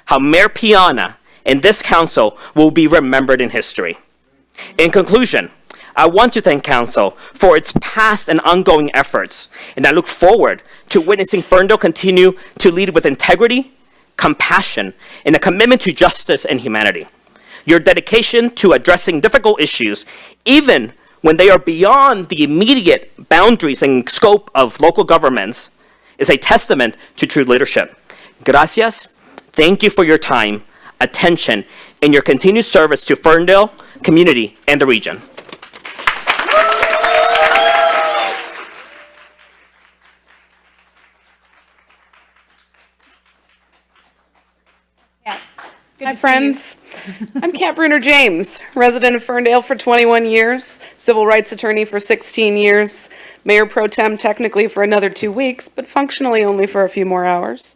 how Mayor Piana, and this council will be remembered in history. In conclusion, I want to thank Council for its past and ongoing efforts, and I look forward to witnessing Ferndale continue to lead with integrity, compassion, and a commitment to justice and humanity. Your dedication to addressing difficult issues, even when they are beyond the immediate boundaries and scope of local governments, is a testament to true leadership. Gracias. Thank you for your time, attention, and your continued service to Ferndale community and the region. Hi, friends. I'm Kat Bruner James, resident of Ferndale for 21 years, civil rights attorney for 16 years, mayor pro tem technically for another 2 weeks, but functionally only for a few more hours.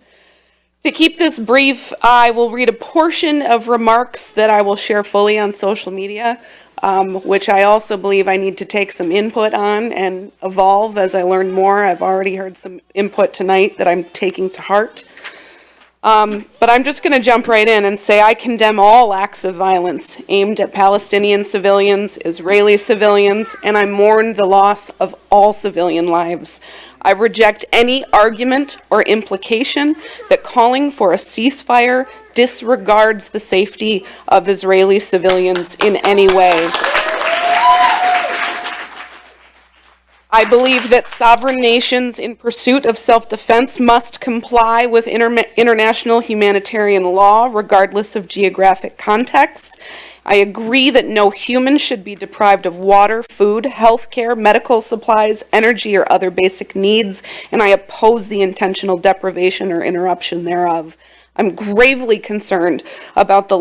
To keep this brief, I will read a portion of remarks that I will share fully on social media, which I also believe I need to take some input on and evolve as I learn more. I've already heard some input tonight that I'm taking to heart. But I'm just going to jump right in and say I condemn all acts of violence aimed at Palestinian civilians, Israeli civilians, and I mourn the loss of all civilian lives. I reject any argument or implication that calling for a ceasefire disregards the safety of Israeli civilians in any way. I believe that sovereign nations in pursuit of self-defense must comply with international humanitarian law, regardless of geographic context. I agree that no human should be deprived of water, food, health care, medical supplies, energy, or other basic needs, and I oppose the intentional deprivation or interruption thereof. I'm gravely concerned about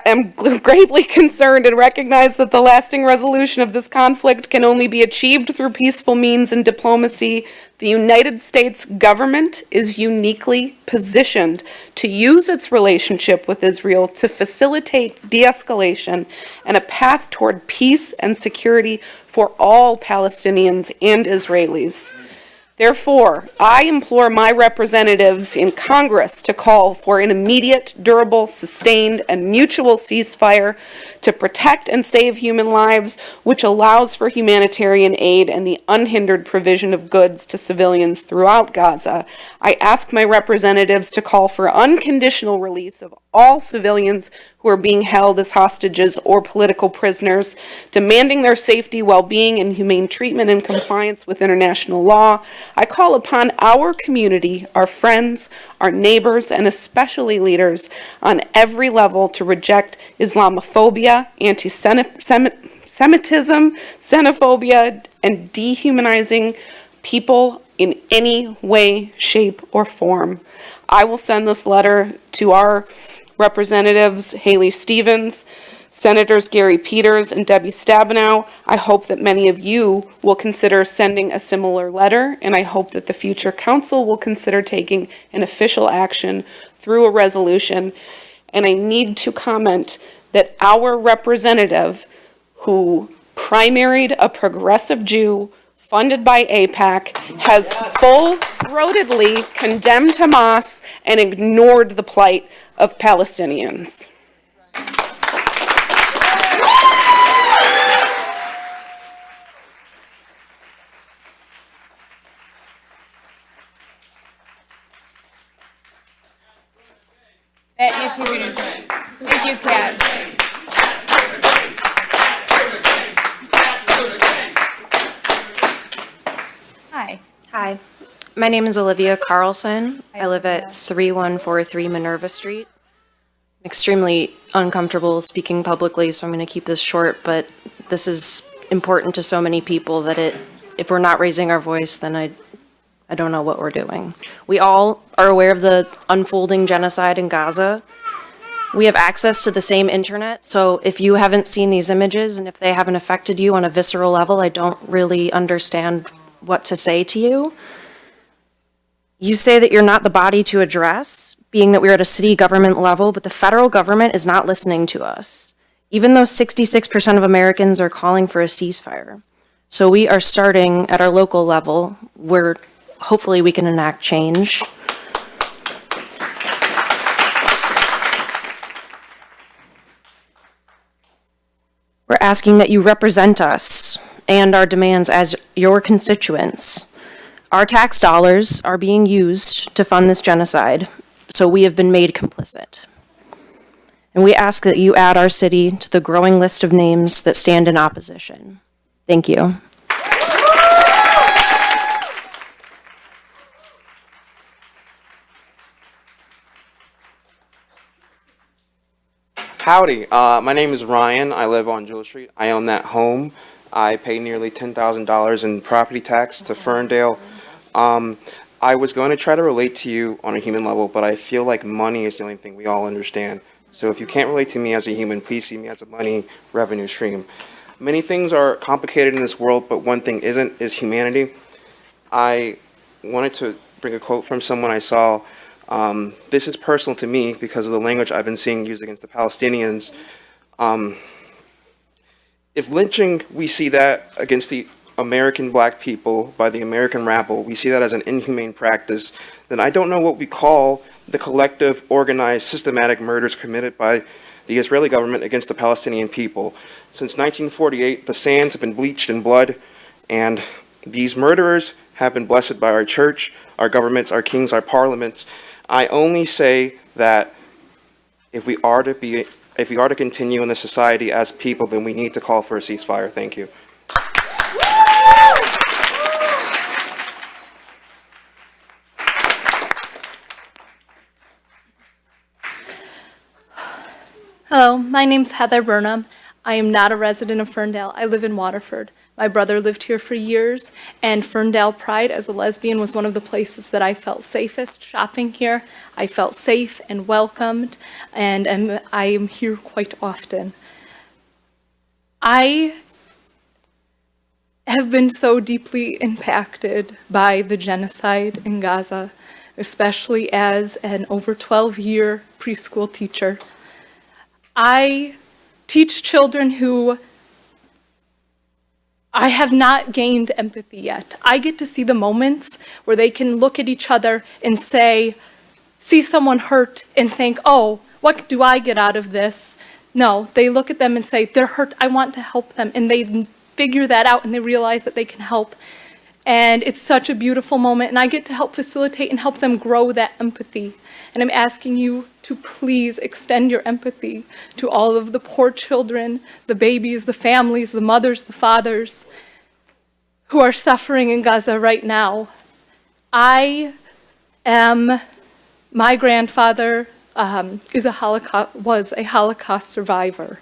I'm gravely concerned and recognize that the lasting resolution of this conflict can only be achieved through peaceful means and diplomacy. The United States government is uniquely positioned to use its relationship with Israel to facilitate de-escalation and a path toward peace and security for all Palestinians and Israelis. Therefore, I implore my representatives in Congress to call for an immediate, durable, sustained, and mutual ceasefire to protect and save human lives, which allows for humanitarian aid and the unhindered provision of goods to civilians throughout Gaza. I ask my representatives to call for unconditional release of all civilians who are being held as hostages or political prisoners, demanding their safety, well-being, and humane treatment in compliance with international law. I call upon our community, our friends, our neighbors, and especially leaders on every level to reject Islamophobia, anti-Semitism, xenophobia, and dehumanizing people in any way, shape, or form. I will send this letter to our Representatives Haley Stevens, Senators Gary Peters, and Debbie Stabenow. I hope that many of you will consider sending a similar letter, and I hope that the future council will consider taking an official action through a resolution. And I need to comment that our representative, who primaried a progressive Jew funded by AIPAC, has full-throatedly condemned Hamas and ignored the plight of Palestinians. Thank you, Kat. My name is Olivia Carlson. I live at 3143 Minerva Street. I'm extremely uncomfortable speaking publicly, so I'm going to keep this short, but this is important to so many people that if we're not raising our voice, then I don't know what we're doing. We all are aware of the unfolding genocide in Gaza. We have access to the same internet, so if you haven't seen these images and if they haven't affected you on a visceral level, I don't really understand what to say to you. You say that you're not the body to address, being that we're at a city government level, but the federal government is not listening to us, even though 66% of Americans are calling for a ceasefire. So we are starting at our local level, where hopefully we can enact change. We're asking that you represent us and our demands as your constituents. Our tax dollars are being used to fund this genocide, so we have been made complicit. And we ask that you add our city to the growing list of names that stand in opposition. Thank you. Howdy, my name is Ryan. I live on Jewel Street. I own that home. I pay nearly $10,000 in property tax to Ferndale. I was going to try to relate to you on a human level, but I feel like money is the only thing we all understand. So if you can't relate to me as a human, please see me as a money revenue stream. Many things are complicated in this world, but one thing is humanity. I wanted to bring a quote from someone I saw. This is personal to me because of the language I've been seeing used against the Palestinians. If lynching, we see that against the American black people by the American rabble, we see that as an inhumane practice, then I don't know what we call the collective, organized, systematic murders committed by the Israeli government against the Palestinian people. Since 1948, the sands have been bleached in blood, and these murderers have been blessed by our church, our governments, our kings, our parliaments. I only say that if we are to continue in this society as people, then we need to call for a ceasefire. Thank you. Hello, my name's Heather Burnham. I am not a resident of Ferndale. I live in Waterford. My brother lived here for years, and Ferndale Pride as a lesbian was one of the places that I felt safest shopping here. I felt safe and welcomed, and I am here quite often. I have been so deeply impacted by the genocide in Gaza, especially as an over 12-year preschool teacher. I teach children who I have not gained empathy yet. I get to see the moments where they can look at each other and say, see someone hurt and think, oh, what do I get out of this? No, they look at them and say, they're hurt, I want to help them. And they figure that out and they realize that they can help. And it's such a beautiful moment, and I get to help facilitate and help them grow that empathy. And I'm asking you to please extend your empathy to all of the poor children, the babies, the families, the mothers, the fathers who are suffering in Gaza right now. My grandfather was a Holocaust survivor.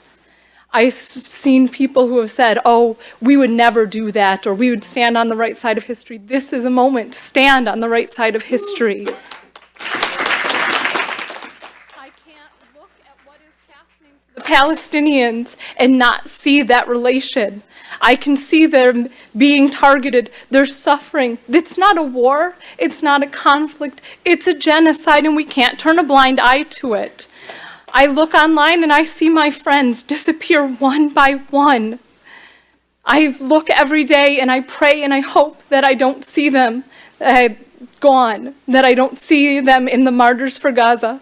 I've seen people who have said, oh, we would never do that, or we would stand on the right side of history. This is a moment to stand on the right side of history. I can't look at what is happening to the Palestinians and not see that relation. I can see them being targeted. They're suffering. It's not a war. It's not a conflict. It's a genocide, and we can't turn a blind eye to it. I look online and I see my friends disappear one by one. I look every day and I pray and I hope that I don't see them gone, that I don't see them in the Martyrs for Gaza.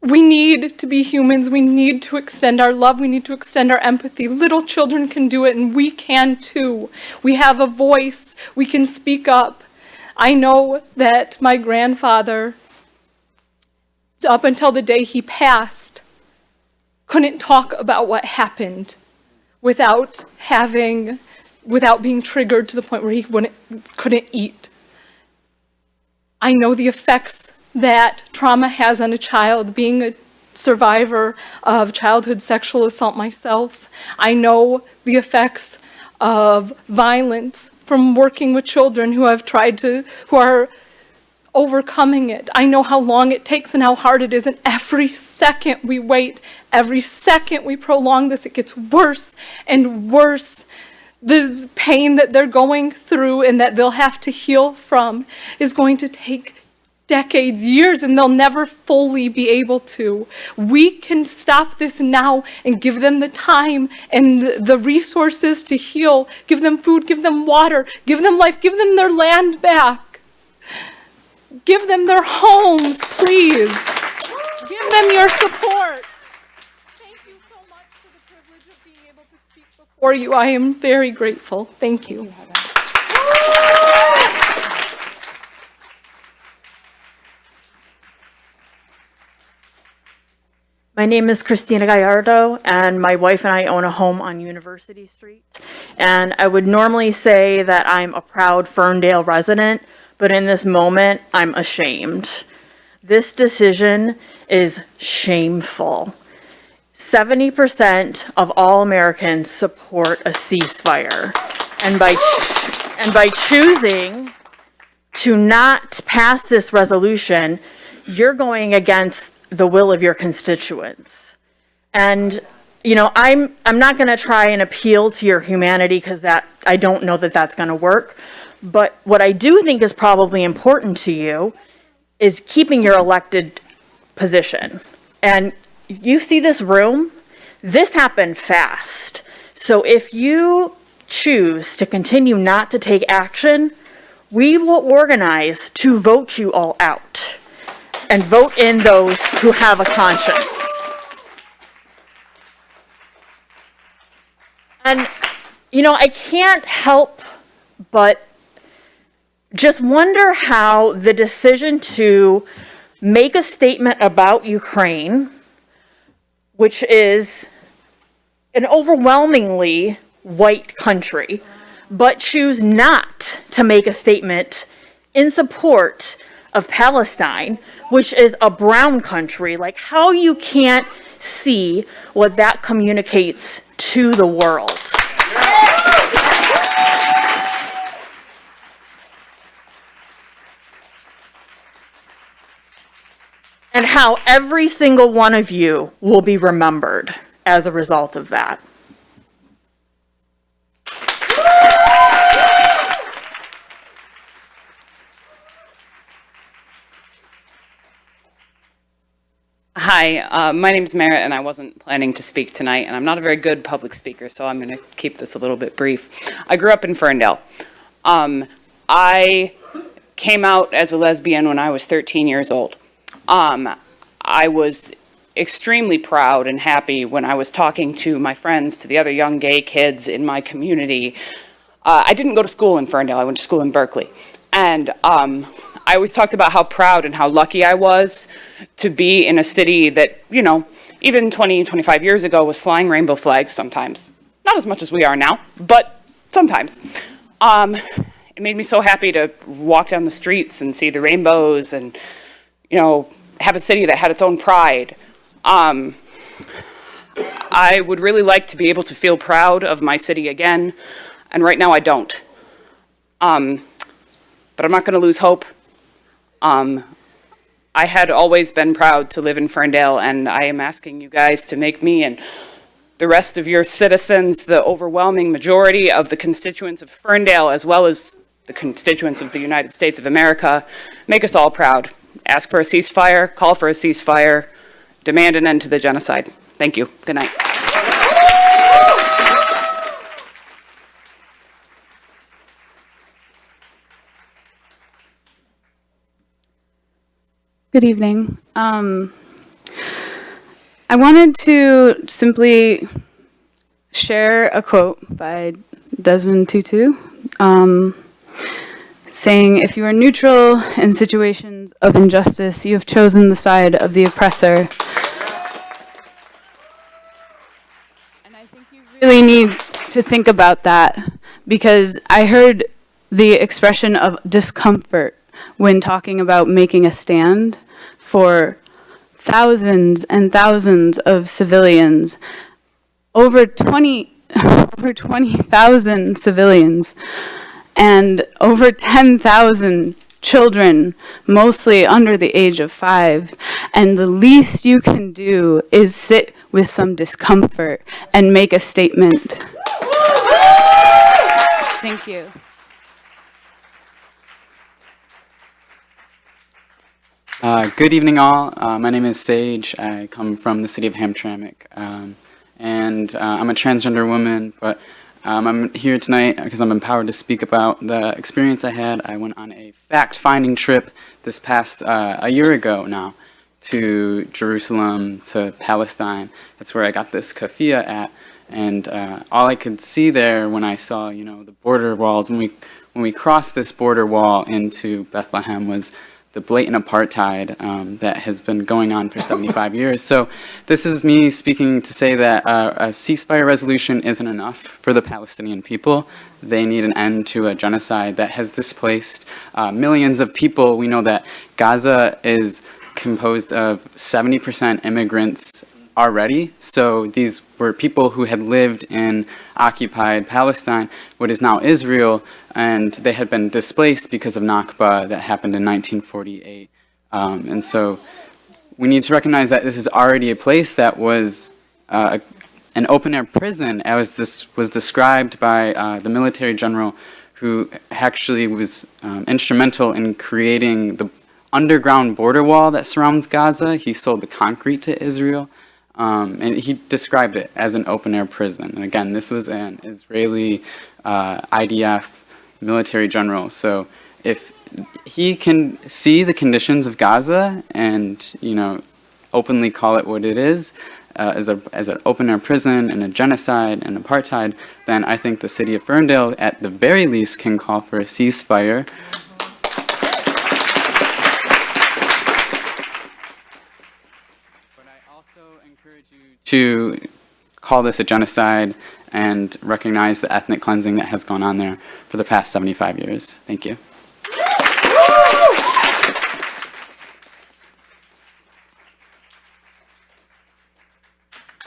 We need to be humans. We need to extend our love. We need to extend our empathy. Little children can do it, and we can too. We have a voice. We can speak up. I know that my grandfather, up until the day he passed, couldn't talk about what happened without having without being triggered to the point where he couldn't eat. I know the effects that trauma has on a child, being a survivor of childhood sexual assault myself. I know the effects of violence from working with children who are overcoming it. I know how long it takes and how hard it is, and every second we wait, every second we prolong this, it gets worse and worse. The pain that they're going through and that they'll have to heal from is going to take decades, years, and they'll never fully be able to. We can stop this now and give them the time and the resources to heal, give them food, give them water, give them life, give them their land back. Give them their homes, please. Give them your support. Thank you so much for the privilege of being able to speak before you. I am very grateful. Thank you. My name is Christina Gallardo, and my wife and I own a home on University Street. And I would normally say that I'm a proud Ferndale resident, but in this moment, I'm ashamed. This decision is shameful. 70% of all Americans support a ceasefire. And by choosing to not pass this resolution, you're going against the will of your constituents. And, you know, I'm not going to try and appeal to your humanity because I don't know that that's going to work. But what I do think is probably important to you is keeping your elected position. And you see this room? This happened fast. So if you choose to continue not to take action, we will organize to vote you all out and vote in those who have a conscience. And, you know, I can't help but just wonder how the decision to make a statement about Ukraine, which is an overwhelmingly white country, but choose not to make a statement in support of Palestine, which is a brown country, like how you can't see what that communicates to the world. And how every single one of you will be remembered as a result of that. Hi, my name's Merritt, and I wasn't planning to speak tonight, and I'm not a very good public speaker, so I'm going to keep this a little bit brief. I grew up in Ferndale. I came out as a lesbian when I was 13 years old. I was extremely proud and happy when I was talking to my friends, to the other young gay kids in my community. I didn't go to school in Ferndale, I went to school in Berkeley. And I always talked about how proud and how lucky I was to be in a city that, you know, even 20, 25 years ago was flying rainbow flags sometimes. Not as much as we are now, but sometimes. It made me so happy to walk down the streets and see the rainbows and, you know, have a city that had its own pride. I would really like to be able to feel proud of my city again, and right now I don't. But I'm not going to lose hope. I had always been proud to live in Ferndale, and I am asking you guys to make me and the rest of your citizens, the overwhelming majority of the constituents of Ferndale, as well as the constituents of the United States of America, make us all proud. Ask for a ceasefire, call for a ceasefire, demand an end to the genocide. Thank you. Good night. Good evening. I wanted to simply share a quote by Desmond Tutu, saying, "If you are neutral in situations of injustice, you have chosen the side of the oppressor." And I think you really need to think about that, because I heard the expression of discomfort when talking about making a stand for thousands and thousands of civilians, over 20,000 civilians, and over 10,000 children, mostly under the age of 5. And the least you can do is sit with some discomfort and make a statement. Thank you. Good evening, all. My name is Sage. I come from the city of Hamtramck, and I'm a transgender woman, but I'm here tonight because I'm empowered to speak about the experience I had. I went on a fact-finding trip this past a year ago now to Jerusalem, to Palestine. That's where I got this kafia at, and all I could see there when I saw, the border walls, when we crossed this border wall into Bethlehem, was the blatant apartheid that has been going on for 75 years. So this is me speaking to say that a ceasefire resolution isn't enough for the Palestinian people. They need an end to a genocide that has displaced millions of people. We know that Gaza is composed of 70% immigrants already. So these were people who had lived in occupied Palestine, what is now Israel, and they had been displaced because of Nakba that happened in 1948. And so we need to recognize that this is already a place that was an open-air prison, as this was described by the military general who actually was instrumental in creating the underground border wall that surrounds Gaza. He sold the concrete to Israel. And he described it as an open-air prison. And again, this was an Israeli IDF military general. So if he can see the conditions of Gaza and, openly call it what it is, as an open-air prison and a genocide and apartheid, then I think the city of Ferndale, at the very least, can call for a ceasefire. To call this a genocide and recognize the ethnic cleansing that has gone on there for the past 75 years. Thank you.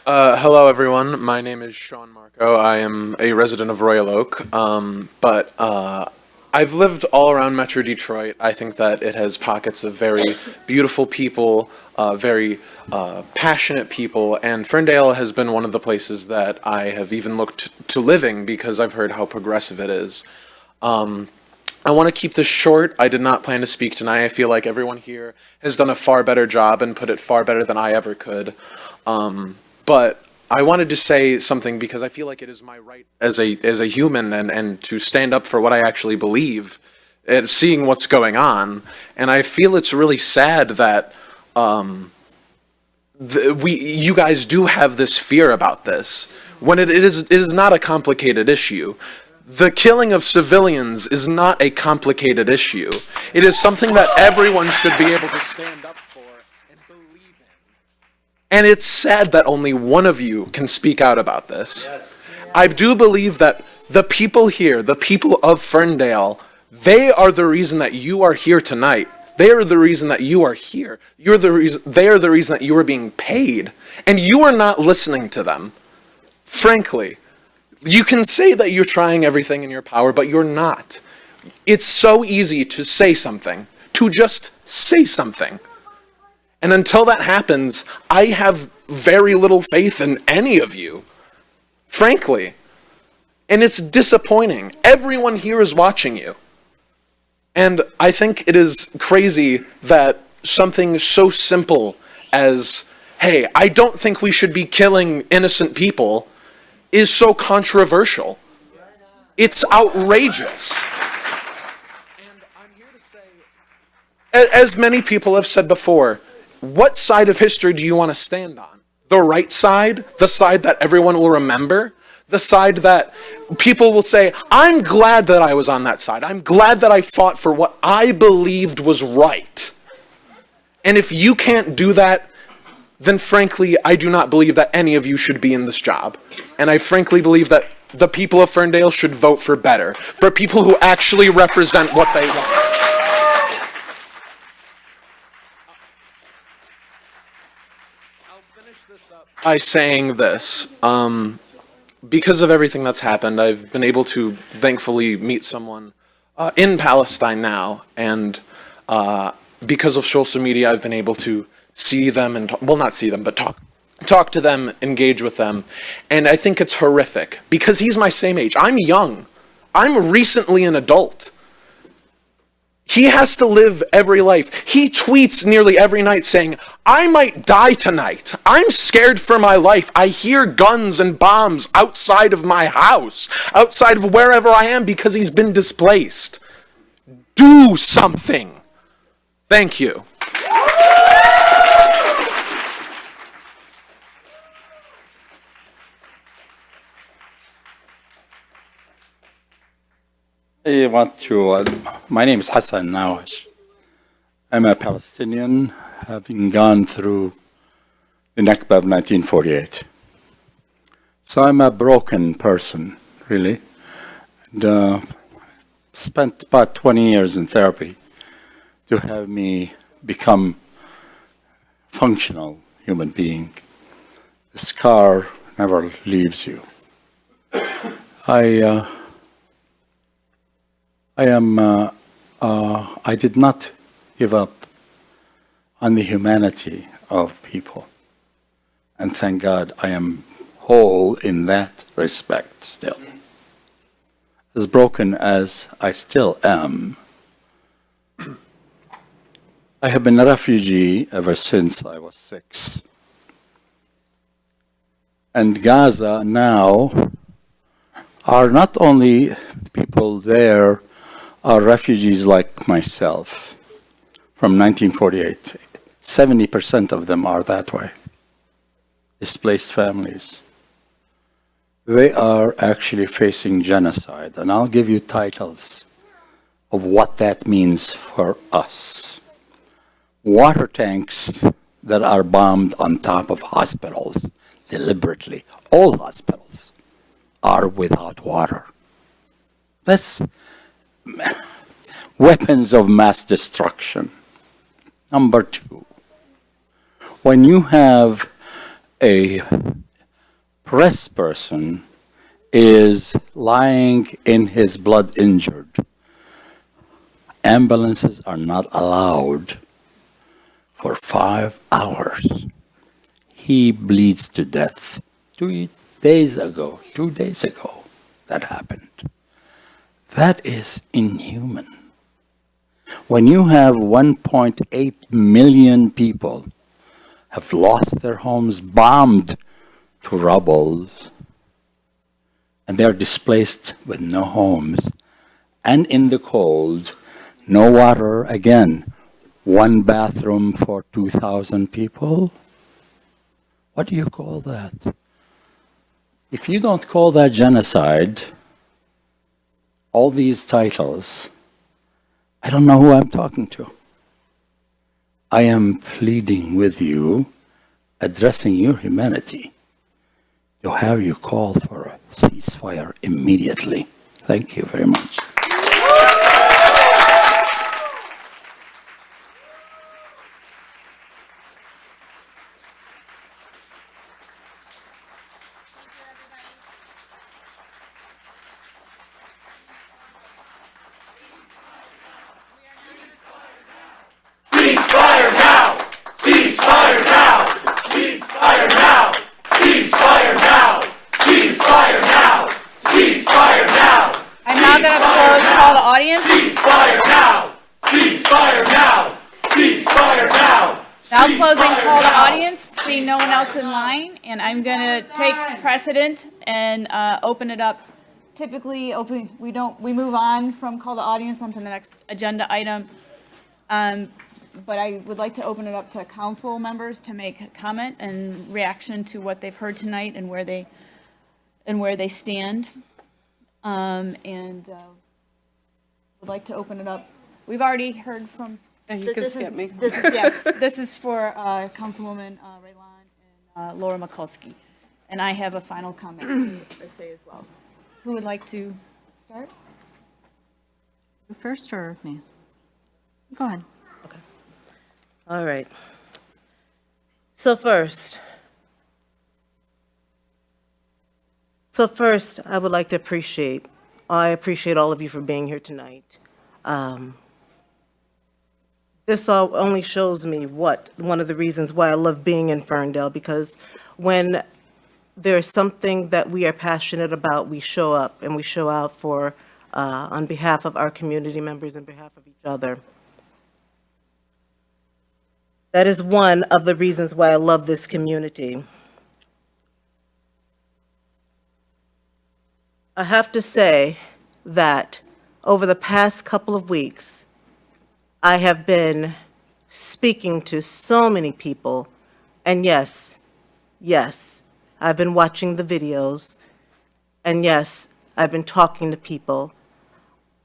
Hello, everyone. My name is Sean Marco. I am a resident of Royal Oak, but I've lived all around Metro Detroit. I think that it has pockets of very beautiful people, very passionate people, and Ferndale has been one of the places that I have even looked to living because I've heard how progressive it is. I want to keep this short. I did not plan to speak tonight. I feel like everyone here has done a far better job and put it far better than I ever could. But I wanted to say something because I feel like it is my right as a human and to stand up for what I actually believe, and seeing what's going on. And I feel it's really sad that you guys do have this fear about this when it is not a complicated issue. The killing of civilians is not a complicated issue. It is something that everyone should be able to stand up for and believe in. And it's sad that only one of you can speak out about this. Yes. I do believe that the people here, the people of Ferndale, they are the reason that you are here tonight. They are the reason that you are here. They are the reason that you are being paid. And you are not listening to them. Frankly. You can say that you're trying everything in your power, but you're not. It's so easy to say something, to just say something. And until that happens, I have very little faith in any of you, frankly. And it's disappointing. Everyone here is watching you. And I think it is crazy that something so simple as, hey, I don't think we should be killing innocent people, is so controversial. It's outrageous. And I'm here to say, as many people have said before, what side of history do you want to stand on? The right side? The side that everyone will remember? The side that people will say, I'm glad that I was on that side. I'm glad that I fought for what I believed was right. And if you can't do that, then frankly, I do not believe that any of you should be in this job. And I frankly believe that the people of Ferndale should vote for better, for people who actually represent what they want. By saying this, because of everything that's happened, I've been able to thankfully meet someone in Palestine now, and because of social media, I've been able to see them and, well, not see them, but talk to them, engage with them, and I think it's horrific, because he's my same age. I'm young. I'm recently an adult. He has to live every life. He tweets nearly every night saying, I might die tonight. I'm scared for my life. I hear guns and bombs outside of my house, outside of wherever I am, because he's been displaced. Do something. Thank you. I want to, my name is Hassan Nawash. I'm a Palestinian, having gone through the Nakba of 1948. So I'm a broken person, really. And spent about 20 years in therapy to have me become functional human being. The scar never leaves you. I did not give up on the humanity of people. And thank God I am whole in that respect still. As broken as I still am. I have been a refugee ever since I was 6. And Gaza now are not only people there are refugees like myself from 1948. 70% of them are that way. Displaced families. They are actually facing genocide. And I'll give you titles of what that means for us. Water tanks that are bombed on top of hospitals deliberately. All hospitals are without water. That's weapons of mass destruction. Number 2, when you have a press person is lying in his blood injured, ambulances are not allowed for 5 hours. He bleeds to death. 2 days ago, that happened. That is inhuman. When you have 1.8 million people have lost their homes, bombed to rubble, and they're displaced with no homes, and in the cold, no water, again, 1 bathroom for 2,000 people? What do you call that? If you don't call that genocide, all these titles, I don't know who I'm talking to. I am pleading with you, addressing your humanity, to have you call for a ceasefire immediately. Thank you very much. Ceasefire now! Ceasefire now! Ceasefire now! Ceasefire now! Ceasefire now! Ceasefire now! I'm now going to call the audience. Ceasefire now! Ceasefire now! Ceasefire now! Now closing call to audience, seeing no one else in line, and I'm going to take precedent and open it up. Typically, we move on from call to audience onto the next agenda item. But I would like to open it up to council members to make a comment and reaction to what they've heard tonight and where they stand. Would like to open it up. We've already heard from. You can skip me. This is for Councilwoman Raylan and Laura Mikulski, and I have a final comment to say as well. Who would like to start? You first or me? Go ahead. All right. So first, I would like to appreciate all of you for being here tonight. This all only shows me one of the reasons why I love being in Ferndale, because when there's something that we are passionate about, we show up and we show out for, on behalf of our community members and behalf of each other. That is one of the reasons why I love this community. I have to say that over the past couple of weeks, I have been speaking to so many people, and yes, I've been watching the videos, and yes, I've been talking to people,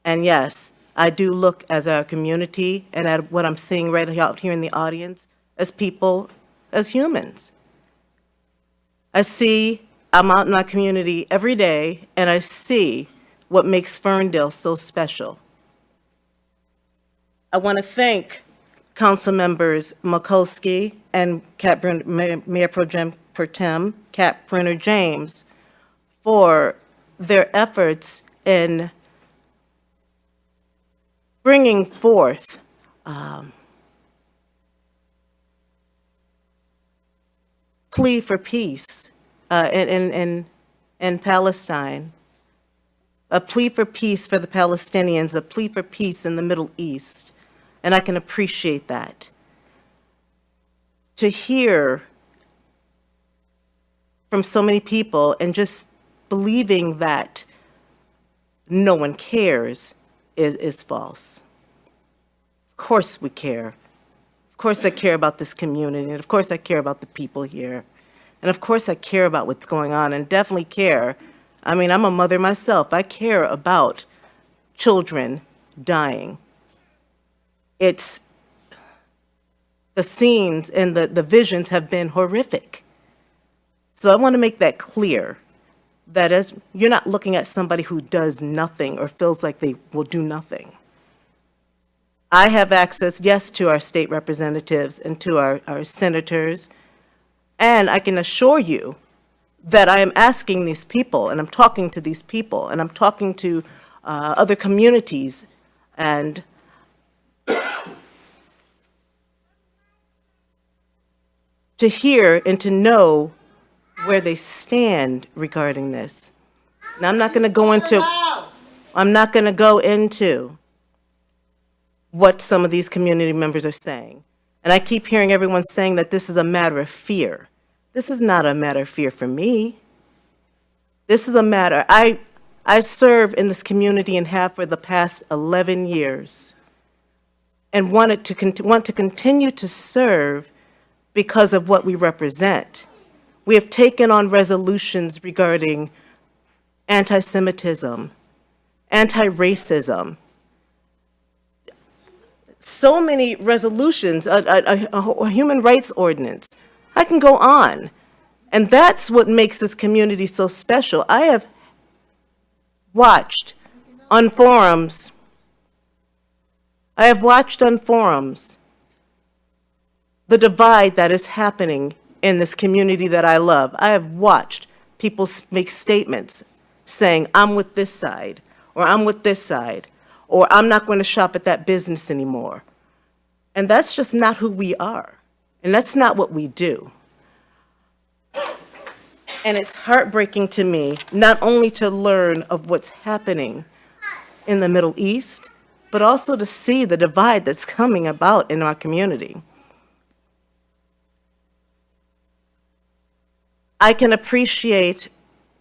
and yes, I do look as our community and at what I'm seeing right out here in the audience as people, as humans. I'm out in our community every day, and I see what makes Ferndale so special. I want to thank Council Members Mikulski and Mayor Pro Tem Kat Brunner James for their efforts in bringing forth plea for peace in Palestine, a plea for peace for the Palestinians, a plea for peace in the Middle East, and I can appreciate that. To hear from so many people and just believing that no one cares is false. Of course we care. Of course I care about this community, and of course I care about the people here. And of course I care about what's going on, and definitely care. I mean, I'm a mother myself. I care about children dying. It's the scenes and the visions have been horrific. So I want to make that clear, that as you're not looking at somebody who does nothing or feels like they will do nothing. I have access, yes, to our state representatives and to our senators, and I can assure you that I am asking these people, and I'm talking to these people, and I'm talking to other communities, and to hear and to know where they stand regarding this. Now, I'm not going to go into what some of these community members are saying. And I keep hearing everyone saying that this is a matter of fear. This is not a matter of fear for me. This is a matter, I serve in this community and have for the past 11 years, and want to continue to serve because of what we represent. We have taken on resolutions regarding anti-Semitism, anti-racism, so many resolutions, a human rights ordinance. I can go on. And that's what makes this community so special. I have watched on forums, the divide that is happening in this community that I love. I have watched people make statements saying, I'm with this side, or I'm with this side, or I'm not going to shop at that business anymore. And that's just not who we are. And that's not what we do. And it's heartbreaking to me, not only to learn of what's happening in the Middle East, but also to see the divide that's coming about in our community. I can appreciate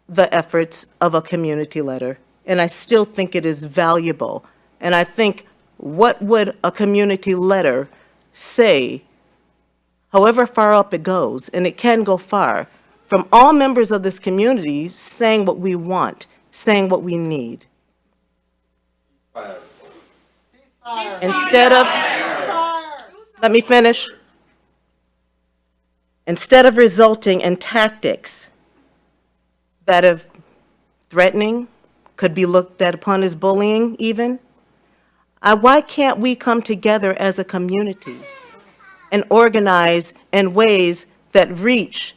the efforts of a community letter, and I still think it is valuable. And I think, what would a community letter say, however far up it goes, and it can go far, from all members of this community saying what we want, saying what we need. Instead of, let me finish. Instead of resulting in tactics that are threatening, could be looked at upon as bullying even. Why can't we come together as a community and organize in ways that reach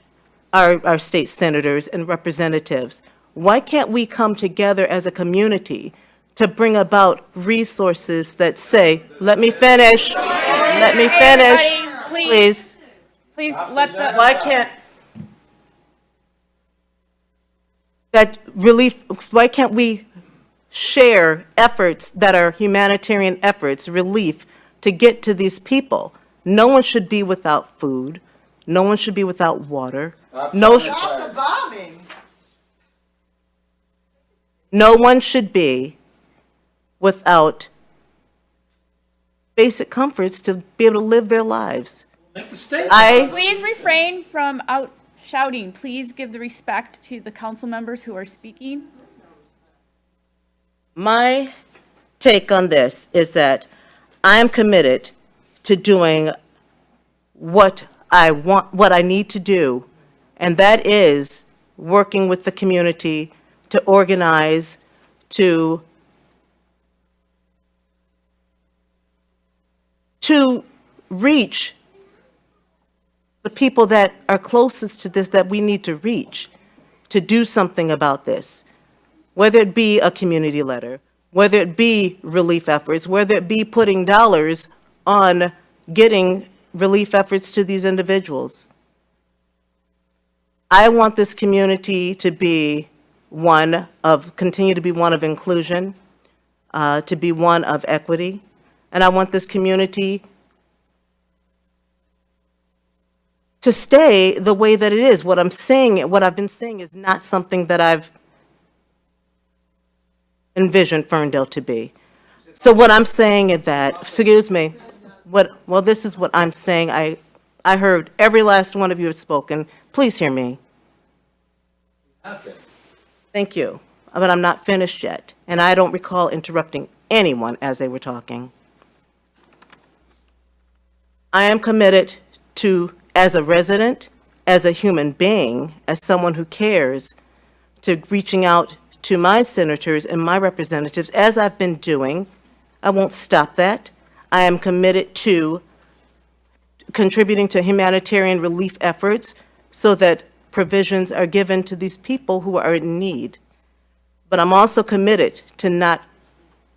our state senators and representatives? Why can't we come together as a community to bring about resources that say, let me finish, let me finish, Everybody, please. Please let the. Why can't that relief, why can't we share efforts that are humanitarian efforts, relief, to get to these people? No one should be without food. No one should be without water. No one should be without basic comforts to be able to live their lives. Please refrain from out shouting. Please give the respect to the council members who are speaking. My take on this is that I am committed to doing what I want, what I need to do, and that is working with the community to organize, to reach the people that are closest to this, that we need to reach, to do something about this. Whether it be a community letter, whether it be relief efforts, whether it be putting dollars on getting relief efforts to these individuals. I want this community to be continue to be one of inclusion, to be one of equity, and I want this community to stay the way that it is. What I've been saying is not something that I've envisioned Ferndale to be. So what I'm saying is that, excuse me, this is what I'm saying. I heard every last one of you have spoken. Please hear me. Thank you. But I'm not finished yet, and I don't recall interrupting anyone as they were talking. I am committed to, as a resident, as a human being, as someone who cares, to reaching out to my senators and my representatives, as I've been doing. I won't stop that. I am committed to contributing to humanitarian relief efforts so that provisions are given to these people who are in need. But I'm also committed to not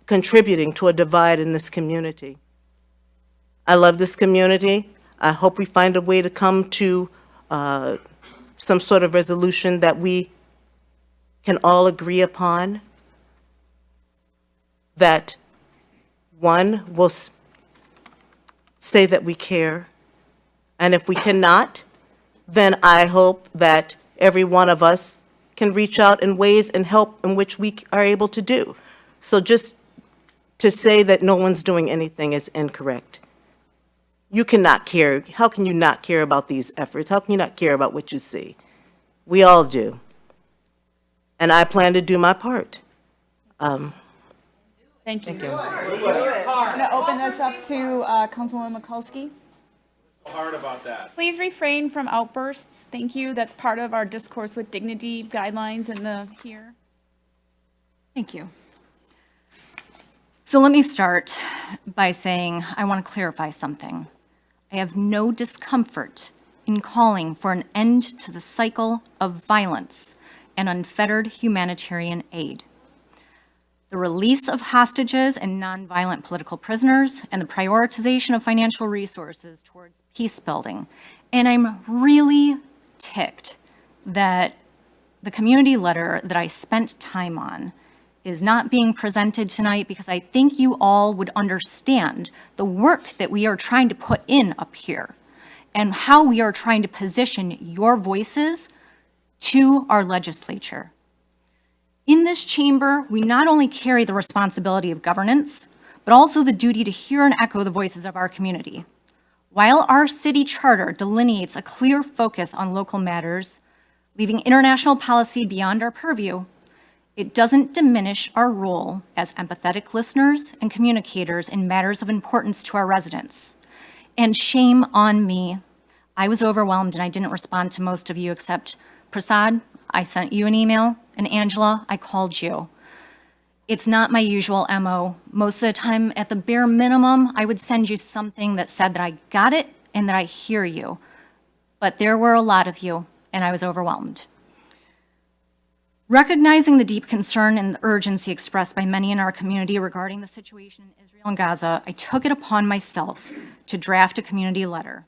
contributing to a divide in this community. I love this community. I hope we find a way to come to some sort of resolution that we can all agree upon, that one will say that we care. And if we cannot, then I hope that every one of us can reach out in ways and help in which we are able to do. So just to say that no one's doing anything is incorrect. You cannot care. How can you not care about these efforts? How can you not care about what you see? We all do. And I plan to do my part. Thank you. I'm going to open this up to Councilwoman Mikulski. Hard about that. Please refrain from outbursts. Thank you. That's part of our discourse with dignity guidelines in the here. Thank you. So let me start by saying I want to clarify something. I have no discomfort in calling for an end to the cycle of violence and unfettered humanitarian aid. The release of hostages and nonviolent political prisoners, and the prioritization of financial resources towards peace building. And I'm really ticked that the community letter that I spent time on is not being presented tonight, because I think you all would understand the work that we are trying to put in up here and how we are trying to position your voices to our legislature. In this chamber, we not only carry the responsibility of governance, but also the duty to hear and echo the voices of our community. While our city charter delineates a clear focus on local matters, leaving international policy beyond our purview, it doesn't diminish our role as empathetic listeners and communicators in matters of importance to our residents. And shame on me. I was overwhelmed and I didn't respond to most of you except Prasad. I sent you an email, and Angela, I called you. It's not my usual MO. Most of the time, at the bare minimum, I would send you something that said that I got it and that I hear you. But there were a lot of you, and I was overwhelmed. Recognizing the deep concern and the urgency expressed by many in our community regarding the situation in Israel and Gaza, I took it upon myself to draft a community letter.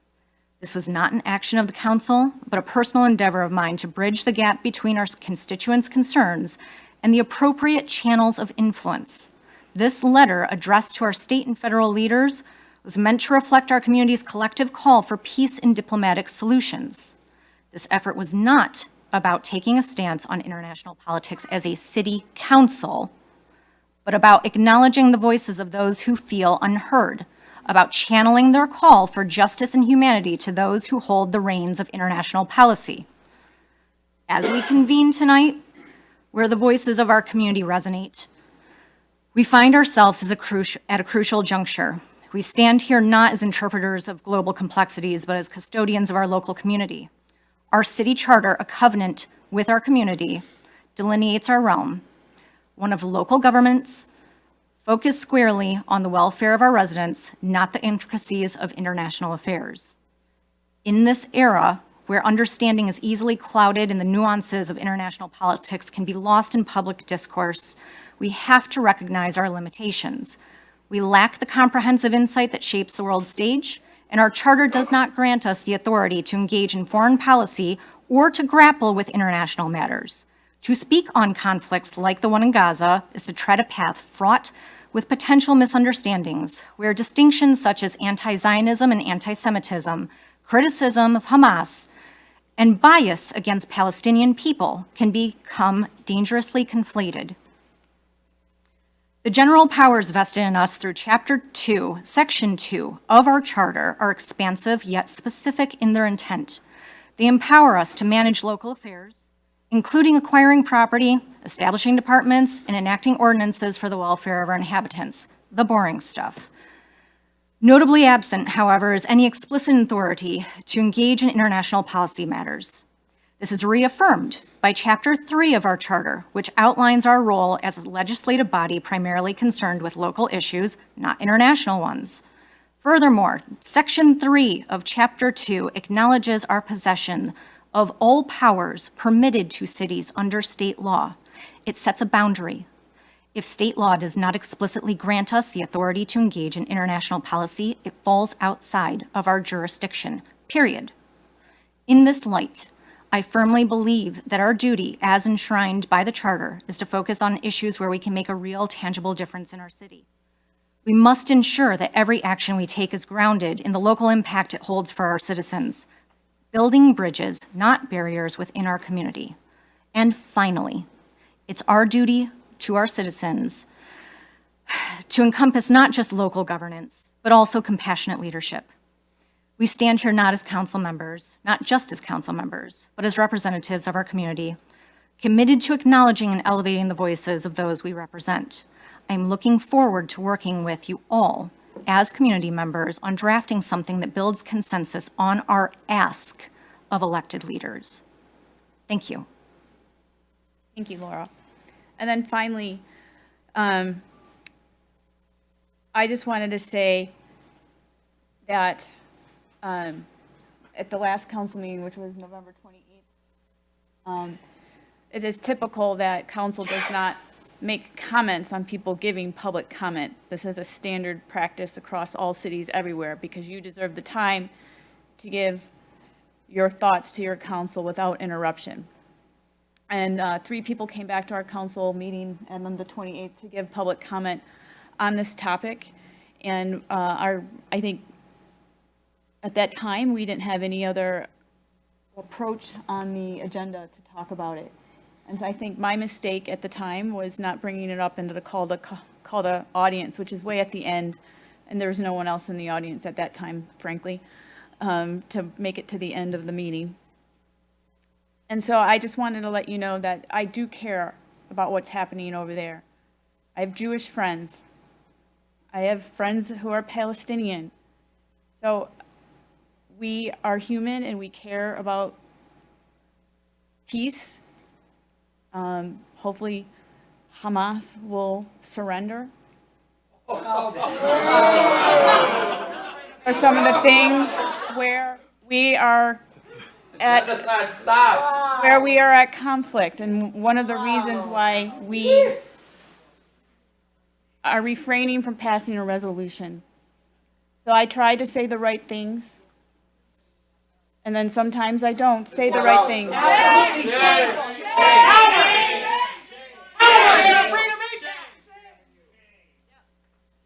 This was not an action of the council, but a personal endeavor of mine to bridge the gap between our constituents' concerns and the appropriate channels of influence. This letter, addressed to our state and federal leaders, was meant to reflect our community's collective call for peace and diplomatic solutions. This effort was not about taking a stance on international politics as a city council, but about acknowledging the voices of those who feel unheard, about channeling their call for justice and humanity to those who hold the reins of international policy. As we convene tonight, where the voices of our community resonate, we find ourselves at a crucial juncture. We stand here not as interpreters of global complexities, but as custodians of our local community. Our city charter, a covenant with our community, delineates our realm, one of local governments, focused squarely on the welfare of our residents, not the intricacies of international affairs. In this era, where understanding is easily clouded and the nuances of international politics can be lost in public discourse, we have to recognize our limitations. We lack the comprehensive insight that shapes the world stage, and our charter does not grant us the authority to engage in foreign policy or to grapple with international matters. To speak on conflicts like the one in Gaza is to tread a path fraught with potential misunderstandings, where distinctions such as anti-Zionism and anti-Semitism, criticism of Hamas, and bias against Palestinian people can become dangerously conflated. The general powers vested in us through Chapter 2, Section 2 of our Charter are expansive yet specific in their intent. They empower us to manage local affairs, including acquiring property, establishing departments, and enacting ordinances for the welfare of our inhabitants, the boring stuff. Notably absent, however, is any explicit authority to engage in international policy matters. This is reaffirmed by Chapter 3 of our Charter, which outlines our role as a legislative body primarily concerned with local issues, not international ones. Furthermore, Section 3 of Chapter 2 acknowledges our possession of all powers permitted to cities under state law. It sets a boundary. If state law does not explicitly grant us the authority to engage in international policy, it falls outside of our jurisdiction, period. In this light, I firmly believe that our duty, as enshrined by the Charter, is to focus on issues where we can make a real, tangible difference in our city. We must ensure that every action we take is grounded in the local impact it holds for our citizens, building bridges, not barriers, within our community. And finally, it's our duty to our citizens to encompass not just local governance, but also compassionate leadership. We stand here not as council members, not just as council members, but as representatives of our community, committed to acknowledging and elevating the voices of those we represent. I'm looking forward to working with you all as community members on drafting something that builds consensus on our ask of elected leaders. Thank you. Thank you, Laura. And then finally, I just wanted to say that at the last council meeting, which was November 28th, it is typical that council does not make comments on people giving public comment. This is a standard practice across all cities everywhere, because you deserve the time to give your thoughts to your council without interruption. And 3 people came back to our council meeting on the 28th to give public comment on this topic. And I think at that time, we didn't have any other approach on the agenda to talk about it. And so I think my mistake at the time was not bringing it up into the call to audience, which is way at the end. And there was no one else in the audience at that time, frankly, to make it to the end of the meeting. And so I just wanted to let you know that I do care about what's happening over there. I have Jewish friends. I have friends who are Palestinian. So we are human and we care about peace. Hopefully Hamas will surrender. Or some of the things where we are at conflict, and one of the reasons why we are refraining from passing a resolution. So I try to say the right things, and then sometimes I don't say the right things.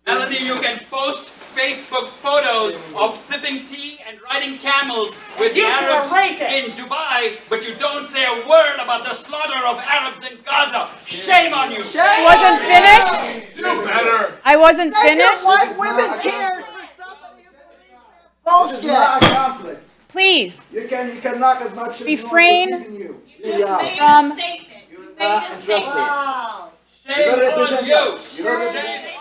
Melanie, you can post Facebook photos of sipping tea and riding camels with the Arabs in Dubai, but you don't say a word about the slaughter of Arabs in Gaza. Shame on you! I wasn't finished. Do better. I wasn't finished. White women tears for somebody who believes that This is not a conflict. Please. You can knock as much as Refrain you want, even you. from You're not interested. Wow. You gotta represent us. You gotta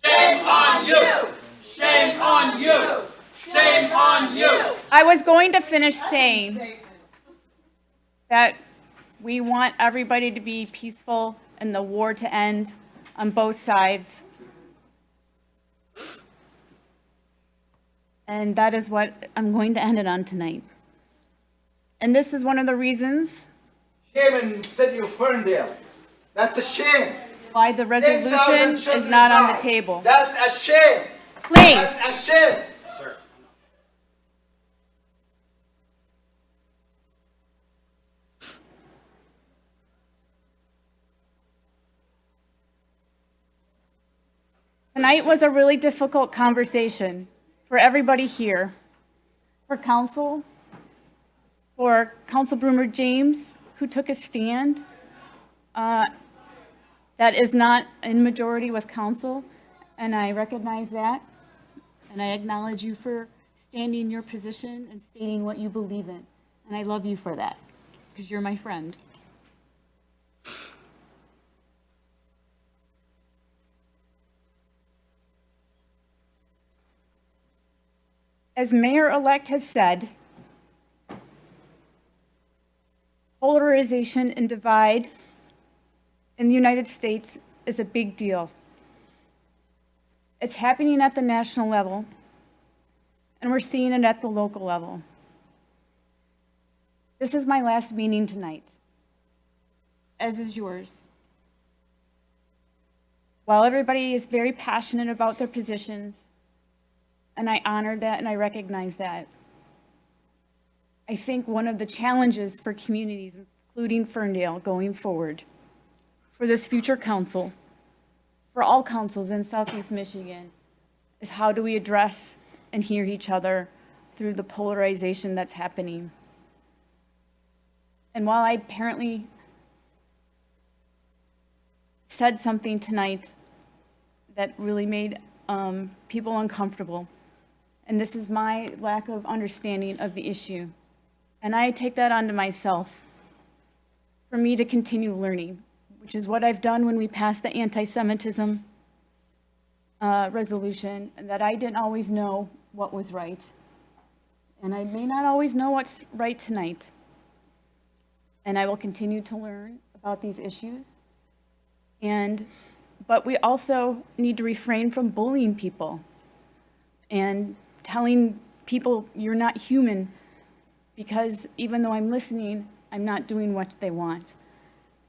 Shame on you! Shame on you! Shame on you! I was going to finish saying that we want everybody to be peaceful and the war to end on both sides. And that is what I'm going to end it on tonight. And this is one of the reasons shame in the city of Ferndale. That's a shame. why the 10,000 resolution children is not on died. the table. That's a shame. Please. That's a shame. Sir. Tonight was a really difficult conversation for everybody here, for council, for Council Broomer James, who took a stand that is not in majority with council, and I recognize that, and I acknowledge you for standing your position and stating what you believe in, and I love you for that, because you're my friend. As Mayor-elect has said, polarization and divide in the United States is a big deal. It's happening at the national level, and we're seeing it at the local level. This is my last meeting tonight, as is yours. While everybody is very passionate about their positions, and I honor that and I recognize that, I think one of the challenges for communities, including Ferndale, going forward, for this future council, for all councils in Southeast Michigan, is how do we address and hear each other through the polarization that's happening. And while I apparently said something tonight that really made people uncomfortable, and this is my lack of understanding of the issue, and I take that onto myself for me to continue learning, which is what I've done when we passed the anti-Semitism resolution, and that I didn't always know what was right. And I may not always know what's right tonight. And I will continue to learn about these issues. But we also need to refrain from bullying people and telling people you're not human, because even though I'm listening, I'm not doing what they want.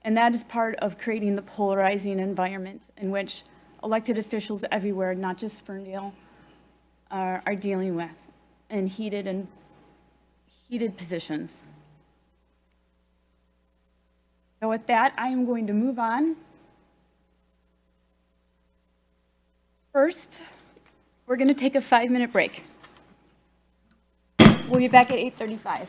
And that is part of creating the polarizing environment in which elected officials everywhere, not just Ferndale, are dealing with in heated positions. So with that, I am going to move on. First, we're going to take a 5-minute break. We'll be back at 8:35.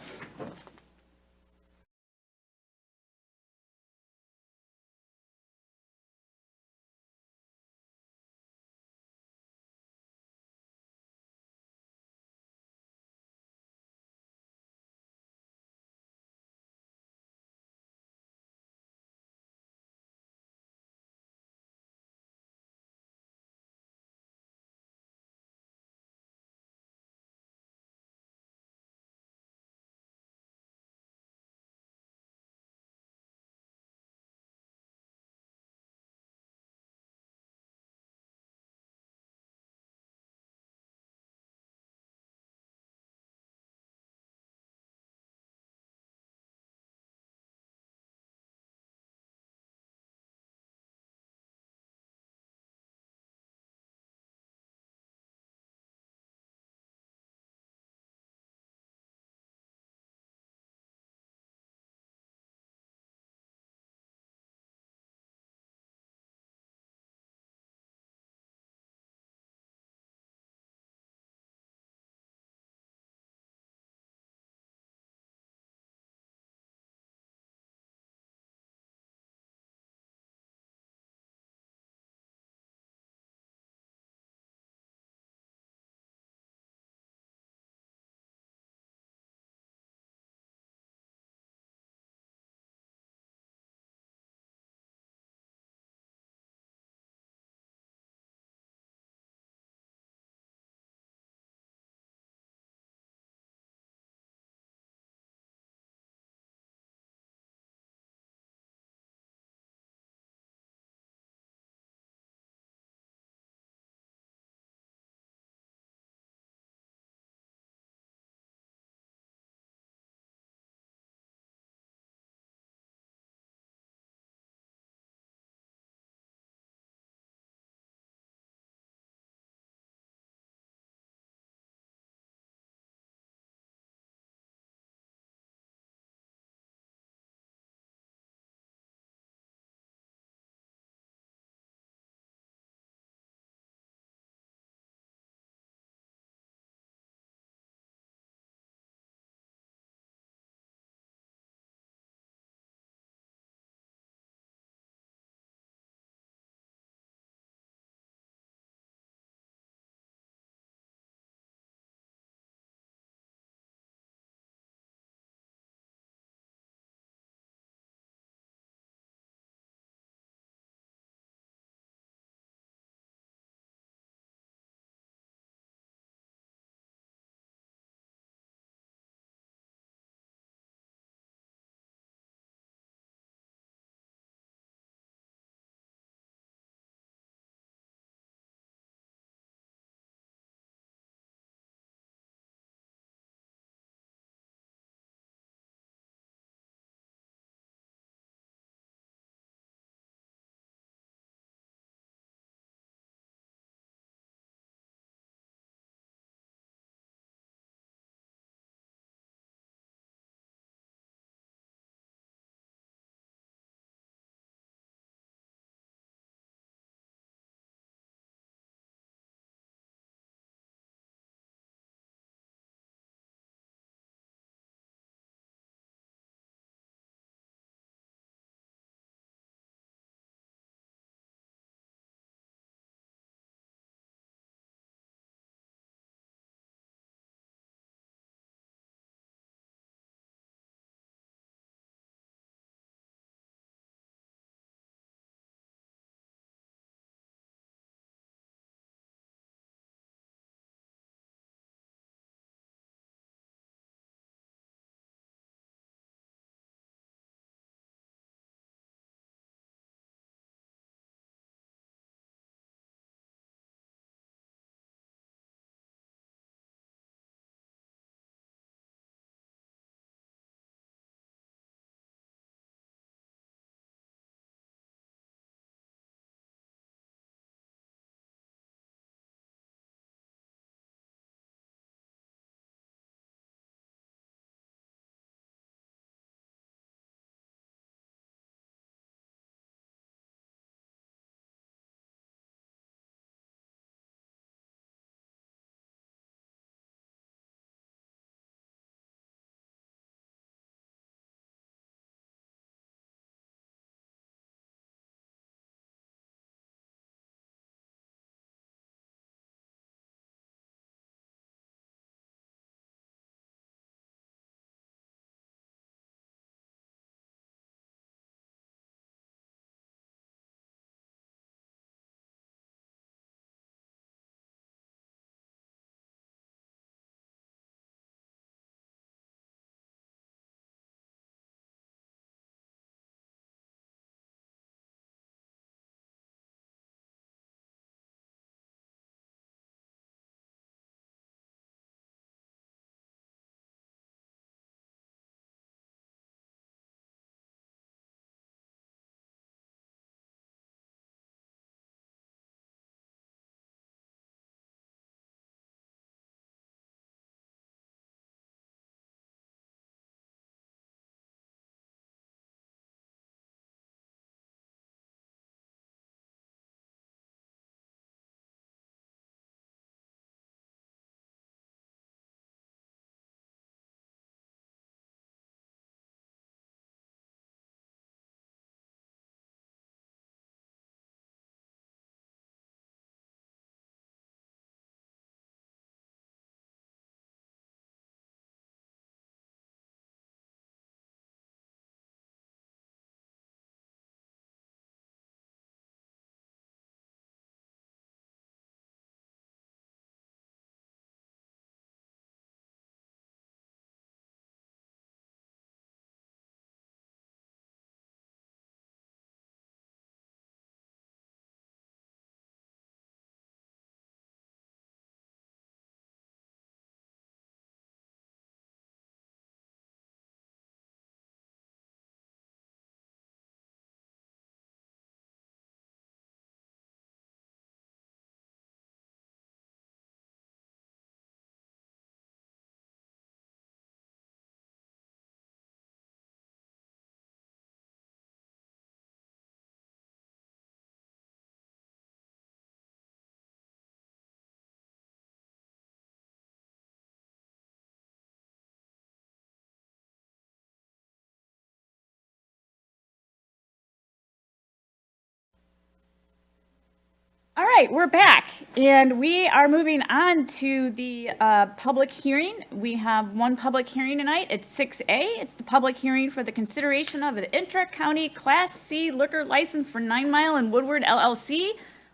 right, we're back, and we are moving on to the public hearing. We have one public hearing tonight. It's 6A. It's the public hearing for the consideration of an intra-county Class C liquor license for 9 Mile and Woodward LLC,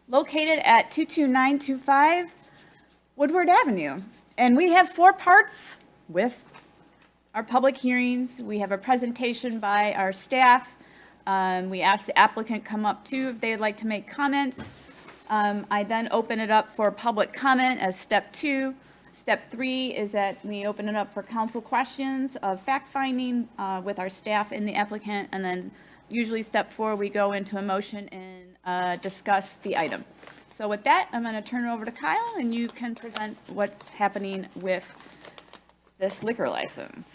located at 22925 Woodward Avenue. And we have 4 parts with our public hearings. We have a presentation by our staff. We ask the applicant come up too if they'd like to make comments. I then open it up for public comment as step 2. Step 3 is that we open it up for council questions of fact-finding with our staff and the applicant. And then usually step 4, we go into a motion and discuss the item. So with that, I'm going to turn it over to Kyle, and you can present what's happening with this liquor license.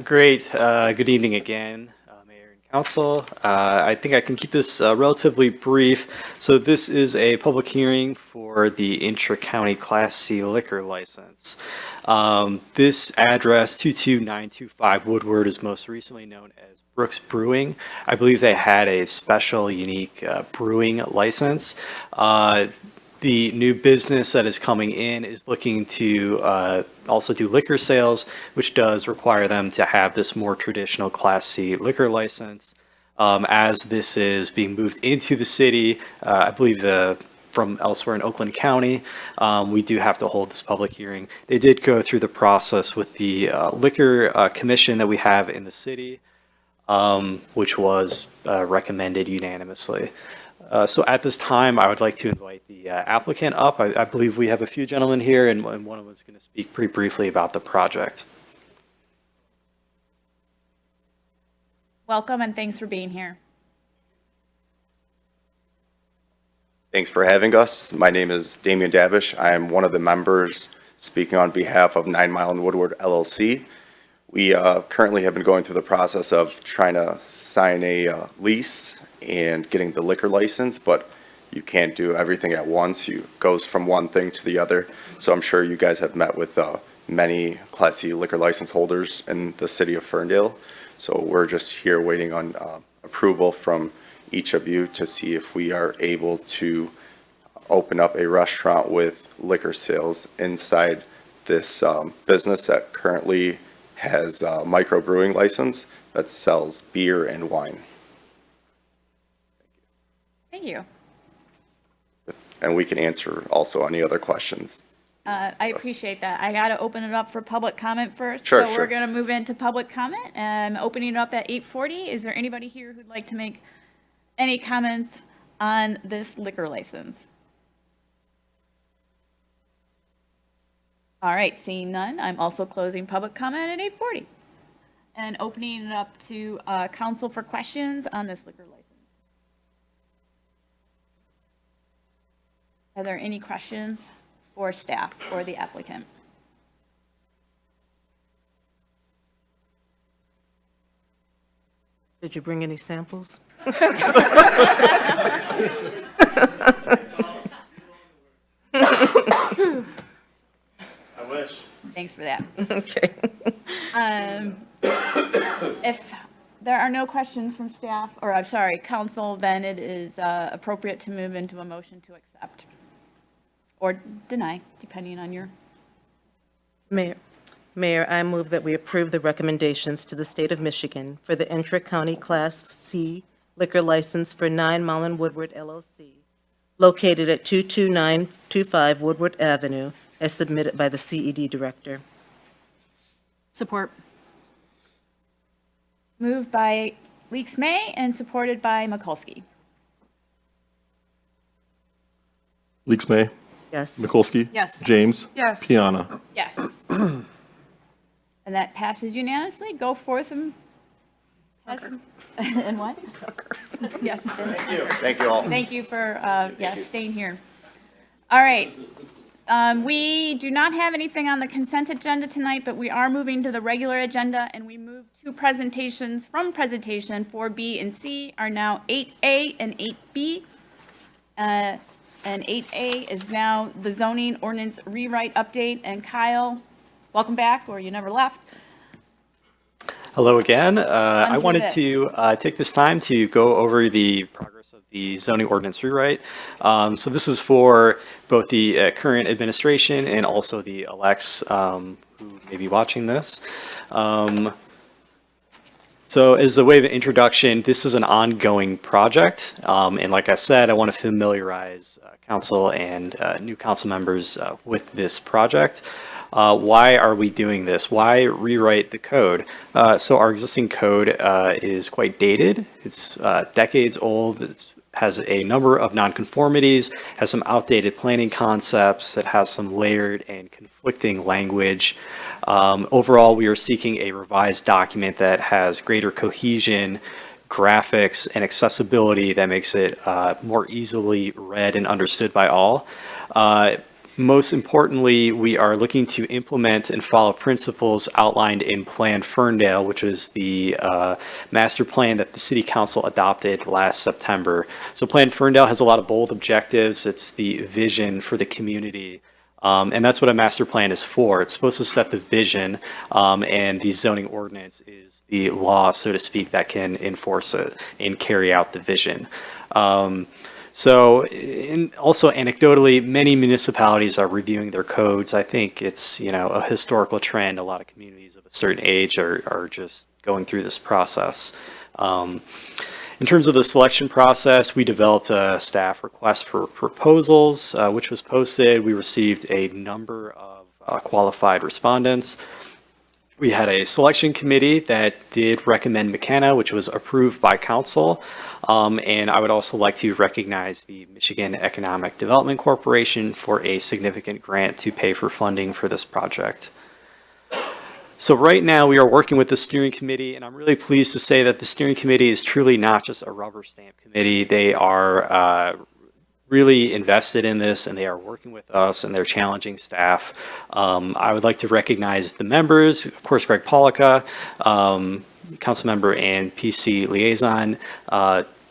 Great. Good evening again, Mayor and Council. I think I can keep this relatively brief. So this is a public hearing for the intra-county Class C liquor license. This address, 22925 Woodward, is most recently known as Brooks Brewing. I believe they had a special, unique brewing license. The new business that is coming in is looking to also do liquor sales, which does require them to have this more traditional Class C liquor license. As this is being moved into the city, I believe from elsewhere in Oakland County, we do have to hold this public hearing. They did go through the process with the liquor commission that we have in the city, which was recommended unanimously. So at this time, I would like to invite the applicant up. I believe we have a few gentlemen here, and one of them is going to speak pretty briefly about the project. Welcome, and thanks for being here. Thanks for having us. My name is Damian Davish. I am one of the members speaking on behalf of 9 Mile and Woodward LLC. We currently have been going through the process of trying to sign a lease and getting the liquor license, but you can't do everything at once. You goes from one thing to the other. So I'm sure you guys have met with many Class C liquor license holders in the city of Ferndale. So we're just here waiting on approval from each of you to see if we are able to open up a restaurant with liquor sales inside this business that currently has a microbrewing license that sells beer and wine. Thank you. And we can answer also any other questions. I appreciate that. I got to open it up for public comment first. Sure, So sure. we're going to move into public comment. I'm opening it up at 8:40. Is there anybody here who'd like to make any comments on this liquor license? All right, seeing none, I'm also closing public comment at 8:40 and opening it up to council for questions on this liquor license. Are there any questions for staff or the applicant? Did you bring any samples? I wish. Thanks for that. Okay. If there are no questions from staff, or I'm sorry, council, then it is appropriate to move into a motion to accept or deny, depending on your. Mayor, I move that we approve the recommendations to the state of Michigan for the intra-county Class C liquor license for 9 Mile and Woodward LLC, located at 22925 Woodward Avenue, as submitted by the CED Director. Support. Moved by Leaks May and supported by Mikulski. Leaks May. Yes. Mikulski. Yes. James. Yes. Piana. Yes. And that passes unanimously. Go forth and pass. And what? Yes. Thank you. Thank you all. Thank you for, yes, staying here. All right. We do not have anything on the consent agenda tonight, but we are moving to the regular agenda, and we move two presentations from presentation 4B and C are now 8A and 8B. And 8A is now the zoning ordinance rewrite update. And Kyle, welcome back, or you never left. Hello again. I do wanted this. to take this time to go over the progress of the zoning ordinance rewrite. So this is for both the current administration and also the elects who may be watching this. So as a way of introduction, this is an ongoing project. And like I said, I want to familiarize council and new council members with this project. Why are we doing this? Why rewrite the code? So our existing code is quite dated. It's decades old. It has a number of nonconformities, has some outdated planning concepts, it has some layered and conflicting language. Overall, we are seeking a revised document that has greater cohesion, graphics, and accessibility that makes it more easily read and understood by all. Most importantly, we are looking to implement and follow principles outlined in Plan Ferndale, which is the master plan that the City Council adopted last September. So Plan Ferndale has a lot of bold objectives. It's the vision for the community. And that's what a master plan is for. It's supposed to set the vision, and the zoning ordinance is the law, so to speak, that can enforce it and carry out the vision. Also anecdotally, many municipalities are reviewing their codes. I think it's, a historical trend. A lot of communities of a certain age are just going through this process. In terms of the selection process, we developed a staff request for proposals, which was posted. We received a number of qualified respondents. We had a selection committee that did recommend McKenna, which was approved by council. And I would also like to recognize the Michigan Economic Development Corporation for a significant grant to pay for funding for this project. So right now we are working with the steering committee, and I'm really pleased to say that the steering committee is truly not just a rubber stamp committee. They are really invested in this, and they are working with us, and they're challenging staff. I would like to recognize the members, of course, Greg Pollica, council member and PC liaison,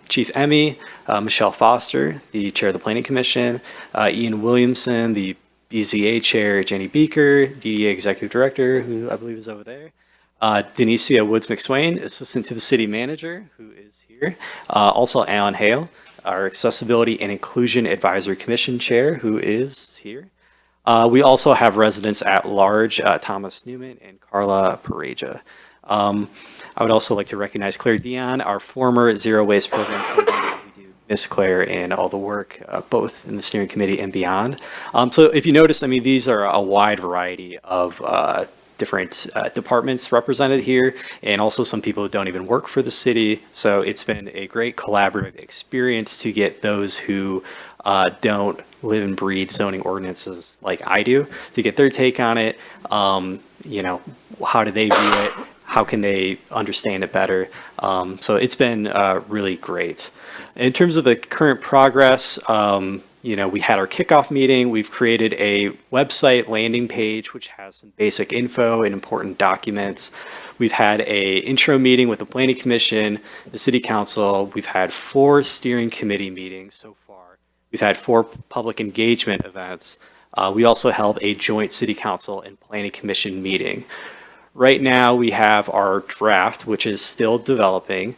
Chief Emmy, Michelle Foster, the chair of the Planning Commission, Ian Williamson, the BZA chair, Jenny Beaker, DDA executive director, who I believe is over there, Denicia Woods McSwain, assistant to the city manager, who is here, also Alan Hale, our Accessibility and Inclusion Advisory Commission Chair, who is here. We also have residents at large, Thomas Newman and Carla Pareja. I would also like to recognize Claire Dion, our former Zero Waste Program coordinator. We do miss Claire and all the work, both in the steering committee and beyond. So if you notice, these are a wide variety of different departments represented here, and also some people who don't even work for the city. So it's been a great collaborative experience to get those who don't live and breathe zoning ordinances like I do, to get their take on it. How do they view it? How can they understand it better? So it's been really great. In terms of the current progress, we had our kickoff meeting. We've created a website landing page, which has some basic info and important documents. We've had a intro meeting with the Planning Commission, the City Council. We've had 4 steering committee meetings so far. We've had 4 public engagement events. We also held a joint City Council and Planning Commission meeting. Right now, we have our draft, which is still developing.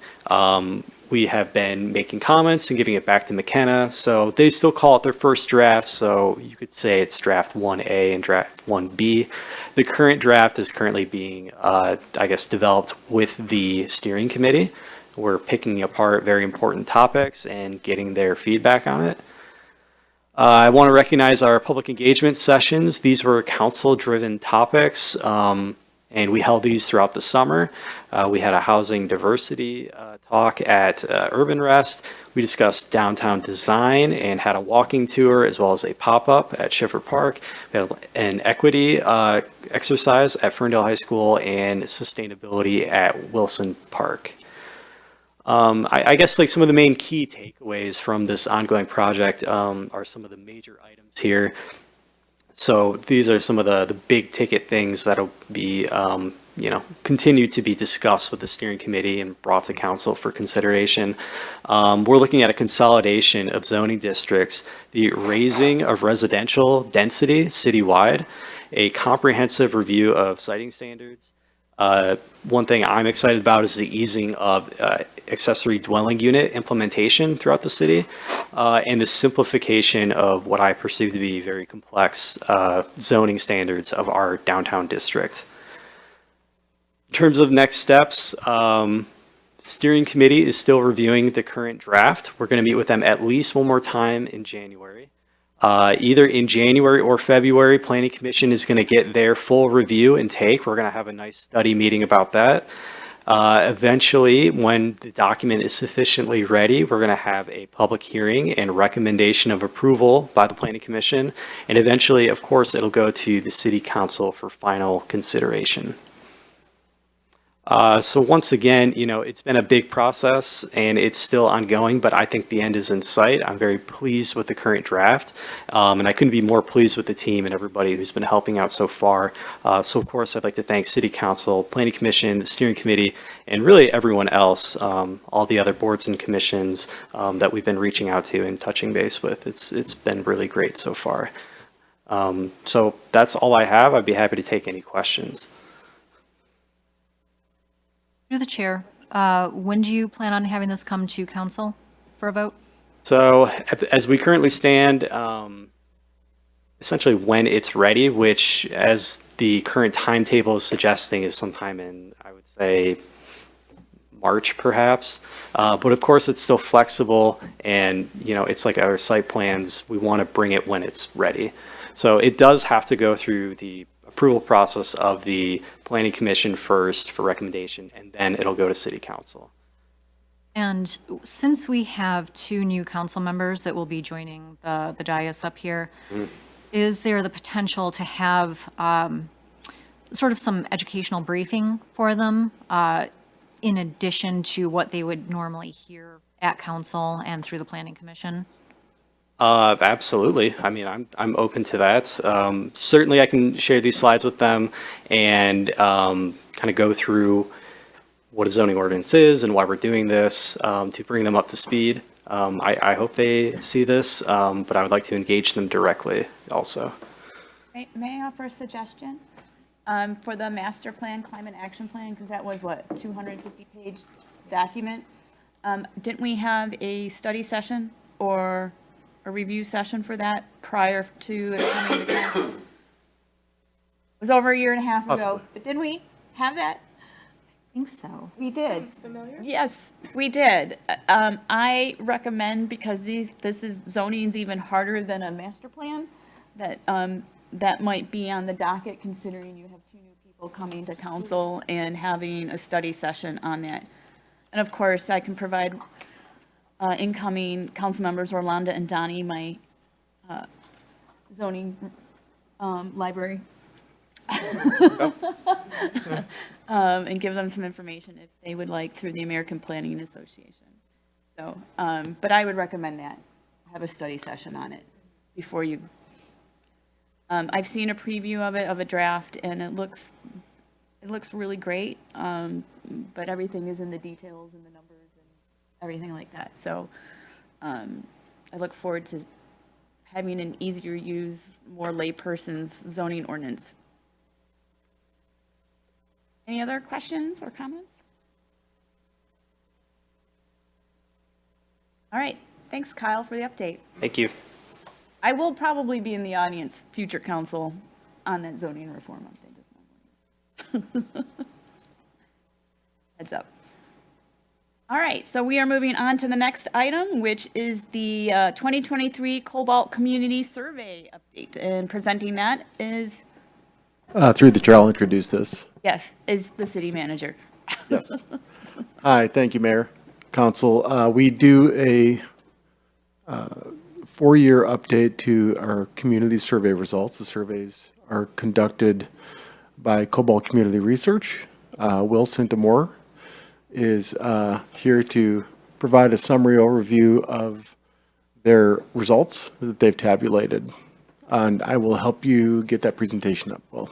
We have been making comments and giving it back to McKenna. So they still call it their first draft. So you could say it's draft 1A and draft 1B. The current draft is currently being, developed with the steering committee. We're picking apart very important topics and getting their feedback on it. I want to recognize our public engagement sessions. These were council-driven topics. And we held these throughout the summer. We had a housing diversity talk at Urban Rest. We discussed downtown design and had a walking tour, as well as a pop-up at Schiffer Park. We had an equity exercise at Ferndale High School and sustainability at Wilson Park. I guess some of the main key takeaways from this ongoing project are some of the major items here. So these are some of the big ticket things that'll be, continue to be discussed with the steering committee and brought to council for consideration. We're looking at a consolidation of zoning districts, the raising of residential density citywide, a comprehensive review of siting standards, One thing I'm excited about is the easing of accessory dwelling unit implementation throughout the city, and the simplification of what I perceive to be very complex zoning standards of our downtown district. In terms of next steps, steering committee is still reviewing the current draft. We're going to meet with them at least one more time in January. Either in January or February, Planning Commission is going to get their full review and take. We're going to have a nice study meeting about that. Eventually, when the document is sufficiently ready, we're going to have a public hearing and recommendation of approval by the Planning Commission. And eventually, of course, it'll go to the City Council for final consideration. So once again, it's been a big process and it's still ongoing, but I think the end is in sight. I'm very pleased with the current draft, and I couldn't be more pleased with the team and everybody who's been helping out so far. So of course, I'd like to thank City Council, Planning Commission, the Steering Committee, and really everyone else, all the other boards and commissions that we've been reaching out to and touching base with. It's been really great so far. So that's all I have. I'd be happy to take any questions. Through the chair, when do you plan on having this come to council for a vote? So as we currently stand, essentially when it's ready, which as the current timetable is suggesting is sometime in, I would say, March perhaps. But of course it's still flexible and, it's like our site plans, we want to bring it when it's ready. So it does have to go through the approval process of the Planning Commission first for recommendation, and then it'll go to City Council. And since we have 2 new council members that will be joining the dais up here, is there the potential to have sort of some educational briefing for them in addition to what they would normally hear at council and through the Planning Commission? Absolutely. I mean, I'm open to that. Certainly I can share these slides with them and kind of go through what a zoning ordinance is and why we're doing this to bring them up to speed. I hope they see this, but I would like to engage them directly also. May I offer a suggestion? For the master plan, climate action plan, because that was what, 250-page document? Didn't we have a study session or a review session for that prior to it coming to council? It was over a year and a half ago, but didn't we have that? I think so. We did. Sounds familiar. Yes, we did. I recommend, because this is zoning's even harder than a master plan, that that might be on the docket, considering you have 2 new people coming to council and having a study session on that. And of course, I can provide incoming council members Orlando and Donnie my zoning library. And give them some information if they would like through the American Planning Association. So, but I would recommend that, have a study session on it before you. I've seen a preview of it, of a draft, and it looks really great, but everything is in the details and the numbers and everything like that. So I look forward to having an easier use, more layperson's zoning ordinance. Any other questions or comments? All right, thanks Kyle for the update. Thank you. I will probably be in the audience, future council, on that zoning reform update. Heads up. All right, so we are moving on to the next item, which is the 2023 Cobalt Community Survey update. And presenting that is... Through the chair, I'll introduce this. Yes, is the city manager. Yes. Hi, thank you, Mayor, Council. We do a 4-year update to our community survey results. The surveys are conducted by Cobalt Community Research. Will Sintamore is here to provide a summary overview of their results that they've tabulated. And I will help you get that presentation up, Will.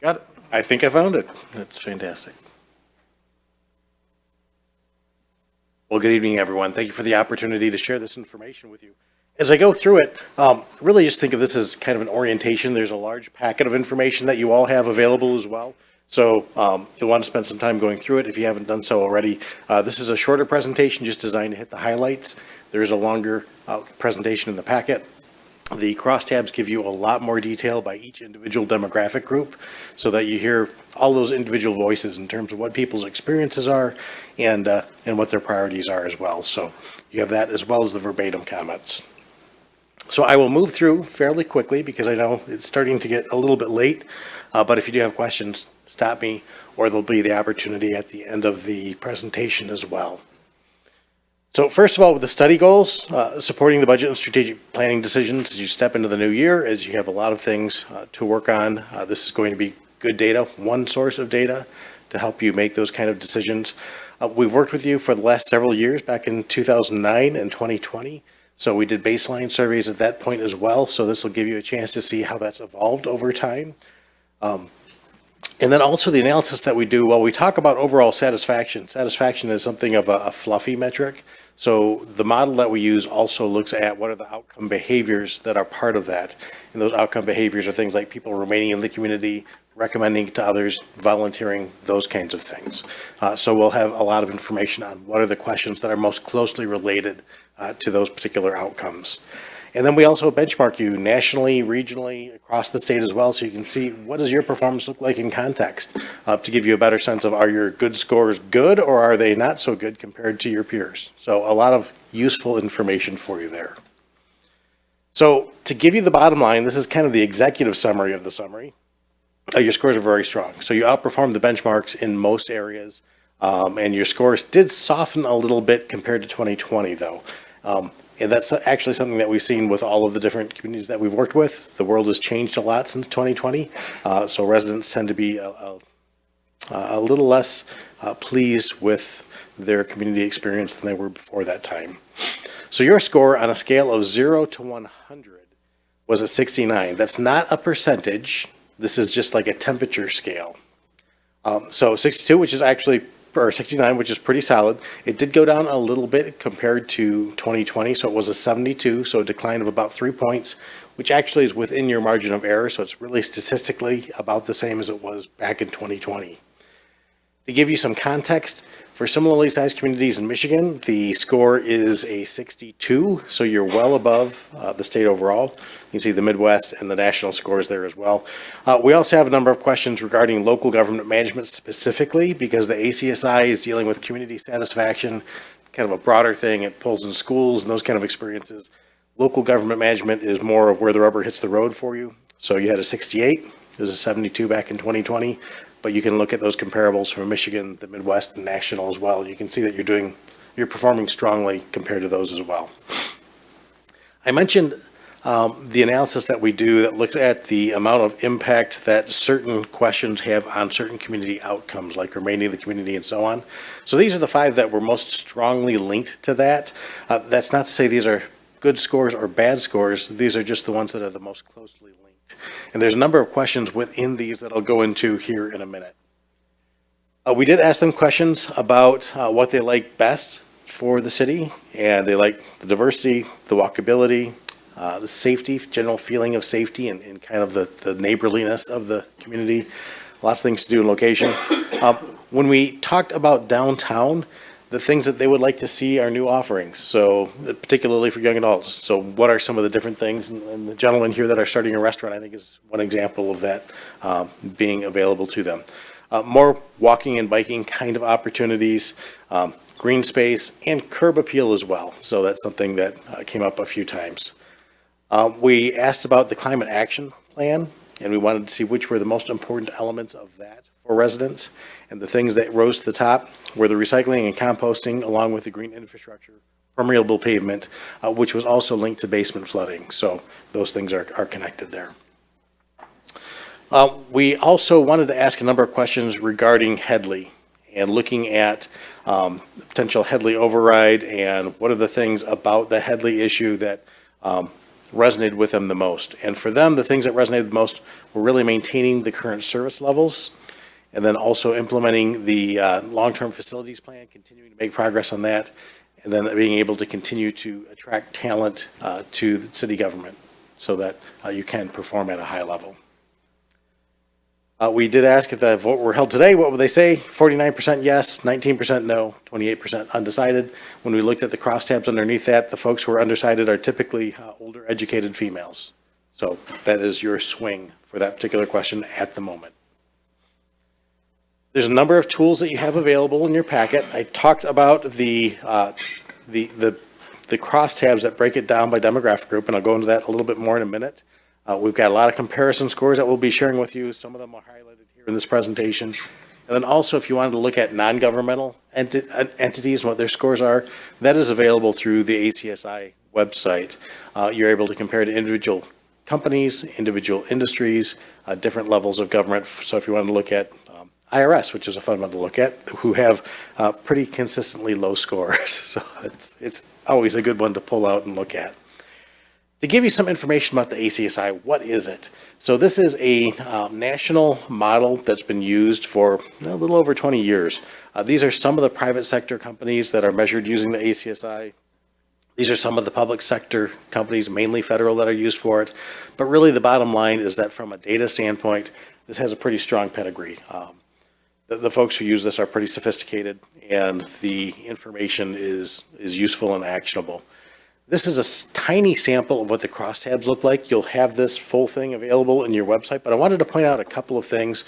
Got it. I think I found it. That's fantastic. Well, good evening, everyone. Thank you for the opportunity to share this information with you. As I go through it, really just think of this as kind of an orientation. There's a large packet of information that you all have available as well. So you'll want to spend some time going through it if you haven't done so already. This is a shorter presentation just designed to hit the highlights. There is a longer presentation in the packet. The crosstabs give you a lot more detail by each individual demographic group so that you hear all those individual voices in terms of what people's experiences are and what their priorities are as well. So you have that as well as the verbatim comments. So I will move through fairly quickly because I know it's starting to get a little bit late, but if you do have questions, stop me, or there'll be the opportunity at the end of the presentation as well. So first of all, with the study goals, supporting the budget and strategic planning decisions as you step into the new year, as you have a lot of things to work on. This is going to be good data, one source of data to help you make those kind of decisions. We've worked with you for the last several years, back in 2009 and 2020. So we did baseline surveys at that point as well. So this will give you a chance to see how that's evolved over time. And then also the analysis that we do, while we talk about overall satisfaction is something of a fluffy metric. So the model that we use also looks at what are the outcome behaviors that are part of that. And those outcome behaviors are things like people remaining in the community, recommending to others, volunteering, those kinds of things. So we'll have a lot of information on what are the questions that are most closely related to those particular outcomes. And then we also benchmark you nationally, regionally, across the state as well, so you can see what does your performance look like in context to give you a better sense of are your good scores good or are they not so good compared to your peers. So a lot of useful information for you there. So to give you the bottom line, this is kind of the executive summary of the summary. Your scores are very strong. So you outperformed the benchmarks in most areas, and your scores did soften a little bit compared to 2020 though. And that's actually something that we've seen with all of the different communities that we've worked with. The world has changed a lot since 2020, so residents tend to be a little less pleased with their community experience than they were before that time. So your score on a scale of 0 to 100 was a 69. That's not a percentage. This is just like a temperature scale. So 62, which is actually or 69, which is pretty solid. It did go down a little bit compared to 2020, so it was a 72, so a decline of about 3 points, which actually is within your margin of error, so it's really statistically about the same as it was back in 2020. To give you some context, for similarly sized communities in Michigan, the score is a 62, so you're well above the state overall. You can see the Midwest and the national scores there as well. We also have a number of questions regarding local government management specifically, because the ACSI is dealing with community satisfaction, kind of a broader thing. It pulls in schools and those kind of experiences. Local government management is more of where the rubber hits the road for you. So you had a 68, there's a 72 back in 2020. But you can look at those comparables from Michigan, the Midwest, and national as well. You can see that you're performing strongly compared to those as well. I mentioned the analysis that we do that looks at the amount of impact that certain questions have on certain community outcomes, like remaining in the community and so on. So these are the 5 that were most strongly linked to that. That's not to say these are good scores or bad scores. These are just the ones that are the most closely linked. And there's a number of questions within these that I'll go into here in a minute. We did ask them questions about what they like best for the city, and they like the diversity, the walkability, the safety, general feeling of safety, and kind of the neighborliness of the community. Lots of things to do in location. When we talked about downtown, the things that they would like to see are new offerings, so particularly for young adults. So what are some of the different things? And the gentleman here that are starting a restaurant, I think, is one example of that being available to them. More walking and biking kind of opportunities, green space, and curb appeal as well. So that's something that came up a few times. We asked about the climate action plan, and we wanted to see which were the most important elements of that for residents. And the things that rose to the top were the recycling and composting, along with the green infrastructure, permeable pavement, which was also linked to basement flooding. So those things are connected there. We also wanted to ask a number of questions regarding Headley and looking at potential Headley override and what are the things about the Headley issue that resonated with them the most. And for them, the things that resonated the most were really maintaining the current service levels and then also implementing the long-term facilities plan, continuing to make progress on that, and then being able to continue to attract talent to the city government so that you can perform at a high level. We did ask if the vote were held today, what would they say? 49% yes, 19% no, 28% undecided. When we looked at the crosstabs underneath that, the folks who are undecided are typically older educated females. So that is your swing for that particular question at the moment. There's a number of tools that you have available in your packet. I talked about the crosstabs that break it down by demographic group, and I'll go into that a little bit more in a minute. We've got a lot of comparison scores that we'll be sharing with you. Some of them are highlighted here in this presentation. And then also, if you wanted to look at non-governmental entities and what their scores are, that is available through the ACSI website. You're able to compare to individual companies, individual industries, different levels of government. So if you want to look at IRS, which is a fun one to look at, who have pretty consistently low scores. So it's always a good one to pull out and look at. To give you some information about the ACSI, what is it? So this is a national model that's been used for a little over 20 years. These are some of the private sector companies that are measured using the ACSI. These are some of the public sector companies, mainly federal, that are used for it. But really the bottom line is that from a data standpoint, this has a pretty strong pedigree. The folks who use this are pretty sophisticated, and the information is useful and actionable. This is a tiny sample of what the crosstabs look like. You'll have this full thing available in your website, but I wanted to point out a couple of things.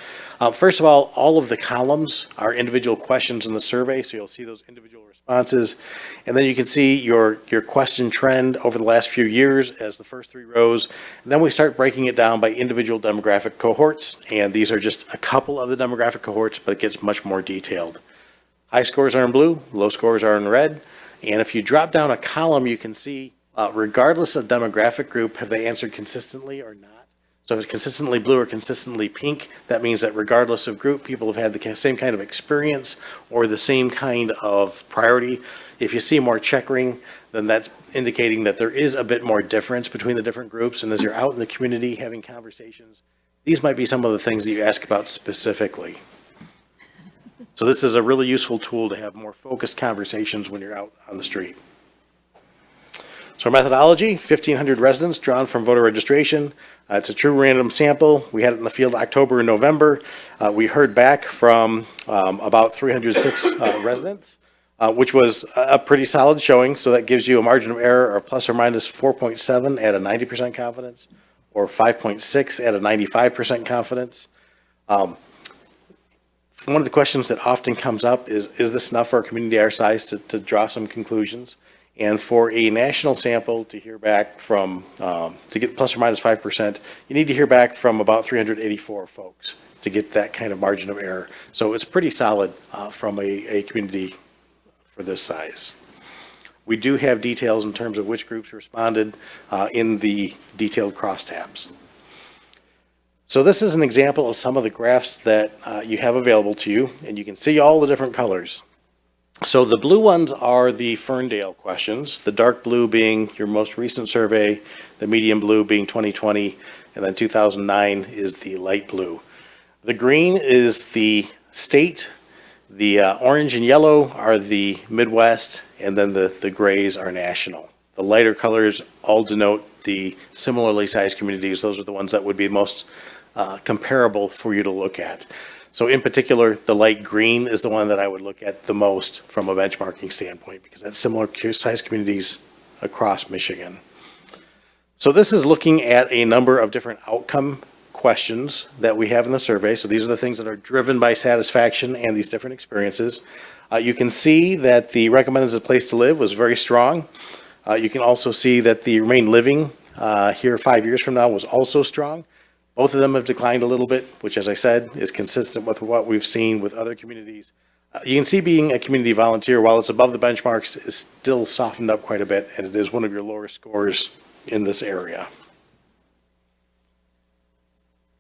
First of all of the columns are individual questions in the survey, so you'll see those individual responses. And then you can see your question trend over the last few years as the first three rows. And then we start breaking it down by individual demographic cohorts, and these are just a couple of the demographic cohorts, but it gets much more detailed. High scores are in blue, low scores are in red. And if you drop down a column, you can see, regardless of demographic group, have they answered consistently or not? So if it's consistently blue or consistently pink, that means that regardless of group, people have had the same kind of experience or the same kind of priority. If you see more checkering, then that's indicating that there is a bit more difference between the different groups. And as you're out in the community having conversations, these might be some of the things that you ask about specifically. So this is a really useful tool to have more focused conversations when you're out on the street. So our methodology, 1,500 residents drawn from voter registration. It's a true random sample. We had it in the field October and November. We heard back from about 306 residents, which was a pretty solid showing. So that gives you a margin of error of plus or minus 4.7 at a 90% confidence, or 5.6 at a 95% confidence. One of the questions that often comes up is this enough for a community our size to draw some conclusions? And for a national sample to hear back from, to get plus or minus 5%, you need to hear back from about 384 folks to get that kind of margin of error. So it's pretty solid from a community for this size. We do have details in terms of which groups responded in the detailed crosstabs. So this is an example of some of the graphs that you have available to you, and you can see all the different colors. So the blue ones are the Ferndale questions, the dark blue being your most recent survey, the medium blue being 2020, and then 2009 is the light blue. The green is the state, the orange and yellow are the Midwest, and then the grays are national. The lighter colors all denote the similarly sized communities. Those are the ones that would be most comparable for you to look at. So in particular, the light green is the one that I would look at the most from a benchmarking standpoint, because that's similar sized communities across Michigan. So this is looking at a number of different outcome questions that we have in the survey. So these are the things that are driven by satisfaction and these different experiences. You can see that the recommended as a place to live was very strong. You can also see that the remain living here 5 years from now was also strong. Both of them have declined a little bit, which, as I said, is consistent with what we've seen with other communities. You can see being a community volunteer, while it's above the benchmarks, is still softened up quite a bit, and it is one of your lower scores in this area.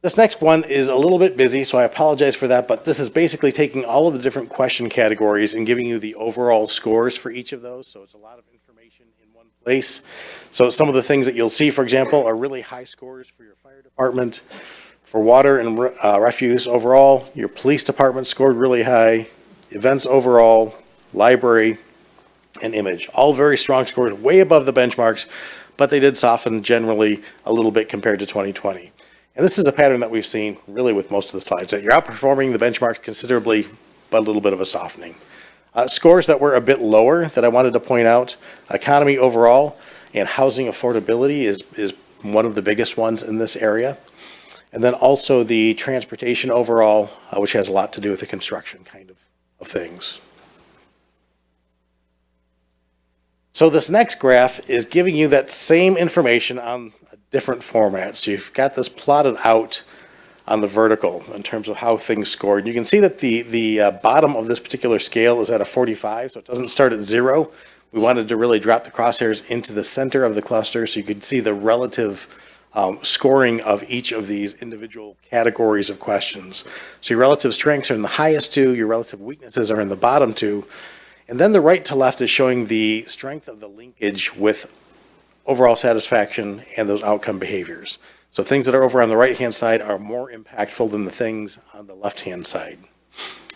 This next one is a little bit busy, so I apologize for that, but this is basically taking all of the different question categories and giving you the overall scores for each of those, so it's a lot of information in one place. So some of the things that you'll see, for example, are really high scores for your fire department, For water and refuse overall, your police department scored really high, events overall, library, and image. All very strong scores, way above the benchmarks, but they did soften generally a little bit compared to 2020. And this is a pattern that we've seen really with most of the slides, that you're outperforming the benchmarks considerably, but a little bit of a softening. Scores that were a bit lower that I wanted to point out, economy overall and housing affordability is one of the biggest ones in this area. And then also the transportation overall, which has a lot to do with the construction kind of things. So this next graph is giving you that same information on a different format. So you've got this plotted out on the vertical in terms of how things scored. You can see that the bottom of this particular scale is at a 45, so it doesn't start at 0. We wanted to really drop the crosshairs into the center of the cluster so you could see the relative scoring of each of these individual categories of questions. So your relative strengths are in the highest two, your relative weaknesses are in the bottom two, and then the right to left is showing the strength of the linkage with overall satisfaction and those outcome behaviors. So things that are over on the right-hand side are more impactful than the things on the left-hand side.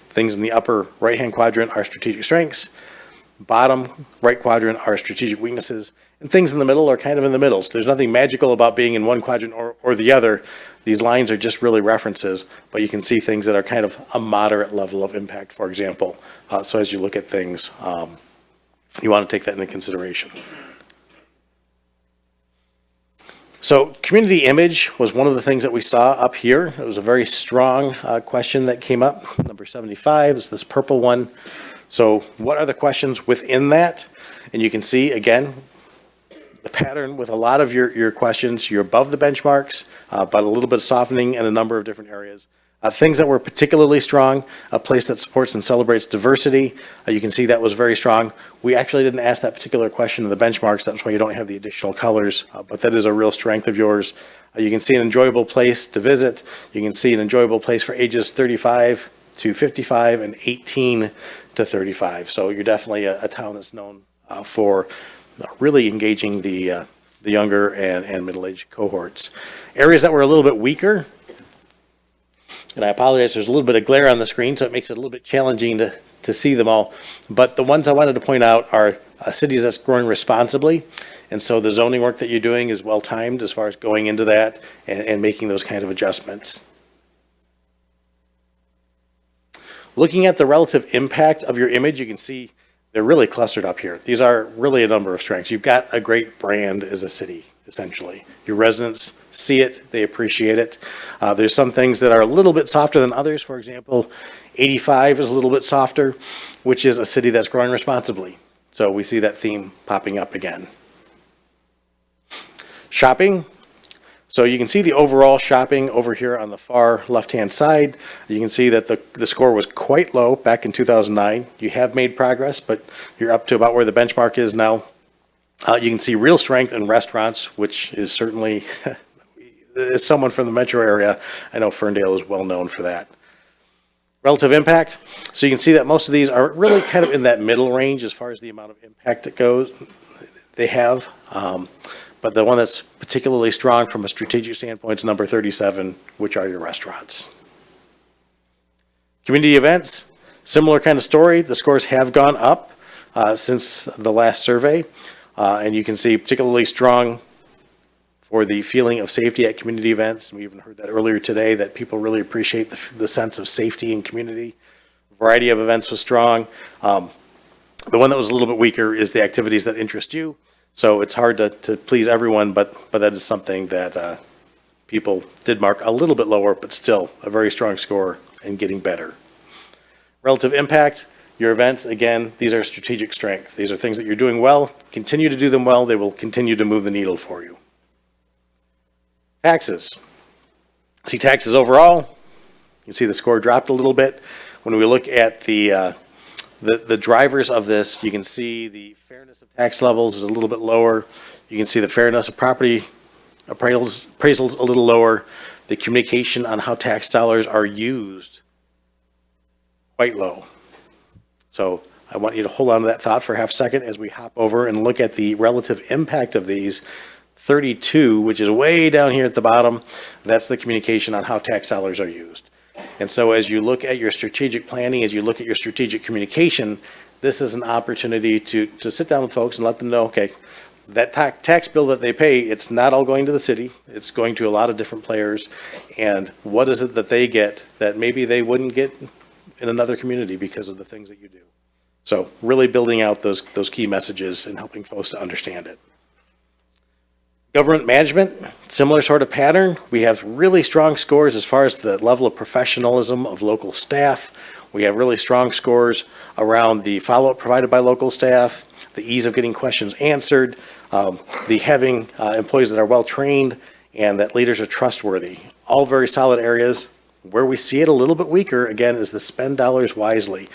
Things in the upper right-hand quadrant are strategic strengths, bottom right quadrant are strategic weaknesses, and things in the middle are kind of in the middle. So there's nothing magical about being in one quadrant or the other. These lines are just really references, but you can see things that are kind of a moderate level of impact, for example. So as you look at things, you want to take that into consideration. So community image was one of the things that we saw up here. It was a very strong question that came up. Number 75 is this purple one. So what are the questions within that? And you can see, again, the pattern with a lot of your questions. You're above the benchmarks, but a little bit of softening in a number of different areas. Things that were particularly strong, a place that supports and celebrates diversity. You can see that was very strong. We actually didn't ask that particular question in the benchmarks. That's why you don't have the additional colors, but that is a real strength of yours. You can see an enjoyable place to visit. You can see an enjoyable place for ages 35 to 55 and 18 to 35. So you're definitely a town that's known for really engaging the younger and middle-aged cohorts. Areas that were a little bit weaker, and I apologize, there's a little bit of glare on the screen, so it makes it a little bit challenging to see them all. But the ones I wanted to point out are cities that's growing responsibly. And so the zoning work that you're doing is well-timed as far as going into that and making those kind of adjustments. Looking at the relative impact of your image, you can see they're really clustered up here. These are really a number of strengths. You've got a great brand as a city, essentially. Your residents see it, they appreciate it. There's some things that are a little bit softer than others. For example, 85 is a little bit softer, which is a city that's growing responsibly. So we see that theme popping up again. Shopping. So you can see the overall shopping over here on the far left-hand side. You can see that the score was quite low back in 2009. You have made progress, but you're up to about where the benchmark is now. You can see real strength in restaurants, which is certainly, as someone from the metro area, I know Ferndale is well known for that. Relative impact. So you can see that most of these are really kind of in that middle range as far as the amount of impact it goes. They have. But the one that's particularly strong from a strategic standpoint is number 37, which are your restaurants. Community events, similar kind of story. The scores have gone up since the last survey. And you can see particularly strong for the feeling of safety at community events. We even heard that earlier today, that people really appreciate the sense of safety in community. Variety of events was strong. The one that was a little bit weaker is the activities that interest you. So it's hard to please everyone, but that is something that people did mark a little bit lower, but still a very strong score and getting better. Relative impact, your events, again, these are strategic strength. These are things that you're doing well. Continue to do them well. They will continue to move the needle for you. Taxes. See taxes overall. You can see the score dropped a little bit. When we look at the drivers of this, you can see the fairness of tax levels is a little bit lower. You can see the fairness of property appraisals a little lower. The communication on how tax dollars are used, quite low. So I want you to hold on to that thought for half a second as we hop over and look at the relative impact of these. 32, which is way down here at the bottom, that's the communication on how tax dollars are used. And so as you look at your strategic planning, as you look at your strategic communication, this is an opportunity to sit down with folks and let them know, okay, that tax bill that they pay, it's not all going to the city. It's going to a lot of different players. And what is it that they get that maybe they wouldn't get in another community because of the things that you do? So really building out those key messages and helping folks to understand it. Government management, similar sort of pattern. We have really strong scores as far as the level of professionalism of local staff. We have really strong scores around the follow-up provided by local staff, the ease of getting questions answered, the having employees that are well-trained, and that leaders are trustworthy. All very solid areas. Where we see it a little bit weaker, again, is the spend dollars wisely,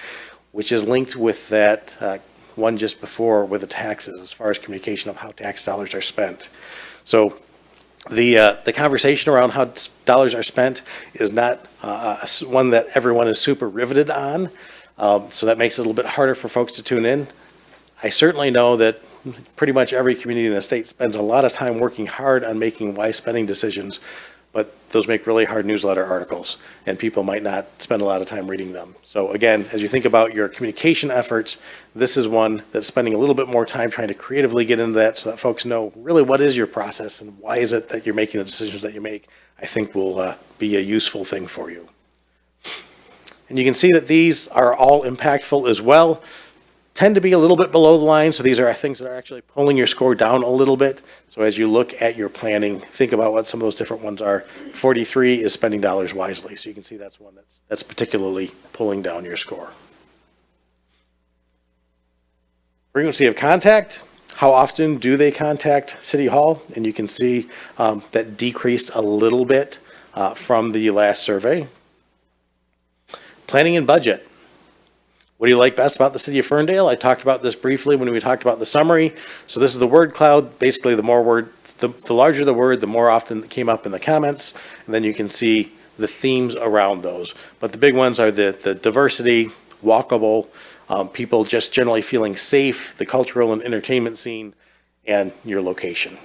which is linked with that one just before with the taxes as far as communication of how tax dollars are spent. So the conversation around how dollars are spent is not one that everyone is super riveted on. So that makes it a little bit harder for folks to tune in. I certainly know that pretty much every community in the state spends a lot of time working hard on making wise spending decisions, but those make really hard newsletter articles, and people might not spend a lot of time reading them. So again, as you think about your communication efforts, this is one that's spending a little bit more time trying to creatively get into that so that folks know really what is your process and why is it that you're making the decisions that you make, I think will be a useful thing for you. And you can see that these are all impactful as well. Tend to be a little bit below the line, so these are things that are actually pulling your score down a little bit. So as you look at your planning, think about what some of those different ones are. 43 is spending dollars wisely, so you can see that's one that's particularly pulling down your score. Frequency of contact. How often do they contact City Hall? And you can see that decreased a little bit from the last survey. Planning and budget. What do you like best about the city of Ferndale? I talked about this briefly when we talked about the summary. So this is the word cloud. Basically, the larger the word, the more often it came up in the comments. And then you can see the themes around those. But the big ones are the diversity, walkable, people just generally feeling safe, the cultural and entertainment scene, and your location.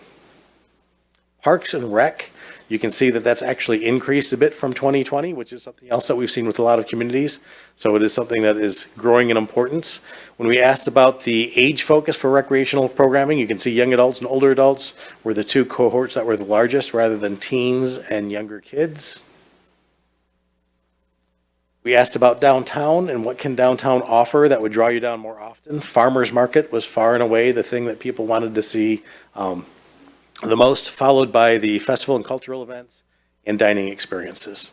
Parks and Rec. You can see that that's actually increased a bit from 2020, which is something else that we've seen with a lot of communities. So it is something that is growing in importance. When we asked about the age focus for recreational programming, you can see young adults and older adults were the two cohorts that were the largest rather than teens and younger kids. We asked about downtown and what can downtown offer that would draw you down more often. Farmers market was far and away the thing that people wanted to see the most, followed by the festival and cultural events and dining experiences.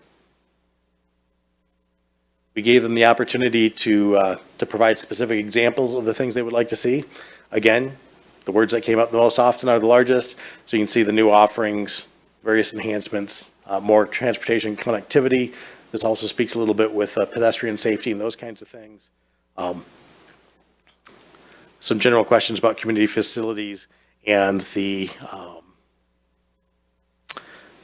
We gave them the opportunity to provide specific examples of the things they would like to see. Again, the words that came up the most often are the largest, so you can see the new offerings, various enhancements, more transportation connectivity. This also speaks a little bit with pedestrian safety and those kinds of things. Some general questions about community facilities and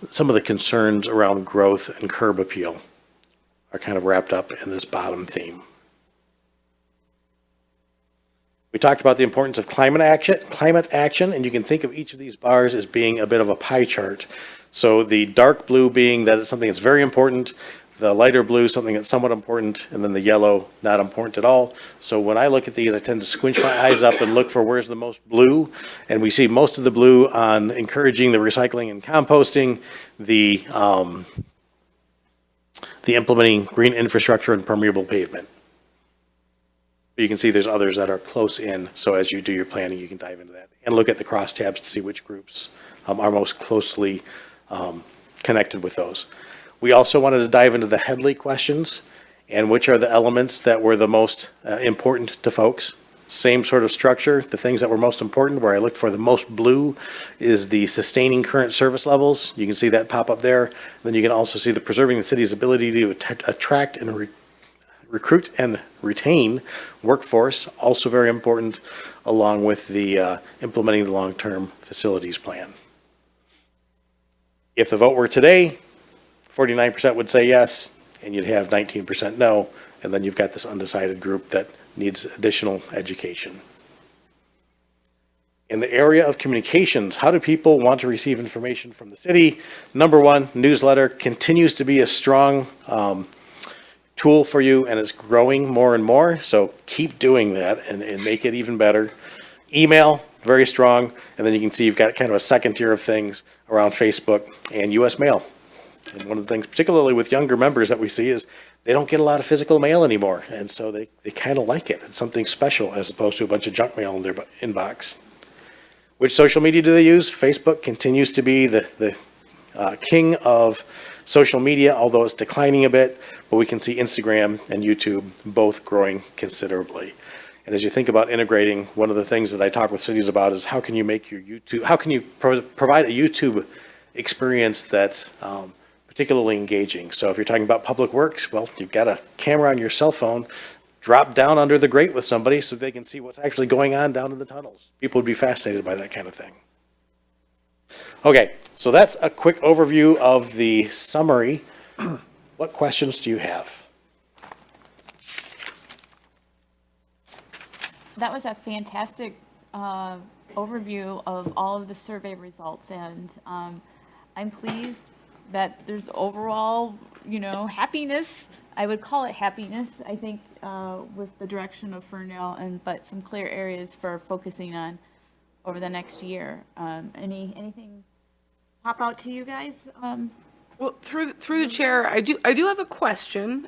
some of the concerns around growth and curb appeal are kind of wrapped up in this bottom theme. We talked about the importance of climate action, and you can think of each of these bars as being a bit of a pie chart. So the dark blue being that it's something that's very important, the lighter blue something that's somewhat important, and then the yellow not important at all. So when I look at these, I tend to squinch my eyes up and look for where's the most blue, and we see most of the blue on encouraging the recycling and composting, the implementing green infrastructure and permeable pavement. But you can see there's others that are close in, so as you do your planning, you can dive into that and look at the crosstabs to see which groups are most closely connected with those. We also wanted to dive into the Headley questions and which are the elements that were the most important to folks. Same sort of structure. The things that were most important, where I looked for the most blue, is the sustaining current service levels. You can see that pop up there. Then you can also see the preserving the city's ability to attract and recruit and retain workforce, also very important, along with the implementing the long-term facilities plan. If the vote were today, 49% would say yes, and you'd have 19% no, and then you've got this undecided group that needs additional education. In the area of communications, how do people want to receive information from the city? Number one, newsletter continues to be a strong tool for you, and it's growing more and more. So keep doing that and make it even better. Email, very strong. And then you can see you've got kind of a second tier of things around Facebook and US mail. And one of the things, particularly with younger members that we see, is they don't get a lot of physical mail anymore. And so they kind of like it. It's something special as opposed to a bunch of junk mail in their inbox. Which social media do they use? Facebook continues to be the king of social media, although it's declining a bit, but we can see Instagram and YouTube both growing considerably. And as you think about integrating, one of the things that I talk with cities about is how can you make your YouTube, how can you provide a YouTube experience that's particularly engaging? So if you're talking about public works, well, you've got a camera on your cell phone, drop down under the grate with somebody so they can see what's actually going on down in the tunnels. People would be fascinated by that kind of thing. Okay, so that's a quick overview of the summary. What questions do you have? That was a fantastic overview of all of the survey results, and I'm pleased that there's overall, happiness. I would call it happiness, I think, with the direction of Ferndale, but some clear areas for focusing on over the next year. Anything pop out to you guys? Well, through the chair, I do have a question.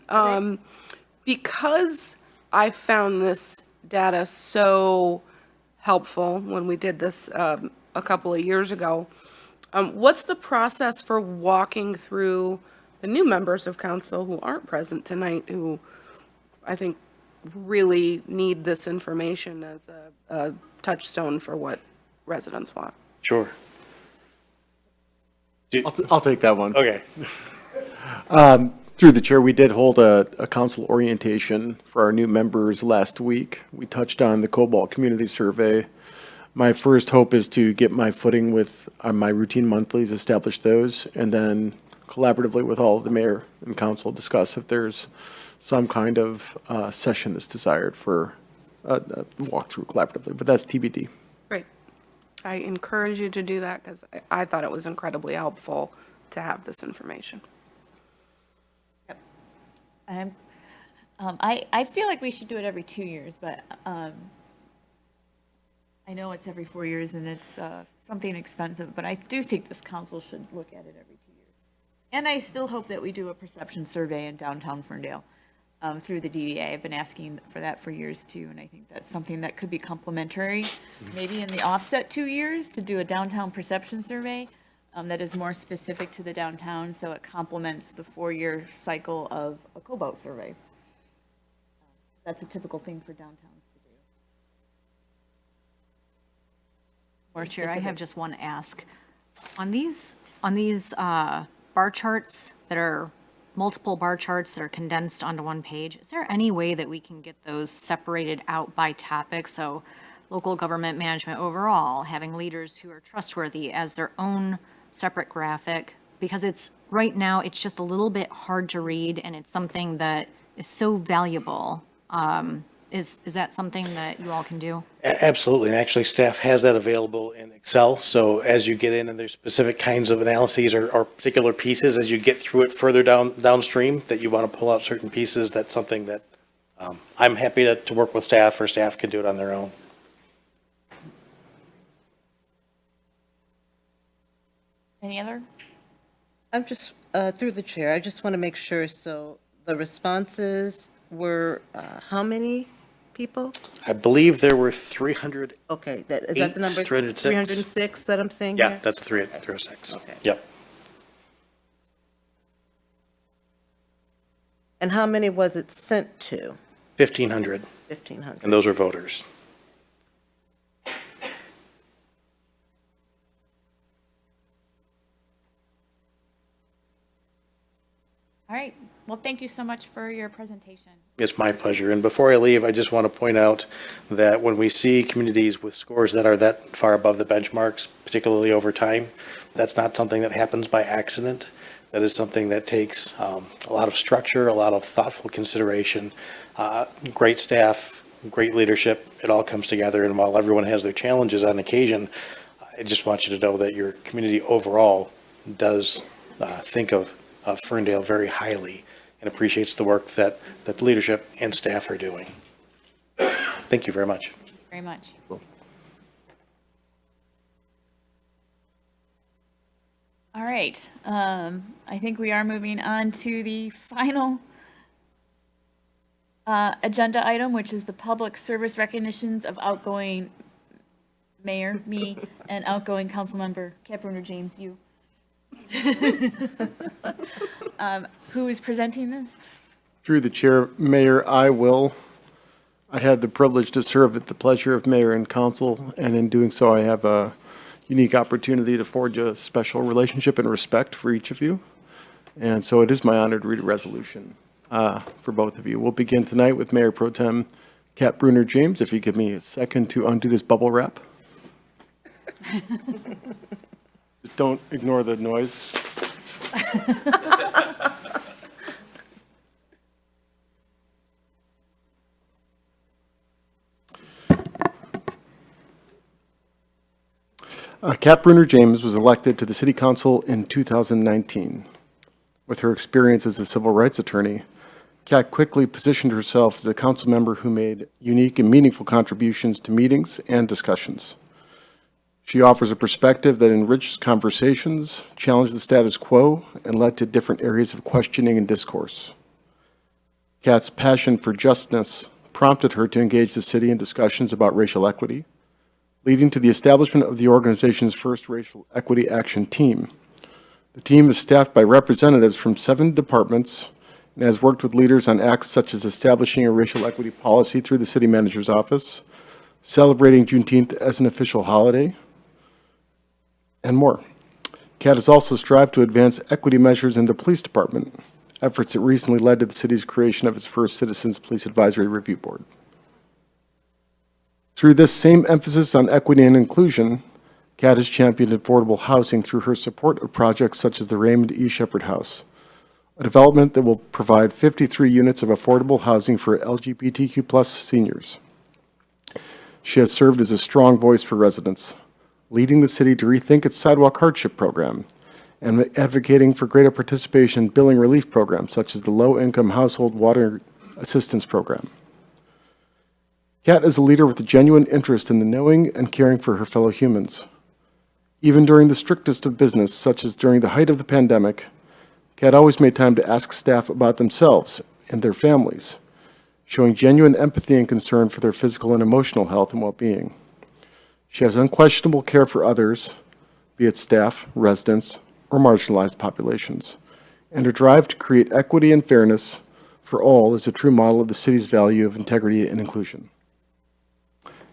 Because I found this data so helpful when we did this a couple of years ago, what's the process for walking through the new members of council who aren't present tonight, who I think really need this information as a touchstone for what residents want? Sure. I'll take that one. Okay. Through the chair, we did hold a council orientation for our new members last week. We touched on the Cobalt Community Survey. My first hope is to get my footing with my routine monthlies, establish those, and then collaboratively with all of the mayor and council discuss if there's some kind of session that's desired for a walkthrough collaboratively, but that's TBD. Great. I encourage you to do that because I thought it was incredibly helpful to have this information. Yep. I feel like we should do it every 2 years, but I know it's every 4 years and it's something expensive, but I do think this council should look at it every 2 years. And I still hope that we do a perception survey in downtown Ferndale through the DDA. I've been asking for that for years too, and I think that's something that could be complementary. Maybe in the offset 2 years to do a downtown perception survey that is more specific to the downtown, so it complements the 4-year cycle of a Cobalt survey. That's a typical thing for downtowns to do. Or Chair, I have just one ask. On these bar charts that are multiple bar charts that are condensed onto one page, is there any way that we can get those separated out by topic? So local government management overall, having leaders who are trustworthy as their own separate graphic, because it's right now, it's just a little bit hard to read and it's something that is so valuable. Is that something that you all can do? Absolutely, and actually staff has that available in Excel, so as you get in and there's specific kinds of analyses or particular pieces, as you get through it further downstream, that you want to pull out certain pieces, that's something that I'm happy to work with staff, or staff can do it on their own. Any other? I'm just, through the chair, I just want to make sure, so the responses were how many people? I believe there were 300. Okay, is that the number? 306. 306 that I'm saying here? Yeah, that's 306. Okay. Yep. And how many was it sent to? 1,500. 1,500. And those were voters. All right. Well, thank you so much for your presentation. It's my pleasure. And before I leave, I just want to point out that when we see communities with scores that are that far above the benchmarks, particularly over time, that's not something that happens by accident. That is something that takes a lot of structure, a lot of thoughtful consideration, great staff great leadership. It all comes together, and while everyone has their challenges on occasion, I just want you to know that your community overall does think of Ferndale very highly and appreciates the work that the leadership and staff are doing. Thank you very much. Very much. All right. I think we are moving on to the final agenda item, which is the public service recognitions of outgoing mayor, me, and outgoing council member, Bruner James, you. Who is presenting this? Through the chair, Mayor, I had the privilege to serve at the pleasure of mayor and council, and in doing so, I have a unique opportunity to forge a special relationship and respect for each of you. And so it is my honor to read a resolution for both of you. We'll begin tonight with Mayor Pro Tem Bruner James. If you give me a second to undo this bubble wrap. Just don't ignore the noise. Bruner James was elected to the City Council in 2019. With her experience as a civil rights attorney, Kat quickly positioned herself as a council member who made unique and meaningful contributions to meetings and discussions. She offers a perspective that enriches conversations, challenged the status quo, and led to different areas of questioning and discourse. Kat's passion for justness prompted her to engage the city in discussions about racial equity, leading to the establishment of the organization's first racial equity action team. The team is staffed by representatives from 7 departments and has worked with leaders on acts such as establishing a racial equity policy through the city manager's office, celebrating Juneteenth as an official holiday, and more. Kat has also strived to advance equity measures in the police department, efforts that recently led to the city's creation of its first Citizens Police Advisory Review Board. Through this same emphasis on equity and inclusion, Kat has championed affordable housing through her support of projects such as the Raymond E. Shepherd House, a development that will provide 53 units of affordable housing for LGBTQ+ seniors. She has served as a strong voice for residents, leading the city to rethink its sidewalk hardship program and advocating for greater participation in billing relief programs such as the Low-Income Household Water Assistance Program. Kat is a leader with a genuine interest in the knowing and caring for her fellow humans. Even during the strictest of business, such as during the height of the pandemic, Kat always made time to ask staff about themselves and their families, showing genuine empathy and concern for their physical and emotional health and well-being. She has unquestionable care for others, be it staff, residents, or marginalized populations, and her drive to create equity and fairness for all is a true model of the city's value of integrity and inclusion.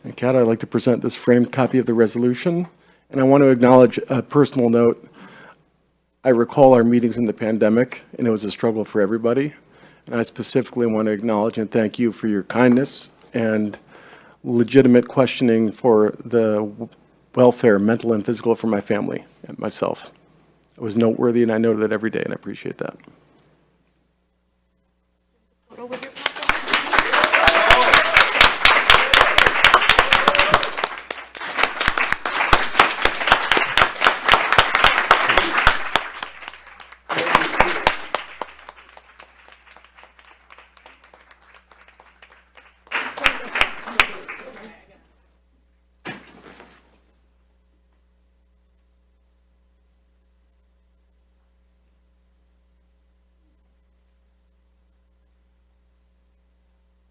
And Kat, I'd like to present this framed copy of the resolution, and I want to acknowledge a personal note. I recall our meetings in the pandemic, and it was a struggle for everybody, and I specifically want to acknowledge and thank you for your kindness and legitimate questioning for the welfare, mental and physical, for my family and myself. It was noteworthy, and I noted it every day, and I appreciate that.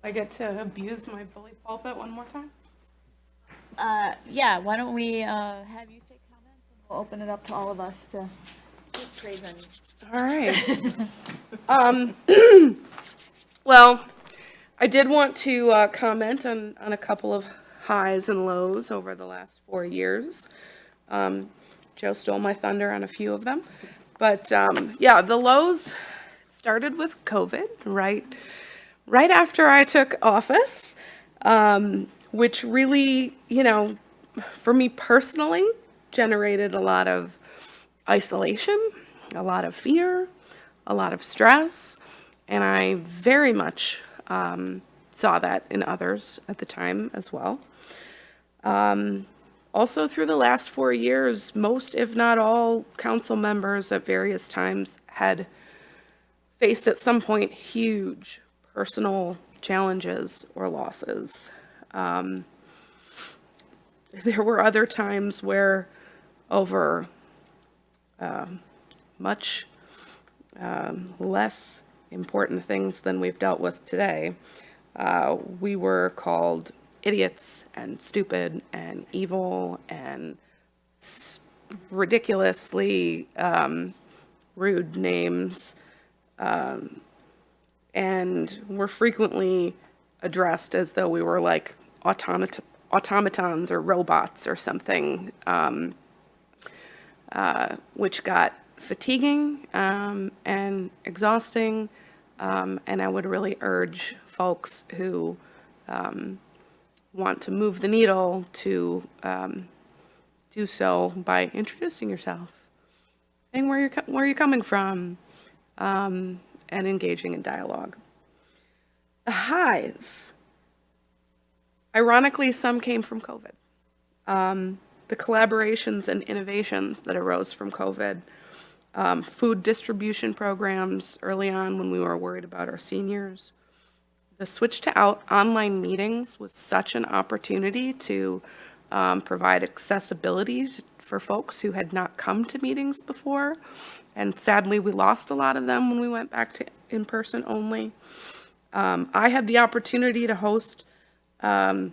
I get to abuse my bully pulpit one more time? Yeah, why don't we have you say comments and we'll open it up to all of us to praise on All you. right. Well, I did want to comment on a couple of highs and lows over the last 4 years. Joe stole my thunder on a few of them. But yeah, the lows started with COVID, right after I took office, which really, for me personally, generated a lot of isolation, a lot of fear, a lot of stress, and I very much saw that in others at the time as well. Also, through the last 4 years, most, if not all, council members at various times had faced at some point huge personal challenges or losses. There were other times where over much less important things than we've dealt with today, we were called idiots and stupid and evil and ridiculously rude names, and were frequently addressed as though we were like automatons or robots or something, which got fatiguing and exhausting, and I would really urge folks who want to move the needle to do so by introducing yourself, saying where you're coming from, and engaging in dialogue. The highs, ironically, some came from COVID. The collaborations and innovations that arose from COVID, food distribution programs early on when we were worried about our seniors. The switch to online meetings was such an opportunity to provide accessibility for folks who had not come to meetings before. And sadly, we lost a lot of them when we went back to in-person only. I had the opportunity to host a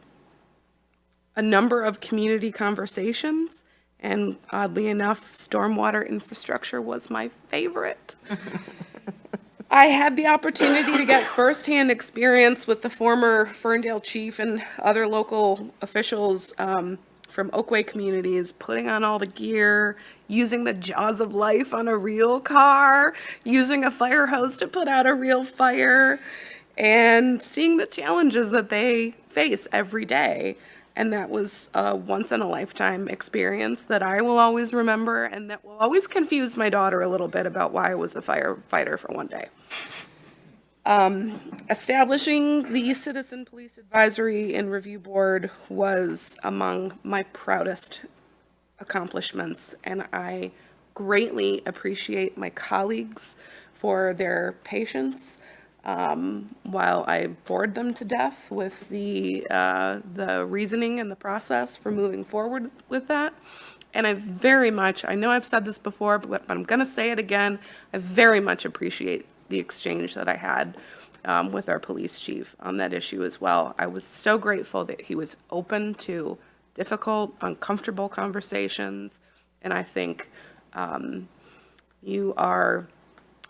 number of community conversations, and oddly enough, stormwater infrastructure was my favorite. I had the opportunity to get firsthand experience with the former Ferndale chief and other local officials from Oakway communities, putting on all the gear, using the jaws of life on a real car, using a fire hose to put out a real fire, and seeing the challenges that they face every day. And that was a once-in-a-lifetime experience that I will always remember, and that will always confuse my daughter a little bit about why I was a firefighter for one day. Establishing the Citizen Police Advisory and Review Board was among my proudest accomplishments, and I greatly appreciate my colleagues for their patience while I bored them to death with the reasoning and the process for moving forward with that. And I very much, I know I've said this before, but I'm going to say it again, I very much appreciate the exchange that I had with our police chief on that issue as well. I was so grateful that he was open to difficult, uncomfortable conversations, and I think you are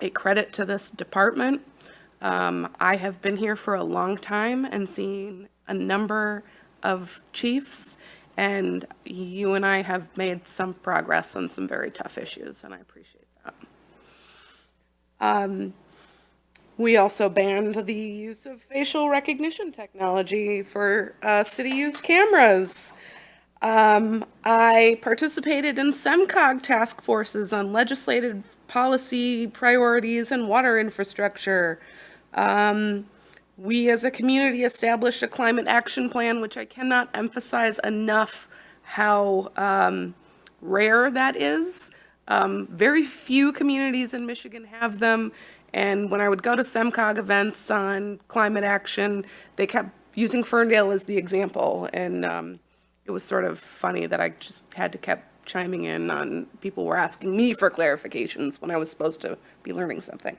a credit to this department. I have been here for a long time and seen a number of chiefs, and you and I have made some progress on some very tough issues, and I appreciate that. We also banned the use of facial recognition technology for city-use cameras. I participated in SEMCOG task forces on legislative policy priorities and water infrastructure. We as a community established a climate action plan, which I cannot emphasize enough how rare that is. Very few communities in Michigan have them, and when I would go to SEMCOG events on climate action, they kept using Ferndale as the example, and it was sort of funny that I just had to keep chiming in on people were asking me for clarifications when I was supposed to be learning something.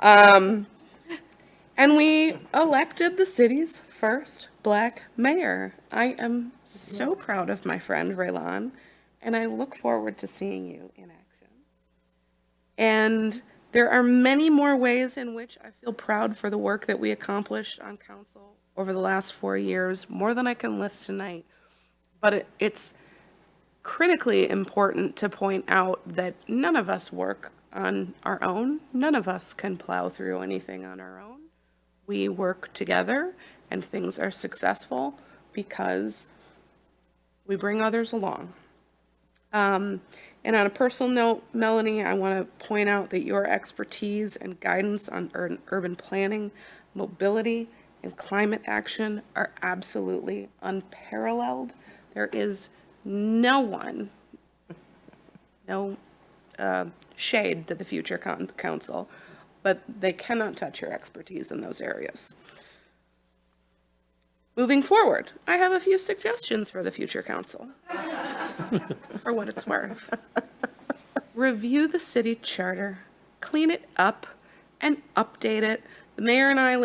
And we elected the city's first Black mayor. I am so proud of my friend Raylon, and I look forward to seeing you in action. And there are many more ways in which I feel proud for the work that we accomplished on council over the last 4 years, more than I can list tonight. But it's critically important to point out that none of us work on our own. None of us can plow through anything on our own. We work together, and things are successful because we bring others along. And on a personal note, Melanie, I want to point out that your expertise and guidance on urban planning, mobility, and climate action are absolutely unparalleled. There is no one, no shade to the future council, but they cannot touch your expertise in those areas. Moving forward, I have a few suggestions for the future council, for what it's worth. Review the city charter, clean it up, and update it. The mayor and I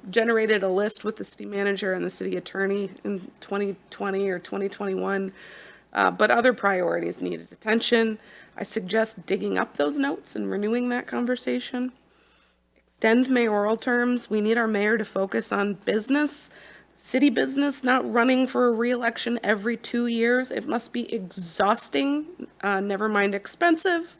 generated a list with the city manager and the city attorney in 2020 or 2021, but other priorities needed attention. I suggest digging up those notes and renewing that conversation. Extend mayoral terms. We need our mayor to focus on business, city business, not running for a re-election every 2 years. It must be exhausting, never mind expensive.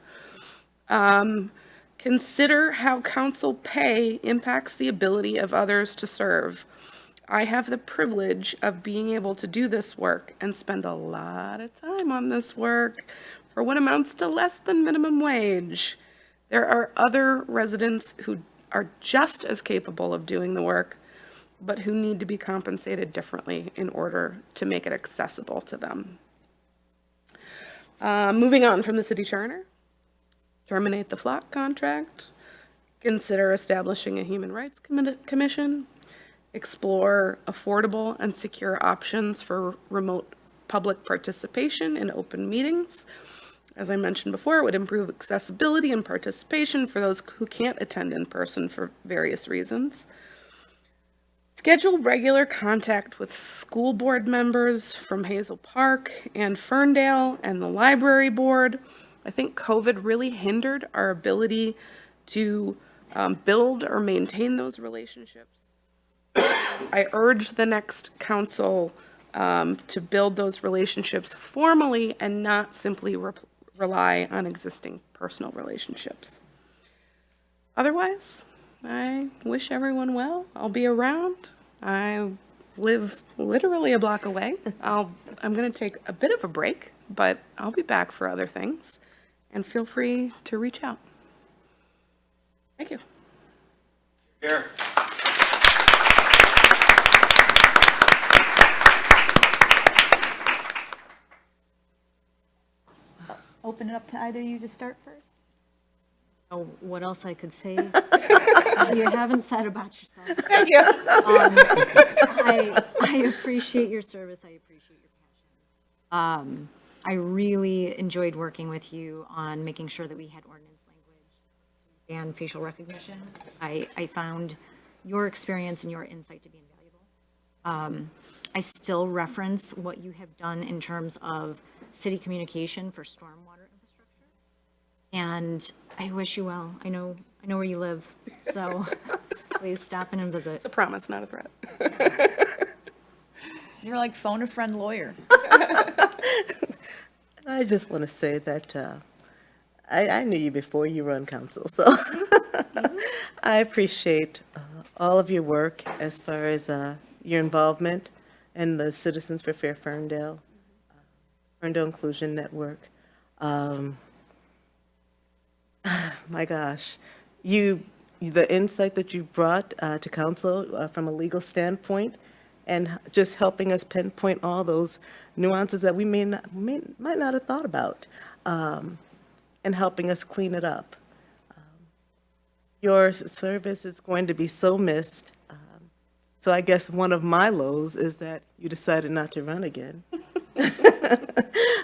Consider how council pay impacts the ability of others to serve. I have the privilege of being able to do this work and spend a lot of time on this work for what amounts to less than minimum wage. There are other residents who are just as capable of doing the work, but who need to be compensated differently in order to make it accessible to them. Moving on from the city charter, terminate the flock contract, consider establishing a human rights commission, explore affordable and secure options for remote public participation in open meetings. As I mentioned before, it would improve accessibility and participation for those who can't attend in person for various reasons. Schedule regular contact with school board members from Hazel Park and Ferndale and the library board. I think COVID really hindered our ability to build or maintain those relationships. I urge the next council to build those relationships formally and not simply rely on existing personal relationships. Otherwise, I wish everyone well. I'll be around. I live literally a block away. I'm going to take a bit of a break, but I'll be back for other things. And feel free to reach out. Thank you. Here. Open it up to either of you to start first. Oh, what else I could say you haven't said about yourself. Thank you. I appreciate your service. I appreciate your passion. I really enjoyed working with you on making sure that we had ordinance language and facial recognition. I found your experience and your insight to be invaluable. I still reference what you have done in terms of city communication for stormwater infrastructure. And I wish you well. I know where you live, so please stop in and visit. It's a promise, not a threat. You're like phone a friend lawyer. I just want to say that I knew you before you were on council, so I appreciate all of your work as far as your involvement in the Citizens for Fair Ferndale, Ferndale Inclusion Network. My gosh, the insight that you brought to council from a legal standpoint, and just helping us pinpoint all those nuances that we might not have thought about, and helping us clean it up. Your service is going to be so missed. So I guess one of my lows is that you decided not to run again.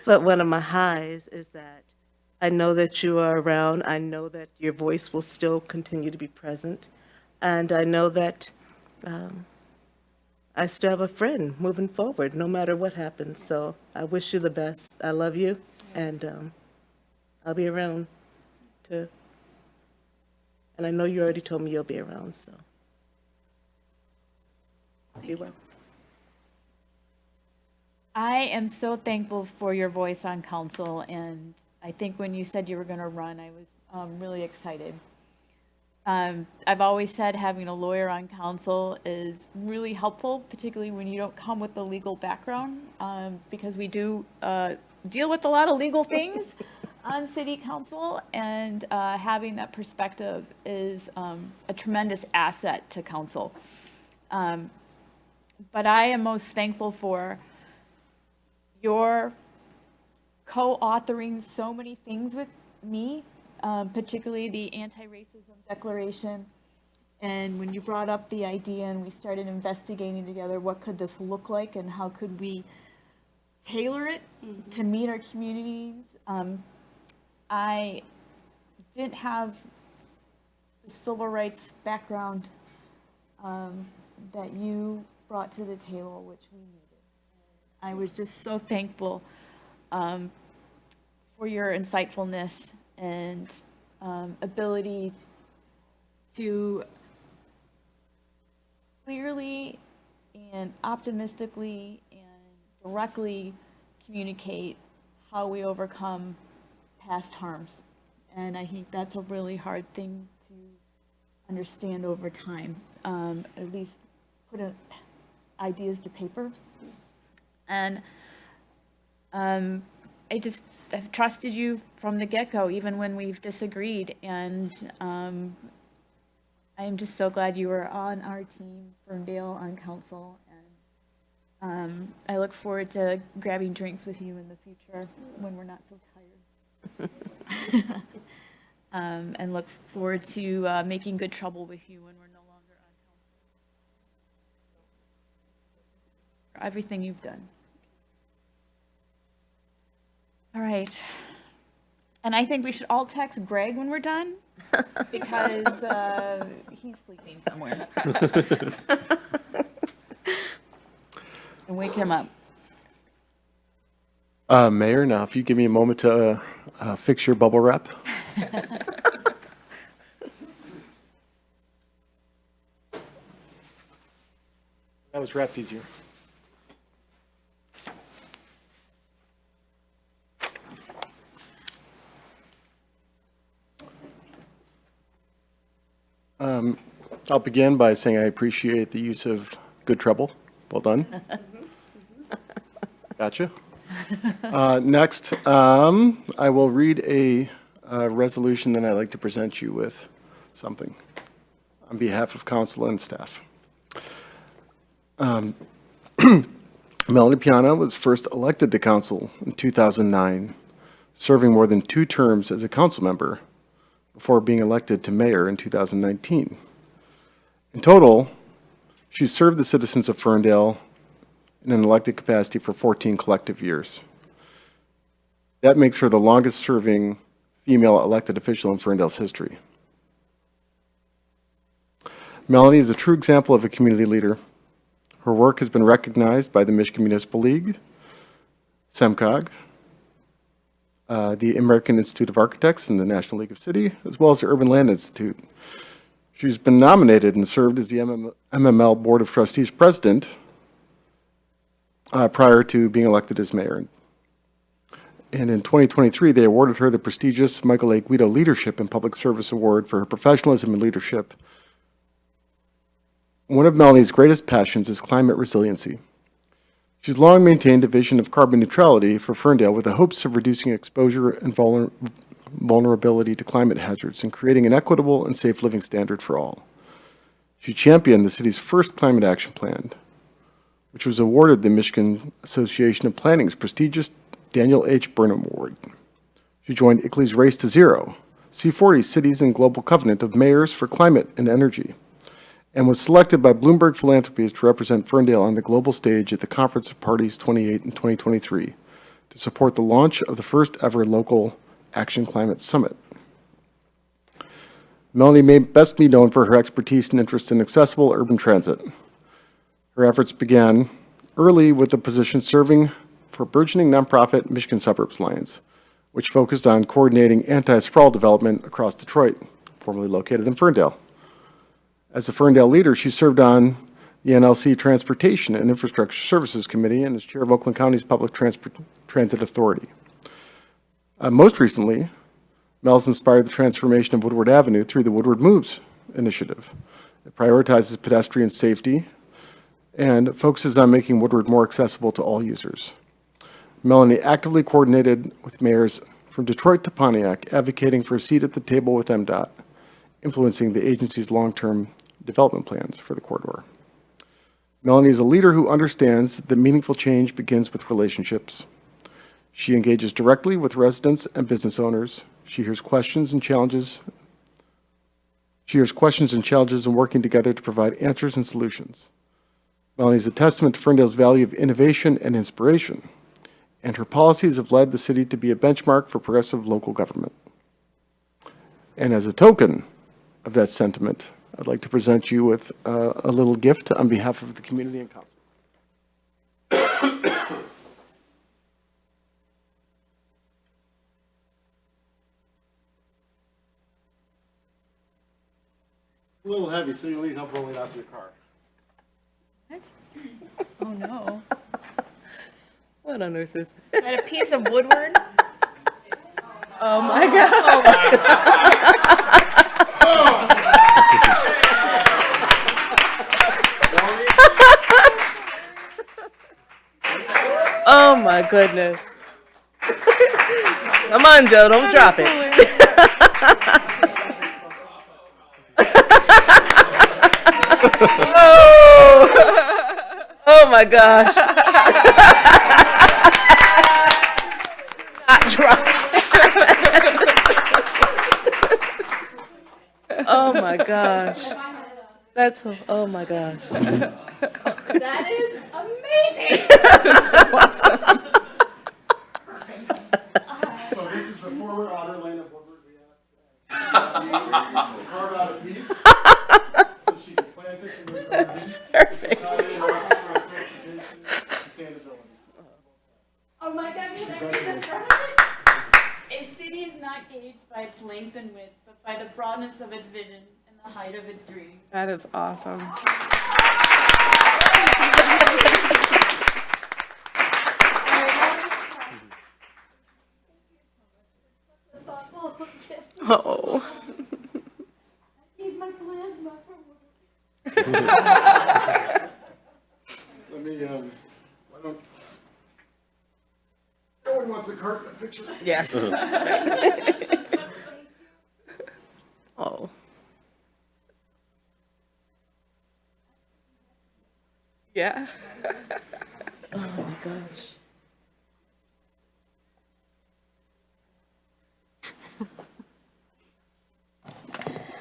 But one of my highs is that I know that you are around. I know that your voice will still continue to be present. And I know that I still have a friend moving forward, no matter what happens. So I wish you the best. I love you, and I'll be around to, and I know you already told me you'll be around, so. Be well. I am so thankful for your voice on council, and I think when you said you were going to run, I was really excited. I've always said having a lawyer on council is really helpful, particularly when you don't come with the legal background, because we do deal with a lot of legal things on city council, and having that perspective is a tremendous asset to council. But I am most thankful for your co-authoring so many things with me, particularly the anti-racism declaration. And when you brought up the idea and we started investigating together, what could this look like and how could we tailor it to meet our communities? I didn't have the civil rights background that you brought to the table, which we needed. I was just so thankful for your insightfulness and ability to clearly and optimistically and directly communicate how we overcome past harms. And I think that's a really hard thing to understand over time, at least put ideas to paper. And I've trusted you from the get-go, even when we've disagreed. And I am just so glad you were on our team, Ferndale, on council. And I look forward to grabbing drinks with you in the future when we're not so tired. And look forward to making good trouble with you when we're no longer on council. For everything you've done. All right. And I think we should all text Greg when we're done, because he's sleeping somewhere. And wake him up. Mayor, now if you give me a moment to fix your bubble wrap. That was wrapped easier. I'll begin by saying I appreciate the use of good trouble. Well done. Gotcha. Next, I will read a resolution, then I'd like to present you with something on behalf of council and staff. Melanie Piana was first elected to council in 2009, serving more than 2 terms as a council member before being elected to mayor in 2019. In total, she served the citizens of Ferndale in an elected capacity for 14 collective years. That makes her the longest-serving female elected official in Ferndale's history. Melanie is a true example of a community leader. Her work has been recognized by the Michigan Municipal League, SEMCOG, the American Institute of Architects, and the National League of Cities, as well as the Urban Land Institute. She's been nominated and served as the MML Board of Trustees president prior to being elected as mayor. And in 2023, they awarded her the prestigious Michael A. Guido Leadership and Public Service Award for her professionalism and leadership. One of Melanie's greatest passions is climate resiliency. She's long maintained a vision of carbon neutrality for Ferndale with the hopes of reducing exposure and vulnerability to climate hazards and creating an equitable and safe living standard for all. She championed the city's first climate action plan, which was awarded the Michigan Association of Planning's prestigious Daniel H. Burnham Award. She joined ICLEI's Race to Zero, C40 Cities and Global Covenant of Mayors for Climate and Energy, and was selected by Bloomberg Philanthropies to represent Ferndale on the global stage at the Conference of Parties 28 in 2023 to support the launch of the first ever local Action Climate Summit. Melanie may best be known for her expertise and interest in accessible urban transit. Her efforts began early with a position serving for burgeoning nonprofit Michigan Suburbs Alliance, which focused on coordinating anti-sprawl development across Detroit, formerly located in Ferndale. As a Ferndale leader, she served on the NLC Transportation and Infrastructure Services Committee and is chair of Oakland County's Public Transit Authority. Most recently, Mel's inspired the transformation of Woodward Avenue through the Woodward Moves initiative. It prioritizes pedestrian safety and focuses on making Woodward more accessible to all users. Melanie actively coordinated with mayors from Detroit to Pontiac, advocating for a seat at the table with MDOT, influencing the agency's long-term development plans for the corridor. Melanie is a leader who understands that meaningful change begins with relationships. She engages directly with residents and business owners. She hears questions and challenges. And working together to provide answers and solutions. Melanie is a testament to Ferndale's value of innovation and inspiration, and her policies have led the city to be a benchmark for progressive local government. And as a token of that sentiment, I'd like to present you with a little gift on behalf of the community and council. A little heavy, so you'll need help rolling it out to your car. What? Oh, no. What on earth is Is that a piece of woodward? Oh my God. Oh my goodness. Come on, Joe, don't drop it. Oh my gosh. Not drop it. Oh my gosh. That's, oh my gosh. That is amazing. So this is the former Otter Lane of Woodward. We carve out a piece so she can plant it in the garden. That's perfect. Oh my God, can I read the front? A city is not gauged by its length and width, but by the broadness of its vision and the height of its dream. That is awesome. Oh. Need my plasma for Let me, why don't, no one wants a carpet picture. Yes. Oh. Yeah. Oh my gosh.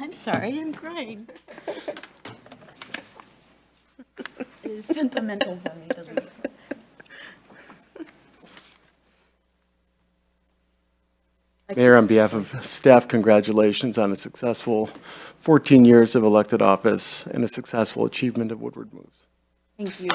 I'm sorry, I'm crying. It is sentimental for me to read this. Mayor, on behalf of staff, congratulations on a successful 14 years of elected office and a successful achievement of Woodward Moves. Thank you.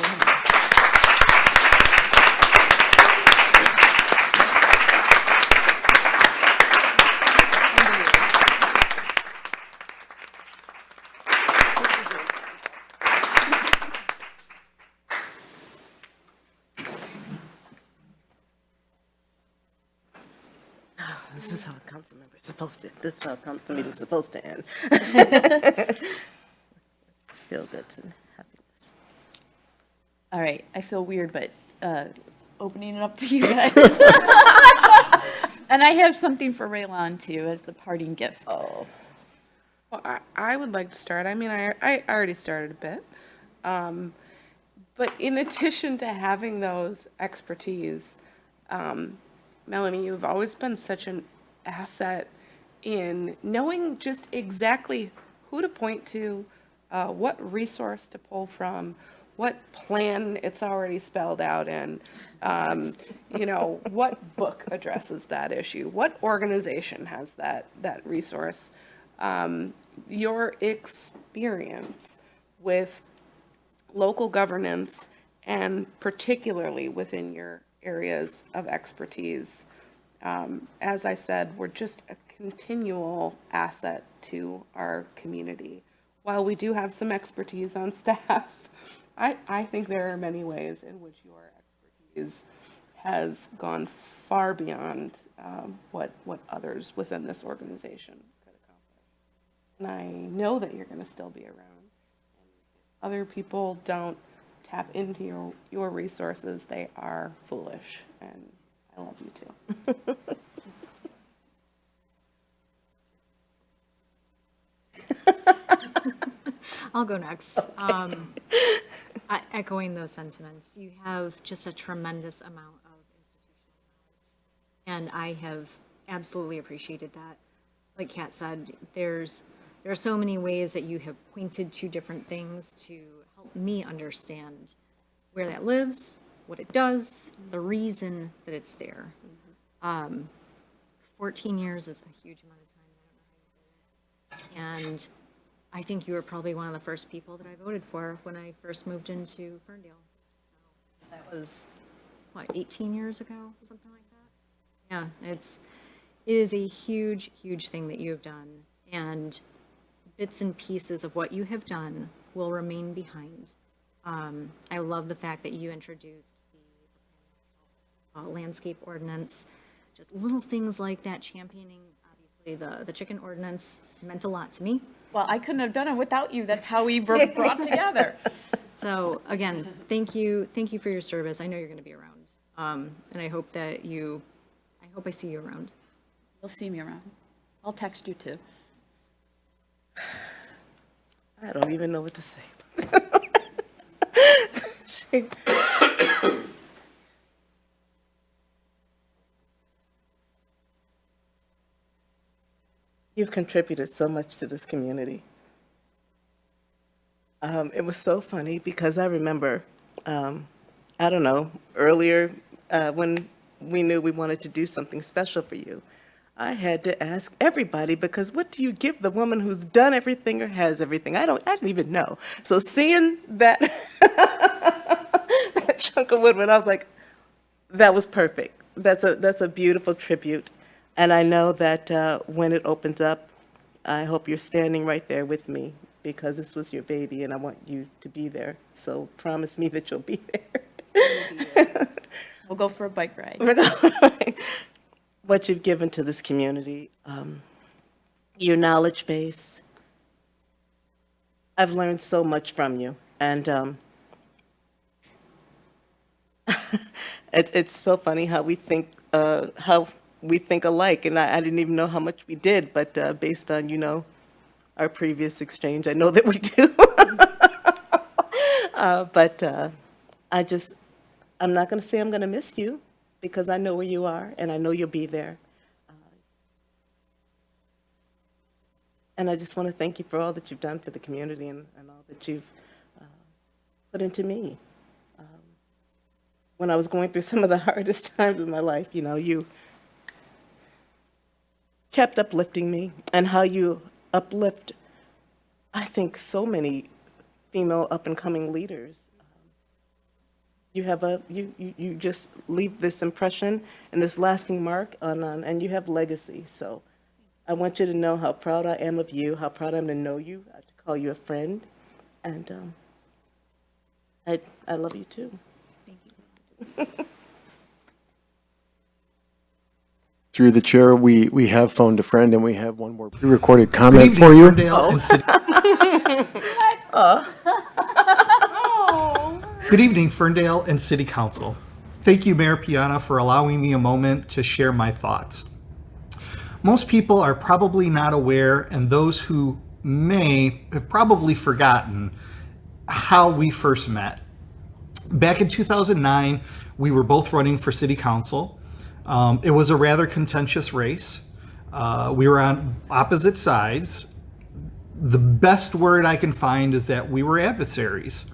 This is how a council member is supposed to, this is how a council meeting is supposed to end. Feel good and happiness. All right, I feel weird, but opening it up to you guys. And I have something for Raylon too as the parting gift. Oh. Well, I would like to start. I mean, I already started a bit. But in addition to having those expertise, Melanie, you've always been such an asset in knowing just exactly who to point to, what resource to pull from, what plan it's already spelled out in, you know, what book addresses that issue, what organization has that resource. Your experience with local governance and particularly within your areas of expertise. As I said, we're just a continual asset to our community. While we do have some expertise on staff, I think there are many ways in which your expertise has gone far beyond what others within this organization could accomplish. And I know that you're going to still be around. And if other people don't tap into your resources, they are foolish, and I love you too. I'll go next. Echoing those sentiments, you have just a tremendous amount of institutional knowledge, and I have absolutely appreciated that. Like Kat said, there are so many ways that you have pointed to different things to help me understand where that lives, what it does, the reason that it's there. 14 years is a huge amount of time. And I think you were probably one of the first people that I voted for when I first moved into Ferndale. So that was, what, 18 years ago, something like that? Yeah, it is a huge, huge thing that you have done. And bits and pieces of what you have done will remain behind. I love the fact that you introduced the landscape ordinance, just little things like that, championing, obviously, the chicken ordinance meant a lot to me. Well, I couldn't have done it without you. That's how we were brought together. So again, thank you for your service. I know you're going to be around, and I hope I see you around. You'll see me around. I'll text you too. I don't even know what to say. You've contributed so much to this community. It was so funny because I remember, I don't know, earlier when we knew we wanted to do something special for you, I had to ask everybody, because what do you give the woman who's done everything or has everything? I didn't even know. So seeing that, that chunk of wood, when I was like, that was perfect. That's a beautiful tribute. And I know that when it opens up, I hope you're standing right there with me, because this was your baby and I want you to be there. So promise me that you'll be there. We'll go for a bike ride. What you've given to this community, your knowledge base. I've learned so much from you. And it's so funny how we think alike, and I didn't even know how much we did, but based on, our previous exchange, I know that we do. But I'm not going to say I'm going to miss you, because I know where you are, and I know you'll be there. And I just want to thank you for all that you've done for the community and all that you've put into me. When I was going through some of the hardest times in my life, you kept uplifting me, and how you uplift, I think, so many female up-and-coming leaders. You have you just leave this impression and this lasting mark on, and you have legacy. So I want you to know how proud I am of you, how proud I am to know you, to call you a friend, and I love you too. Thank you. Through the chair, we have phoned a friend, and we have one more pre-recorded comment for you. Good evening, Ferndale and City Council. Thank you, Mayor Piana, for allowing me a moment to share my thoughts. Most people are probably not aware, and those who may have probably forgotten how we first met. Back in 2009, we were both running for City Council. It was a rather contentious race. We were on opposite sides. The best word I can find is that we were adversaries.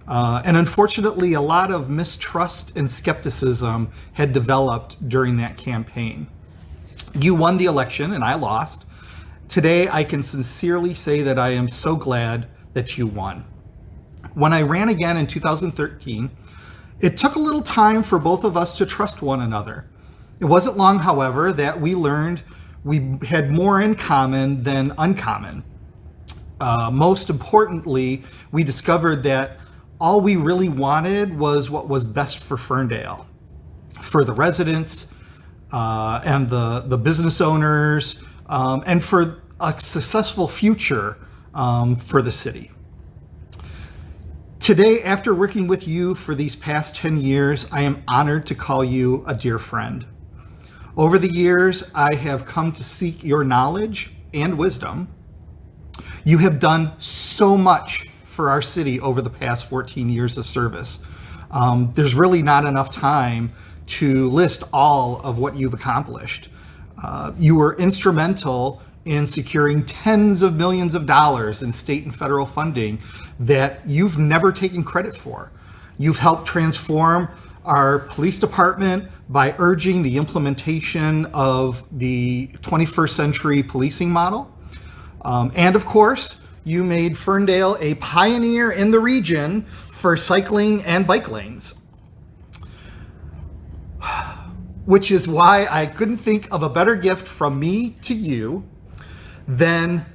And unfortunately, a lot of mistrust and skepticism had developed during that campaign. You won the election and I lost. Today, I can sincerely say that I am so glad that you won. When I ran again in 2013, it took a little time for both of us to trust one another. It wasn't long, however, that we learned we had more in common than uncommon. Most importantly, we discovered that all we really wanted was what was best for Ferndale, for the residents and the business owners, and for a successful future for the city. Today, after working with you for these past 10 years, I am honored to call you a dear friend. Over the years, I have come to seek your knowledge and wisdom. You have done so much for our city over the past 14 years of service. There's really not enough time to list all of what you've accomplished. You were instrumental in securing tens of millions of dollars in state and federal funding that you've never taken credit for. You've helped transform our police department by urging the implementation of the 21st century policing model. And of course, you made Ferndale a pioneer in the region for cycling and bike lanes. Which is why I couldn't think of a better gift from me to you than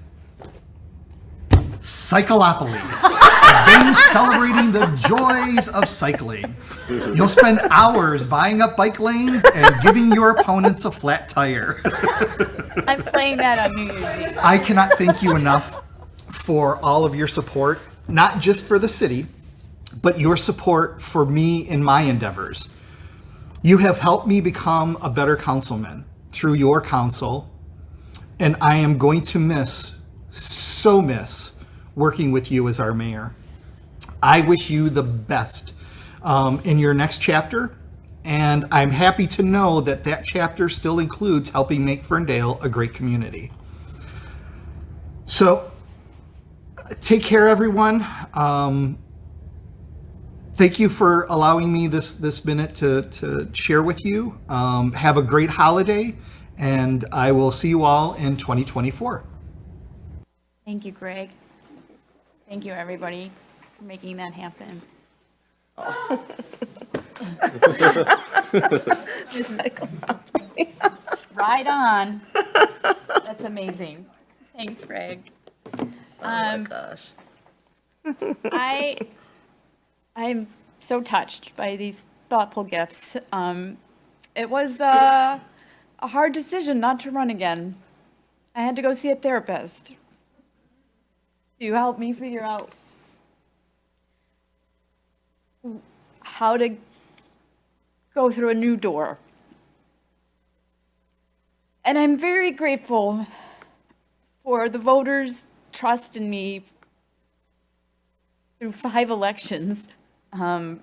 Cyclopoly, a game celebrating the joys of cycling. You'll spend hours buying up bike lanes and giving your opponents a flat tire. I'm playing that on New Year's Eve. I cannot thank you enough for all of your support, not just for the city, but your support for me in my endeavors. You have helped me become a better councilman through your counsel, and I am going to miss working with you as our mayor. I wish you the best in your next chapter, and I'm happy to know that that chapter still includes helping make Ferndale a great community. So, take care, everyone. Thank you for allowing me this minute to share with you. Have a great holiday, and I will see you all in 2024. Thank you, Greg. Thank you, everybody, for making that happen. Right on. That's amazing. Thanks, Greg. Oh my gosh. I'm so touched by these thoughtful gifts. It was a hard decision not to run again. I had to go see a therapist to help me figure out how to go through a new door. And I'm very grateful for the voters' trust in me through 5 elections. And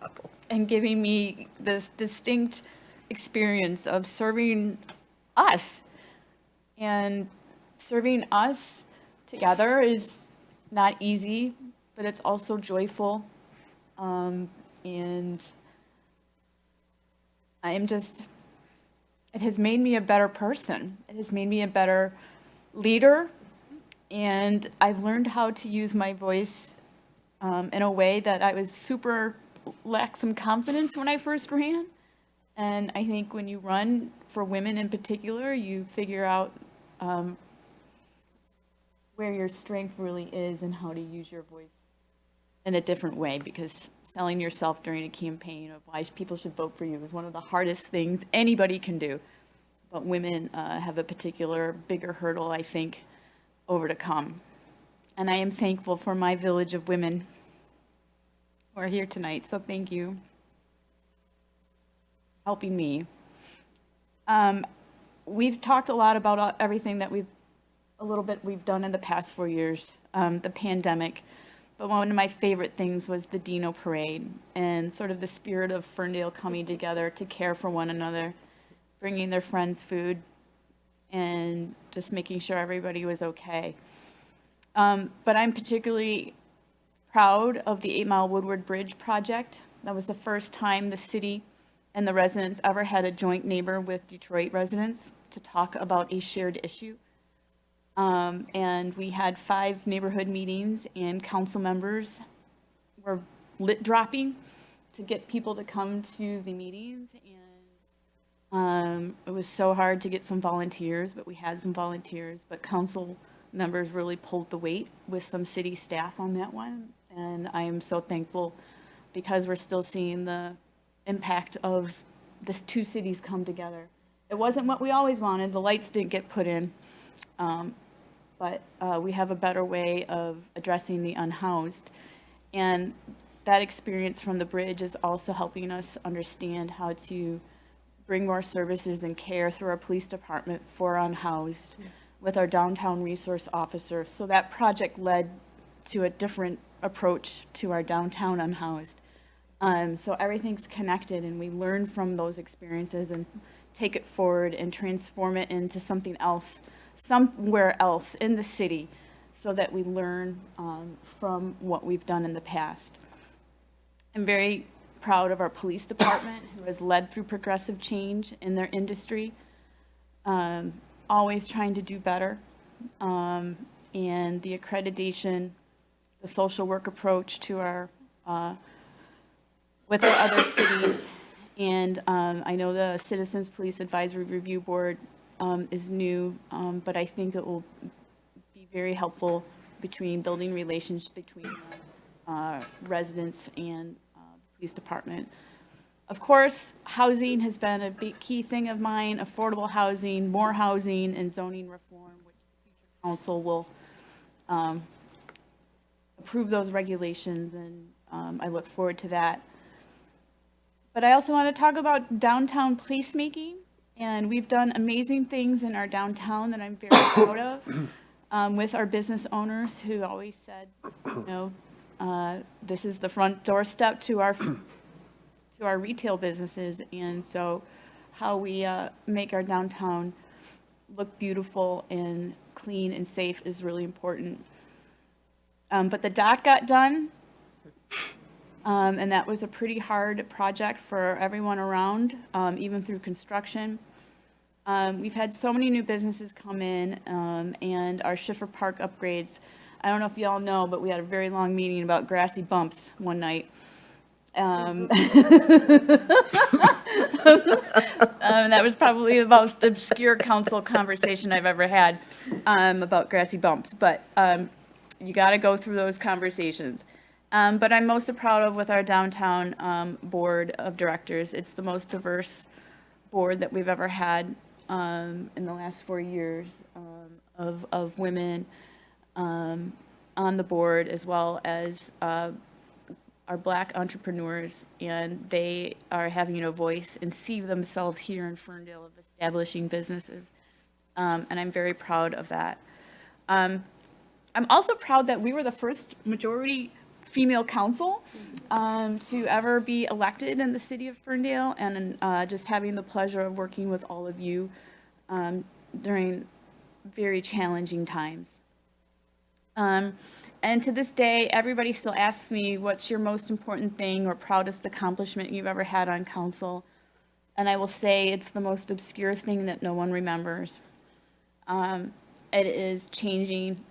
giving me this distinct experience of serving us. And serving us together is not easy, but it's also joyful. And I am just, it has made me a better person. It has made me a better leader. And I've learned how to use my voice in a way that I was lacked some confidence when I first ran. And I think when you run for women in particular, you figure out where your strength really is and how to use your voice in a different way, because selling yourself during a campaign of why people should vote for you is one of the hardest things anybody can do. But women have a particular bigger hurdle, I think, over to come. And I am thankful for my village of women who are here tonight, so thank you for helping me. We've talked a lot about everything that we've done in the past 4 years, the pandemic, but one of my favorite things was the Dino Parade and sort of the spirit of Ferndale coming together to care for one another, bringing their friends food, and just making sure everybody was okay. But I'm particularly proud of the 8 Mile Woodward Bridge project. That was the first time the city and the residents ever had a joint neighbor with Detroit residents to talk about a shared issue. And we had 5 neighborhood meetings, and council members were lit dropping to get people to come to the meetings. And it was so hard to get some volunteers, but we had some volunteers. But council members really pulled the weight with some city staff on that one. And I am so thankful, because we're still seeing the impact of this 2 cities come together. It wasn't what we always wanted. The lights didn't get put in. But we have a better way of addressing the unhoused. And that experience from the bridge is also helping us understand how to bring more services and care through our police department for unhoused with our downtown resource officer. So that project led to a different approach to our downtown unhoused. So everything's connected, and we learn from those experiences and take it forward and transform it into something else, somewhere else in the city, so that we learn from what we've done in the past. I'm very proud of our police department, who has led through progressive change in their industry, always trying to do better. And the accreditation, the social work approach to our, with our other cities. And I know the Citizens Police Advisory Review Board is new, but I think it will be very helpful between building relations between residents and the police department. Of course, housing has been a big key thing of mine, affordable housing, more housing, and zoning reform, which the future council will approve those regulations, and I look forward to that. But I also want to talk about downtown placemaking, and we've done amazing things in our downtown that I'm very proud of, with our business owners who always said, you know, this is the front doorstep to our retail businesses, and so how we make our downtown look beautiful and clean and safe is really important. But the dock got done, and that was a pretty hard project for everyone around, even through construction. We've had so many new businesses come in, and our Schiffer Park upgrades. I don't know if you all know, but we had a very long meeting about grassy bumps one night. That was probably the most obscure council conversation I've ever had about grassy bumps, but you got to go through those conversations. But I'm most proud of with our downtown board of directors. It's the most diverse board that we've ever had in the last 4 years of women on the board, as well as are Black entrepreneurs, and they are having a voice and see themselves here in Ferndale of establishing businesses, and I'm very proud of that. I'm also proud that we were the first majority female council to ever be elected in the city of Ferndale, and just having the pleasure of working with all of you during very challenging times. And to this day, everybody still asks me, what's your most important thing or proudest accomplishment you've ever had on council? And I will say it's the most obscure thing that no one remembers. It is changing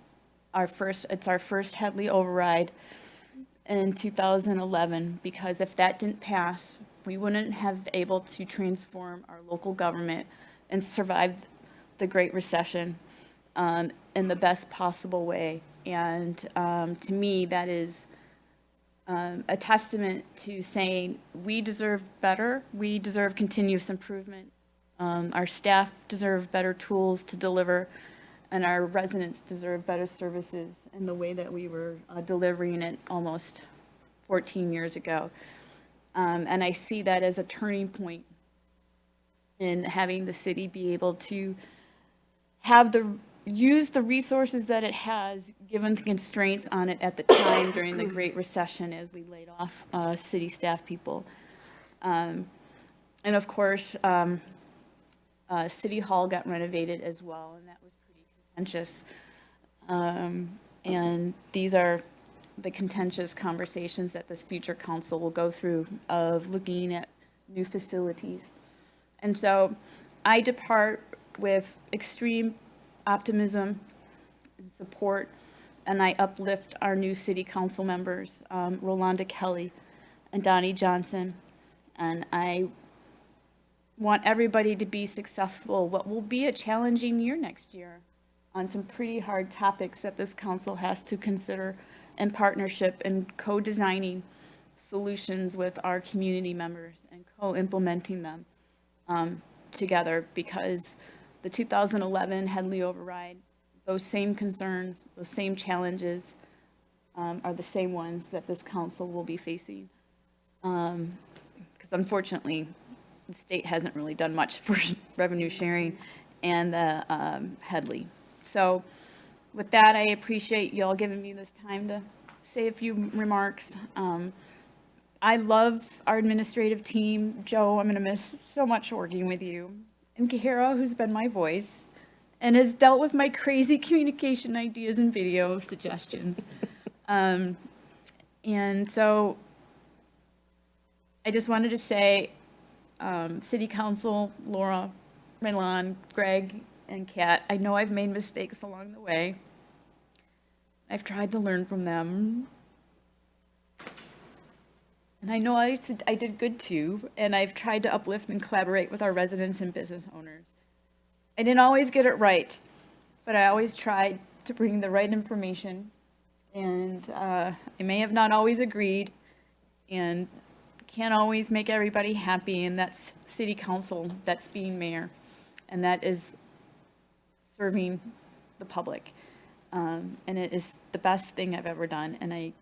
it's our first Headley override in 2011, because if that didn't pass, we wouldn't have been able to transform our local government and survive the Great Recession in the best possible way. And to me, that is a testament to saying we deserve better, we deserve continuous improvement, our staff deserve better tools to deliver, and our residents deserve better services in the way that we were delivering it almost 14 years ago. And I see that as a turning point in having the city be able to have use the resources that it has, given the constraints on it at the time during the Great Recession, as we laid off city staff people. And of course, City Hall got renovated as well, and that was pretty contentious. And these are the contentious conversations that this future council will go through, of looking at new facilities. And so I depart with extreme optimism and support, and I uplift our new city council members, Rolanda Kelly and Donnie Johnson, and I want everybody to be successful. What will be a challenging year next year on some pretty hard topics that this council has to consider in partnership and co-designing solutions with our community members and co-implementing them together, because the 2011 Headley override, those same concerns, those same challenges are the same ones that this council will be facing. Because unfortunately, the state hasn't really done much for revenue sharing and the Headley. So with that, I appreciate y'all giving me this time to say a few remarks. I love our administrative team. Joe, I'm going to miss so much working with you. And Kara, who's been my voice and has dealt with my crazy communication ideas and video suggestions. And so I just wanted to say, City Council, Laura, Milan, Greg, and Kat, I know I've made mistakes along the way. I've tried to learn from them. And I know I did good too, and I've tried to uplift and collaborate with our residents and business owners. I didn't always get it right, but I always tried to bring the right information, and I may have not always agreed, and can't always make everybody happy, and that's City Council, that's being mayor, and that is serving the public. And it is the best thing I've ever done, and I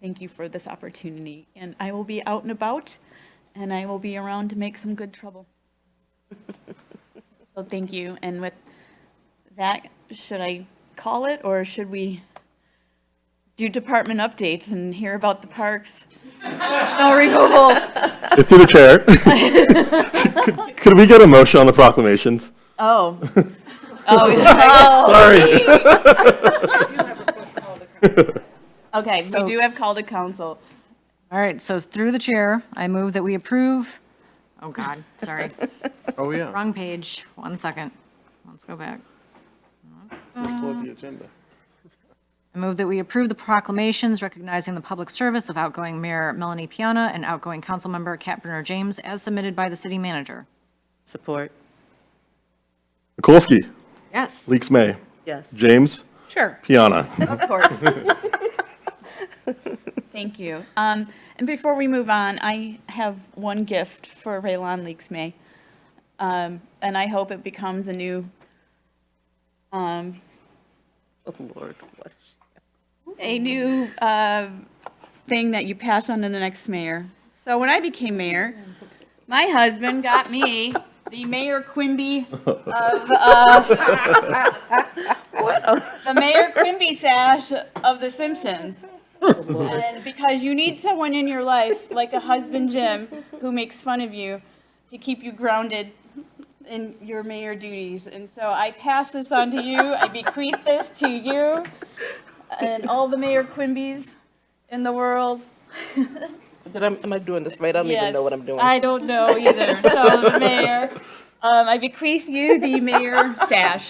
thank you for this opportunity. And I will be out and about, and I will be around to make some good trouble. So thank you. And with that, should I call it, or should we do department updates and hear about the parks? Snow removal. It's through the chair. Could we get a motion on the proclamations? Oh. Sorry. Okay, we do have call to council. All right, so through the chair, I move that we approve, oh God, sorry. Oh, yeah. Wrong page, 1 second. Let's go back. We're still at the agenda. I move that we approve the proclamations recognizing the public service of outgoing Mayor Melanie Piana and outgoing Councilmember Kat Brunner James as submitted by the city manager. Support. Mikulski. Yes. Leaks May. Yes. James. Sure. Piana. Of course. Thank you. And before we move on, I have one gift for Raylon Leaks May. And I hope it becomes a new, Oh, Lord. What? a new thing that you pass on to the next mayor. So when I became mayor, my husband got me the Mayor Quimby of the Mayor Quimby sash of The Simpsons. And because you need someone in your life, like a husband Jim, who makes fun of you to keep you grounded in your mayor duties. And so I pass this on to you. I bequeath this to you and all the Mayor Quimbys in the world. Am I doing this right? I don't even know what I'm doing. I don't know either. So the mayor, I bequeath you the mayor sash.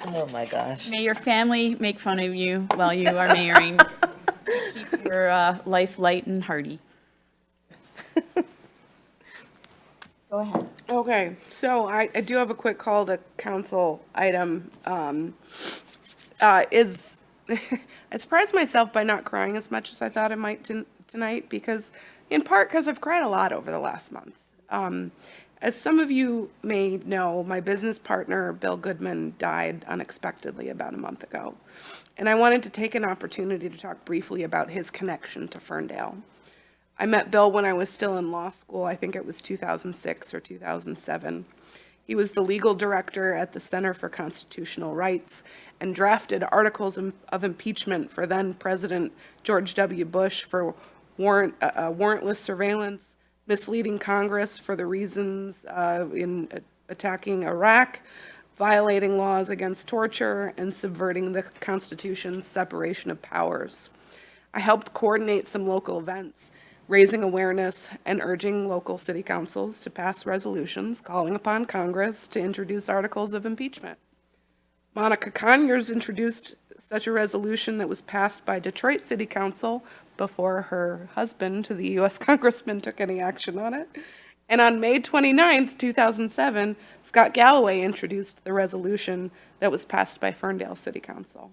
Oh, my gosh. May your family make fun of you while you are mayoring. Keep your life light and hearty. Go ahead. Okay, so I do have a quick call to council item. I surprised myself by not crying as much as I thought I might tonight, because, in part, because I've cried a lot over the last month. As some of you may know, my business partner, Bill Goodman, died unexpectedly about a month ago. And I wanted to take an opportunity to talk briefly about his connection to Ferndale. I met Bill when I was still in law school. I think it was 2006 or 2007. He was the legal director at the Center for Constitutional Rights and drafted articles of impeachment for then President George W. Bush for warrantless surveillance, misleading Congress for the reasons in attacking Iraq, violating laws against torture, and subverting the Constitution's separation of powers. I helped coordinate some local events, raising awareness and urging local city councils to pass resolutions calling upon Congress to introduce articles of impeachment. Monica Conyers introduced such a resolution that was passed by Detroit City Council before her husband, the U.S. Congressman, took any action on it. And on May 29th, 2007, Scott Galloway introduced the resolution that was passed by Ferndale City Council.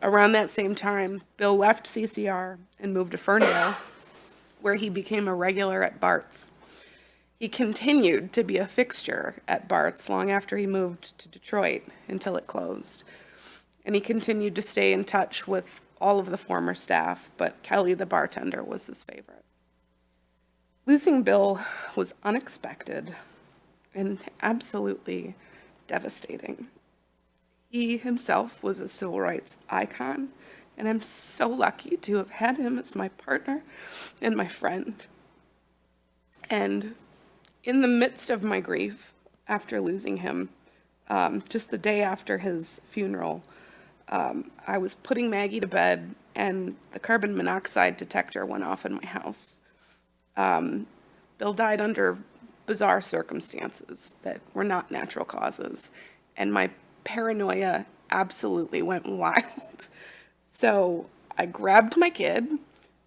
Around that same time, Bill left CCR and moved to Ferndale, where he became a regular at Bart's. He continued to be a fixture at Bart's long after he moved to Detroit until it closed. And he continued to stay in touch with all of the former staff, but Kelly, the bartender, was his favorite. Losing Bill was unexpected and absolutely devastating. He himself was a civil rights icon, and I'm so lucky to have had him as my partner and my friend. And in the midst of my grief after losing him, just the day after his funeral, I was putting Maggie to bed, and the carbon monoxide detector went off in my house. Bill died under bizarre circumstances that were not natural causes, and my paranoia absolutely went wild. So I grabbed my kid,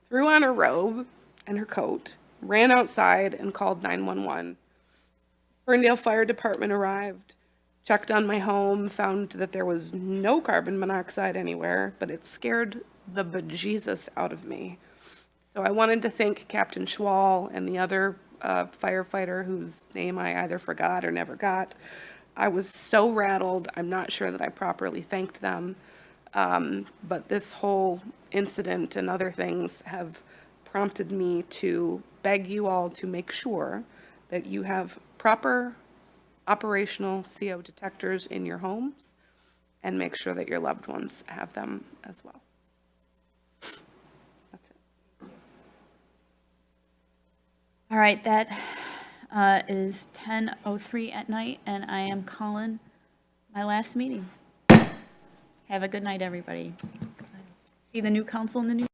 threw on her robe and her coat, ran outside and called 911. Ferndale Fire Department arrived, checked on my home, found that there was no carbon monoxide anywhere, but it scared the bejesus out of me. So I wanted to thank Captain Schwall and the other firefighter whose name I either forgot or never got. I was so rattled, I'm not sure that I properly thanked them. But this whole incident and other things have prompted me to beg you all to make sure that you have proper operational CO detectors in your homes and make sure that your loved ones have them as well. That's it. All right, that is 10:03 at night, and I am calling my last meeting. Have a good night, everybody. See the new council in the new